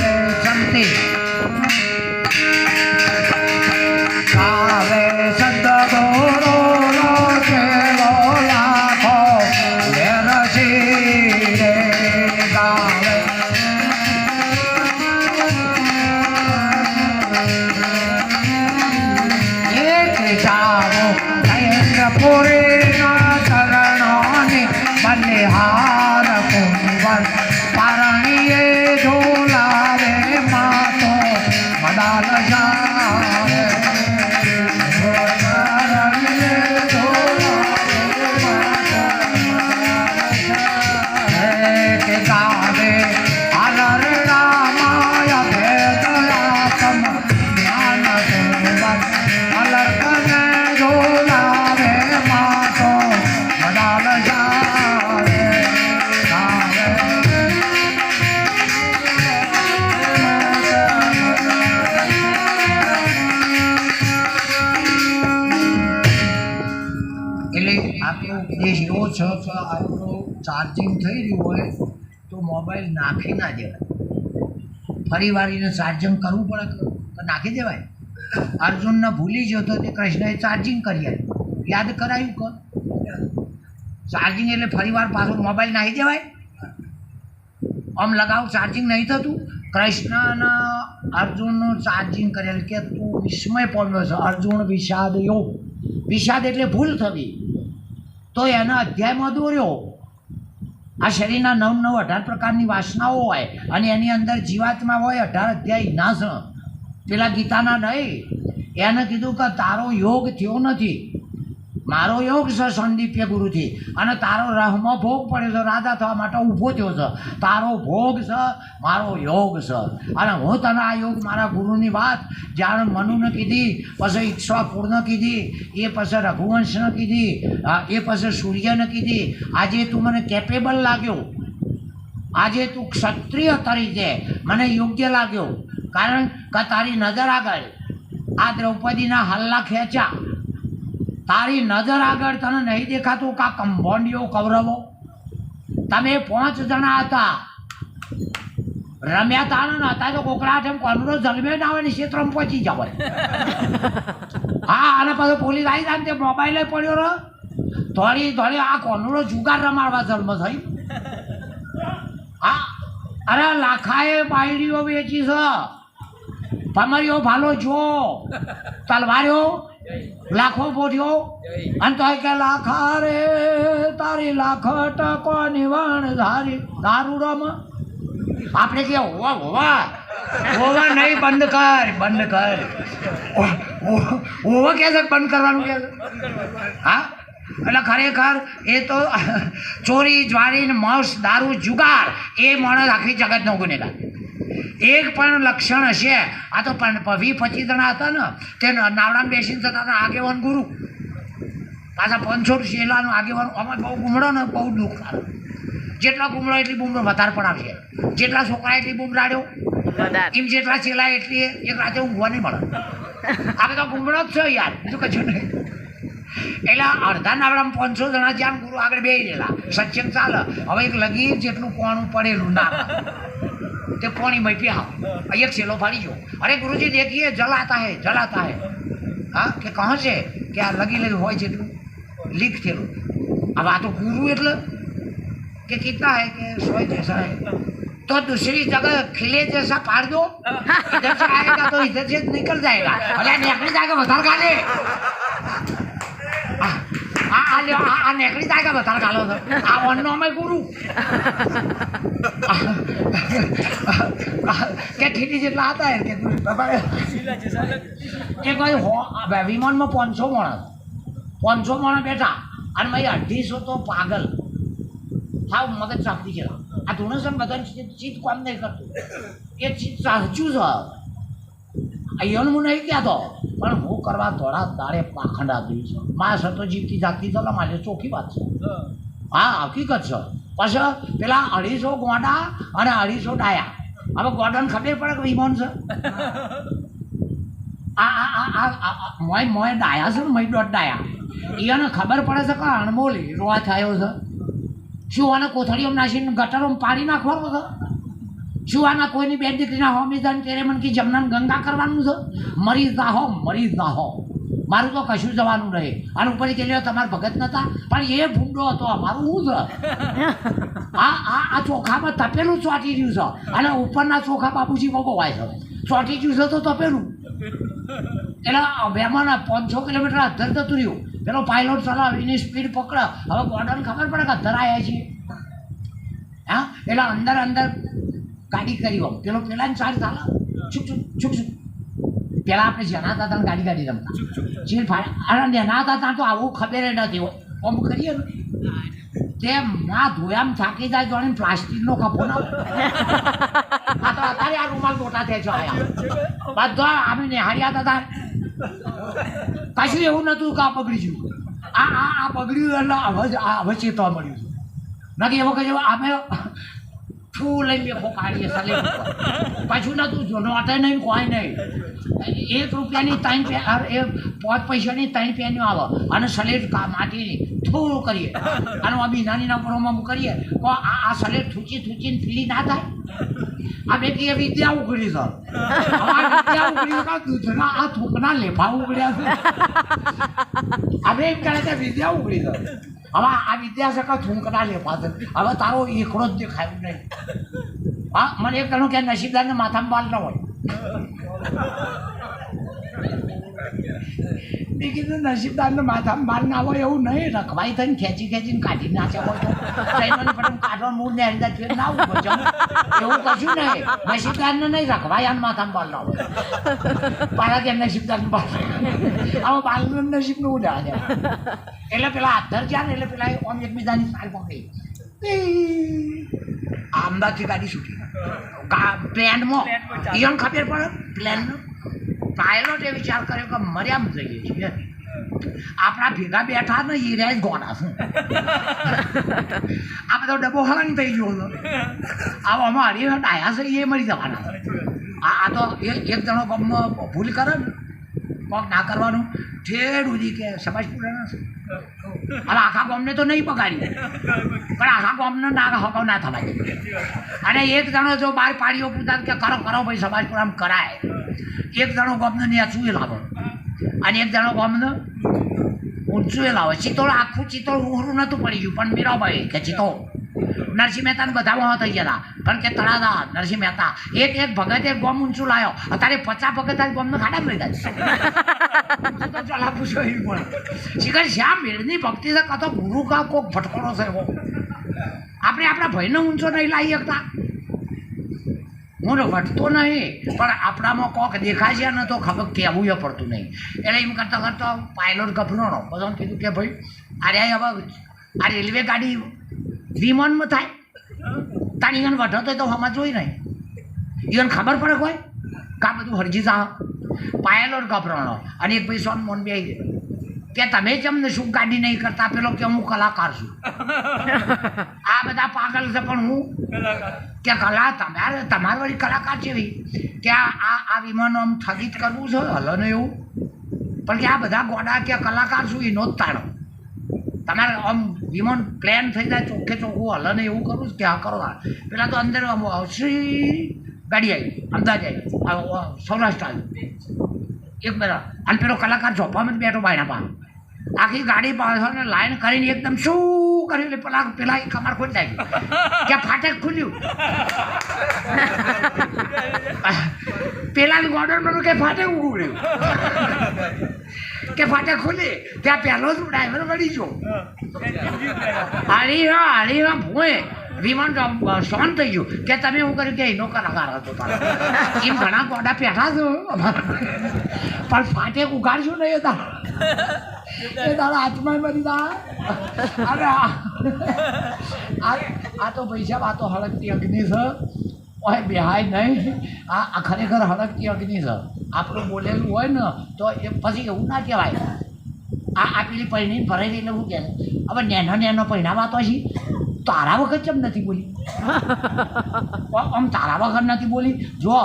Speaker 1: રે સંતી, ગાવે સદગોરોનો ચેલો લાખો લેર છે રે ગાવે. પૂર્ણ ચરણોની બલિહાર કુંવર પારણીએ ઝોલાવે માતો મદાલ જાવે, કે ગાવે અલરડા માયા ભેદયાતમ જ્ઞાન કુંવર અલર્કને ઝોલાવે માતો મદાલ જાવે, ગાવે. એટલે આપણો ઉપદેશ એવો છે કે આપણું ચાર્જિંગ થઈ રહ્યું હોય તો મોબાઈલ નાખી ના દેવાય, ફરી વાર એને ચાર્જિંગ કરવું પડે તો નાખી દેવાય. અર્જુનને ભૂલી ગયો તો તે કૃષ્ણએ ચાર્જિંગ કરી આપ્યું, યાદ કરાયું કે ચાર્જિંગ એટલે ફરી વાર પાછો મોબાઈલ નાખી દેવાય, આમ લગાવ ચાર્જિંગ નહીં થતું. કૃષ્ણના અર્જુનનું ચાર્જિંગ કરેલ કે તું વિસ્મય પામ્યો છે. અર્જુન વિષાદ યોગ, વિષાદ એટલે ભૂલ થવી, તો એના અધ્યાયમાં દોર્યો. આ શરીરના 9-18 પ્રકારની વાસનાઓ હોય અને એની અંદર જીવાત્મા હોય 18 અધ્યાય નાશ, પેલા ગીતાના નહીં. એને કીધું કે તારો યોગ થયો નથી, મારો યોગ છે સંદીપ્ય ગુરુથી, અને તારો રહમાં ભોગ પડ્યો છે, રાજા થવા માટે ઊભો થયો છે. તારો ભોગ છે, મારો યોગ છે. અને હું તને આ યોગ મારા ગુરુની વાત જાણે મનુને કીધી, પછી ઈક્ષ્વાકુળને કીધી, એ પછી રઘુવંશને કીધી, એ પછી સૂર્યને કીધી. આજે તું મને કેપેબલ લાગ્યો, આજે તું ક્ષત્રિય તરીકે મને યોગ્ય લાગ્યો, કારણ કે તારી નજર આગળ આ દ્રૌપદીના હલ્લા ખેંચ્યા, તારી નજર આગળ તને નહીં દેખાતું કે આ કંભોંડીઓ કૌરવો તમે 5 જણા હતા, રમ્યા હતા ને હતા તો કોકરાટ એમ કોનરો જલમે ના આવે ને ક્ષેત્રમાં પહોંચી જાવ. હા, અને પછી પોલીસ આવી જાય ને તે મોબાઈલ પડ્યો રહો, થોડી આ કોનરો જુગાર રમાડવા જન્મ થઈ. હા, અરે લાખાએ બાયડીઓ વેચી છે, ભમરીઓ ભાલો જો, તલવારીઓ લાખો પોઠ્યો, અને તો કે લાખા રે તારી લાખ ટકોની વણ ધારી દારૂડામાં. આપણે કે હોવા નહીં, બંધ કર. ઓવા કે છે બંધ કરવાનું કે છે. હા, એટલે ખરેખર એ તો ચોરી જ્વારી માંસ દારૂ જુગાર એ માણસ આખી જગતનો ગુનેગાર. એક પણ લક્ષણ હશે. આ તો 20-25 જણા હતા ને તે નાવડામાં બેસીને થતા હતા આગેવાન ગુરુ, પાછા 500 શેલાનું આગેવાન. અમે બહુ ગુમડો ને બહુ દુઃખ થાય, જેટલા ગુમડો એટલી બૂમડો વધારે પણ આવશે, જેટલા છોકરા એટલી બૂમ રાડ્યો, એમ જેટલા ચેલા એટલી એક રાતે ઊંઘવા નહીં મળે. આ બધા ગુમડો જ છે યાર, બીજું કશું નહીં. એટલે અડધા નાવડામાં 500 જણા જ્યાં ગુરુ આગળ બેસી રહેલા, સત્સંગ ચાલે. હવે એક લગીર જેટલું કોણું પડેલું ના તે પાણી में पिया, एक सेलो फाड़ी जो, अरे गुरुजी देखिए जलाता है. हाँ, કે कहाँ से કે આ લગી હોય જેટલું લીક થયેલું. अब आ तो गुरु એટલે કે कितना है कि 100 जैसा है, तो दूसरी जगह खिले जैसा फाड़ दो, इधर से आएगा तो इधर से निकल जाएगा. अरे निकल जाएगा बता गाले, આ નીકળી જાય કે વધારે ગાલો છે. આ વનનો અમે ગુરુ કે ખીટી જેટલા હતા કે કોઈ વિમાનમાં 500 માણસ બેઠા, અને ભાઈ 250 તો પાગલ, હાવ મગજ સાપડી ગયેલા. આ ધોણેસર બધા ચીજ કામ નહીં કરતું, એ ચીજ સાચું છે. અહીંયાનું હું નહીં કહેતો, પણ હું કરવા થોડા દાડે પાખંડ આપ્યું છે માસ હતો જીવતી જાગતી ચાલો મારે ચોખ્ખી વાત છે હા હકીકત છે પછી પેલા 250 ગોંડા અને 250 ડાયા હવે ગોડાને ખબર પડે કે વિમાન છે મોય ડાયા છે ને મય દોઢ ડાયા એને ખબર પડે છે કે અણમોલી રોવા થયો છે શું આને કોથળીઓ નાખીને ગટરોમાં પાડી નાખવાનું છે શું આના કોઈની બે દીકરીના હોમી જાય ત્યારે મને કે જમનાને ગંગા કરવાનું છે મરી જાહો મારું તો કશું જવાનું રહે અને ઉપર કે તમારા ભગત નતા પણ એ ભૂંડો હતો અમારું શું છે આ ચોખામાં તપેલું ચોંટી રહ્યું છે અને ઉપરના ચોખા બાપુજી ભોગવાય છે ચોંટી ગયું છે તો તપેલું એટલે વેમાં 500 કિલોમીટર અધર જતું રહ્યું પેલો પાયલોટ ચલાવીની સ્પીડ પકડે હવે ગોડાને ખબર પડે કે અધર આવ્યા છીએ હા એટલે અંદર ગાડી કરી હોય પેલો પેલા ચાર્જ ચાલે છૂક પેલા આપણે જણાતા હતા ગાડી રમતા ચીર ફાડે અને જણાતા હતા તો આવું ખબર નથી આમ કરીએ ને તેમ ના ધોયામ થાકી જાય જોડે પ્લાસ્ટિકનો કપો ના આ તો અત્યારે આ રૂમાલ મોટા થાય છે આયા બધા અમે નિહાળ્યા હતા કશું એવું નતું કે આ બગડી ગયું આ બગડ્યું એટલે હવે ચેતવા મળ્યું છે નથી એવો કહ્યું અમે ફૂલ લઈને બેઠો કાઢીએ સલે પાછું નતું જો નોટે નહીં કોઈ નહીં 1 રૂપિયાની 3 એ 5 પૈસાની 3 પેનીઓ આવે અને સલેટ માટીની થોડું કરીએ અને આ નાનીના ઉપરોમાં કરીએ તો આ સલેટ થૂચીને પીલી ના થાય આ બે કે વિદ્યા ઉગડી છે વિદ્યા ઉગડી છે દૂધના આ થૂકના લેફા ઉગડ્યા છે હવે એમ કહે કે વિદ્યા ઉગડી છે હવે આ વિદ્યાશંકર થૂંકના લેફા છે હવે તારો એકડો જ દેખાયું નહીં હા મને એક કહ્યું કે નસીબદારને માથામાં બાલ ન હોય મેં કીધું નસીબદારને માથામાં બાલ ના હોય એવું નહીં રખવાઈ થઈને ખેંચીને કાઢી નાખ્યા હોય તો પણ કાઢવા મૂળ ને હરિદા ફેર ના આવું એવું કશું નહીં નસીબદારને નહીં રખવાઈ આને માથામાં બાલ ના હોય પાછા કે નસીબદારને બાલ આમાં બાલનું નસીબનું ઉડા છે એટલે પેલા હાથર ગયા ને એટલે પેલા આમ એકબીજાની સાર પકડી અમદાવાદથી ગાડી છૂટી પ્લેનમાં ઈયોને ખબર પડે પ્લેનનો પાયલોટ એ વિચાર કર્યો કે મર્યામ જઈએ છીએ આપણા ભેગા બેઠા ને એ રહ્યા જ ગોડા છે આ બધો ડબ્બો હલંગ થઈ ગયો હતો આમાં હરીફાટ આવ્યા છે એ મરી જવાના આ તો એક જણો ગમમાં ભૂલ કરે ને કોક ના કરવાનું ઠેર સુધી કે સમાજપુરાના છે હવે આખા ગામને તો નહીં પગાડ્યું પણ આખા ગામને ના હકાવ ના થવાય અને એક જણો જો બહાર પાડીઓ પૂછતા કે કરો ભાઈ સમાજપુરામાં કરાય એક જણો ગામને નેચું લાવો અને એક જણો ગામને ઊંચું લાવે ચિત્તોડ આખું ચિત્તોડ ઉહરું નહોતું પડી ગયું પણ મીરાબાઈ કે ચિત્તોડ નરસિંહ મહેતાને બધા થઈ ગયા પણ કે તળાદા નરસિંહ મહેતા એક ભગત એક ગોમ ઊંચું લાવ્યો અત્યારે 50 ભગત આ ગોમને ખાડા લઈ જાય તો ચલા પૂછો એ પણ શિખર શ્યામ મેળની ભક્તિ છે કાં તો ગુરુ કા કોક ભટકોડો છે એવો આપણે આપણા ભાઈને ઊંચો નહીં લાવી શકતા હું વટતો નહીં પણ આપણામાં કોક દેખાય છે ને તો ખબર કહેવું એ પડતું નહીં એટલે એમ કરતા પાયલોટ ગભરાણો બધાને કીધું કે ભાઈ અરે હવે આ રેલવે ગાડી વિમાનમાં થાય તાણી એને વઢતો તો હમણાં જોઈ નહીં એને ખબર પડે કોઈ કાં બધું હરજી જા પાયલોટ ગભરાણો અને એક ભાઈ સોન મોન બે કે તમે કેમ ને શું ગાડી નહીં કરતા પેલો કે હું કલાકાર છું આ બધા પાગલ છે પણ હું કે કલા તમારી વળી કલાકાર છે કે આ વિમાન આમ સ્થગિત કરવું છે હલો ને એવું પણ કે આ બધા ગોડા કે કલાકાર છું એનો જ તાળો તમારે આમ વિમાન પ્લેન થઈ જાય ચોખ્ખે ચોખ્ખું હલે ને એવું કરું કે આ કરો પેલા તો અંદર શ્રી ગાડી આવી અમદાવાદ આવી સૌરાષ્ટ્ર આવ્યું એક બધા અને પેલો કલાકાર ઝોપામાં જ બેઠો બાયના પા આખી ગાડી પાછળ લાઈન કરીને એકદમ શું કર્યું એટલે પેલા કમર ખોલી જાય કે ફાટક ખુલ્યું પેલાની ગોડર મને કે ફાટક ઉગડ્યું કે ફાટક ખુલી ત્યાં પહેલો જ ડ્રાઈવર વળી ગયો હારી ભૂએ વિમાન શોન થઈ ગયું કે તમે એવું કર્યું કે એનો કલાકાર હતો એમ ઘણા ગોડા પેઠા છો પણ ફાટક ઉગાડશું નહીં હતા એ તારા હાથમાં મરી જા અરે આ તો પૈસા આ તો હળકતી અગ્નિ છે ઓય બેહાય નહીં. આ ખરેખર હળગતી અગ્નિ છે. આપણું બોલેલું હોય ને તો એ પછી એવું ના કહેવાય. આ પેલી પરિણીને ભરાઈ એટલે શું કહે હવે નેનો પરિણામ તો છે તારા વખત કેમ નથી બોલી? આમ તારા વખત નથી બોલી. જો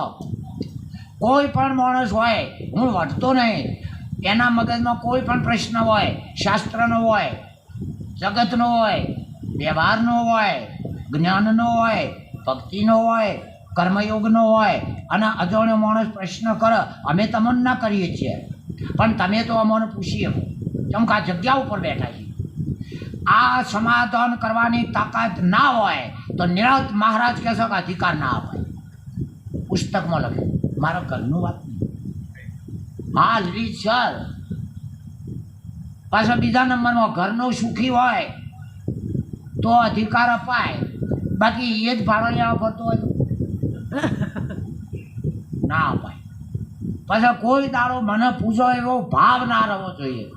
Speaker 1: કોઈ પણ માણસ હોય, હું વટતો નહીં, એના મગજમાં કોઈ પણ પ્રશ્ન હોય, શાસ્ત્રનો હોય, જગતનો હોય, વ્યવહારનો હોય, જ્ઞાનનો હોય, ભક્તિનો હોય, કર્મયોગનો હોય, અને અજાણ્યો માણસ પ્રશ્ન કરે, અમે તમને ના કરીએ છીએ પણ તમે તો અમને પૂછીએ કેમ કે આ જગ્યા ઉપર બેઠા છીએ. આ સમાધાન કરવાની તાકાત ના હોય તો નિરત મહારાજ કહેશો કે અધિકાર ના અપાય. પુસ્તકમાં લખ્યું, મારા ઘરનું વાત નહીં. હા રીત સર પાછા બીજા નંબરમાં ઘરનો સુખી હોય તો અધિકાર અપાય, બાકી એ જ ભાડોળિયા ફરતો હોય ના અપાય. પાછા કોઈ દાડો મને પૂછો એવો ભાવ ના રહેવો જોઈએ.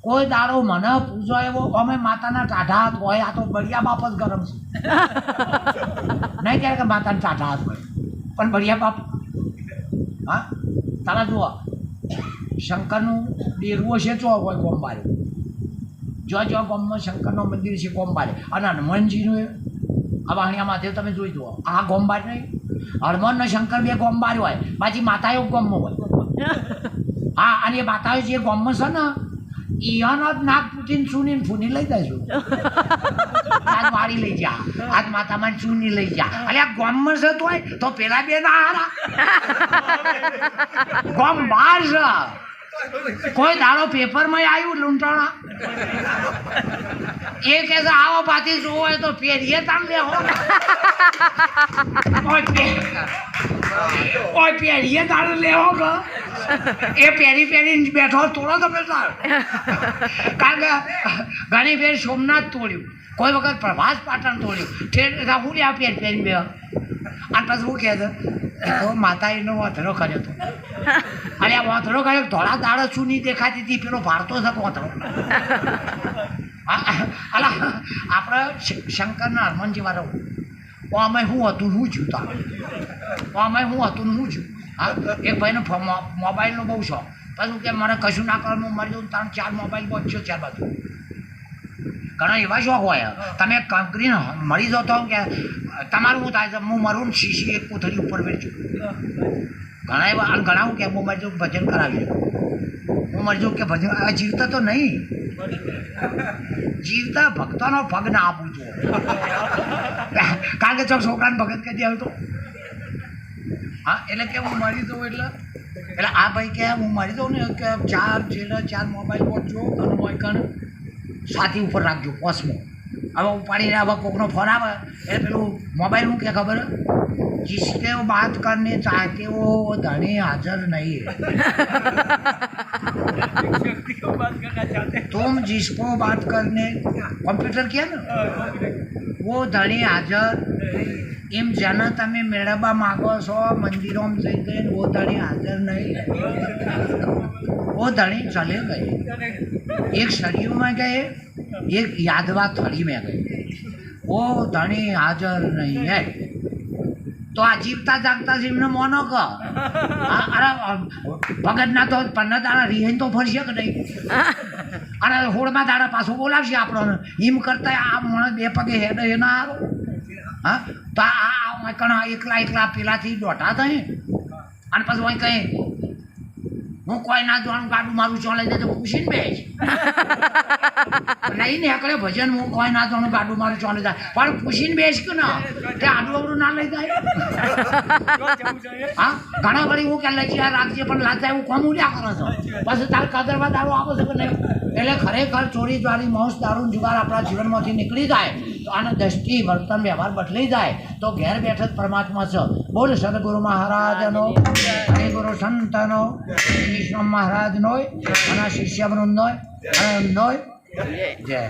Speaker 1: કોઈ દાડો મને પૂછો એવો અમે માતાના ટાઢા હાથ હોય. આ તો બળિયા બાપ જ ગરમ છે. નહીં ક્યારે કે માતાના ટાઢા હાથ હોય પણ બળિયા બાપ. હા તારા જુઓ શંકરનું ડેરવો છે ચો હોય ગોમબારે. જો ગામમાં શંકરનું મંદિર છે ગોમબારે. અને હનુમાનજીનું આ વાણિયા માથે તમે જોઈ જુઓ આ ગોમબાર નહીં. હનુમાન ને શંકર બે ગોમબાર હોય, પાછી માતાઓ ગોમમાં હોય. હા અને એ માતાઓ જે ગોમમાં છે ને ઈયાનો જ નાક પૂટીને ચૂનીને ફૂની લઈ જઈશું. આજ વાળી લઈ જા, આજ માતામાં ચૂની લઈ જા. અરે આ ગોમમાં છે તોય તો પેલા બે ના હારા ગોમ બાર છે. કોઈ દાડો પેપરમાં આવ્યું લૂંટાણા એ કે છે આવો પાછી જોવો હોય તો પેરીએ તામ લેવો. ઓય પેરીએ તારે લેવો કે એ પેરીને બેઠો તોડો તમે તાર. કારણ કે ઘણી ફેર સોમનાથ તોડ્યું, કોઈ વખત પ્રભાસ પાટણ તોડ્યું. હું લે પેરીને બે અને પછી શું કહે છે તો માતા એનો વાંધરો કર્યો હતો. અરે આ વાંધરો કર્યો ધોળા દાડો શું નહીં દેખાતી હતી, પેલો ભારતો છે વાંધરો. અલા આપણે શંકરના હનુમાન જેવા રહું. અમે શું હતું શું જ્યું અમે શું હતું શું જ્યું. હા એક ભાઈનો મોબાઈલનો બહુ શોખ. પછી કે મારે કશું ના કરવાનું, મરી જવું 3-4 મોબાઈલ પહોંચ્યો 4 બાજુ. ઘણા એવા શોખ હોય તમે કંકરીને મરી જાઓ તો કે તમારું શું થાય છે હું મરું ને શીશી એક કોથળી ઉપર બેઠું. ઘણા એવા અને ઘણા હું કે હું મરી જાઉં ભજન કરાવી દઉં, હું મરી જાઉં કે ભજન. જીવતા તો નહીં, જીવતા ભક્તોનો પગ ના આપવું જોઈએ. કારણ કે છોકરાને ભગત કરી આવ્યું તો હા એટલે કે હું મરી દઉં એટલે આ ભાઈ કે હું મરી દઉં ને કે 4 મોબાઈલ પહોંચજો અને મોઈકણ સાથી ઉપર રાખજો પોસમાં. હવે ઉપાડીને હવે કોકનો ફોન આવે એટલે પેલું મોબાઈલ હું કે ખબર जिसके वो बात करने चाहते वो धनी हाजिर नहीं है. तुम जिसको बात करने कॉम्प्यूटर किया ना वो धनी हाजिर. એમ જેને તમે મેળવવા માગો છો મંદિરોમાં જઈ જઈને वो धनी हाजिर नहीं है. वो धनी चले गए, एक सरयू में गए, एक यादवा थड़ी में गए. वो धनी हाजिर नहीं है. તો આ જીવતા જાગતા છે એમને મોનો ક અરે ભગતના તો 15 દાડા રિહાઈને તો ફરશે કે નહીં. અને 16મા દાડા પાછું બોલાવશે આપણને. એમ કરતા આ માણસ 2 પગે હેડ એ ના આવે. હા તો આ કણા એકલા પેલાથી દોઢા થાય અને પછી અહીં કહે હું કોઈ ના જોવાનું ગાડું મારું ચાલે જાય તો પૂછીને બેસ નહીં ને એકલે ભજન હું કોઈ ના જોવાનું ગાડું મારું ચાલે જાય પણ પૂછીને બેસ કે ના તે આડું અવડું ના લઈ જાય. હા ઘણા વળી હું કે લઈ રાખજે પણ લાચાય એવું કોમ ઉડ્યા કરો છો પછી તાર કદરવા દારૂ આવે છે કે નહીં. એટલે ખરેખર ચોરી દ્વારી માંસ દારૂ જુગાર આપણા જીવનમાંથી નીકળી જાય તો આનો દ્રષ્ટિ વર્તન વ્યવહાર બદલાઈ જાય તો ઘેર બેઠક પરમાત્મા છે. બોલ સદગુરુ મહારાજનો, હરિગુરુ સંતનો, વિષ્ણુ મહારાજનો અને શિષ્ય વૃંદનો જય.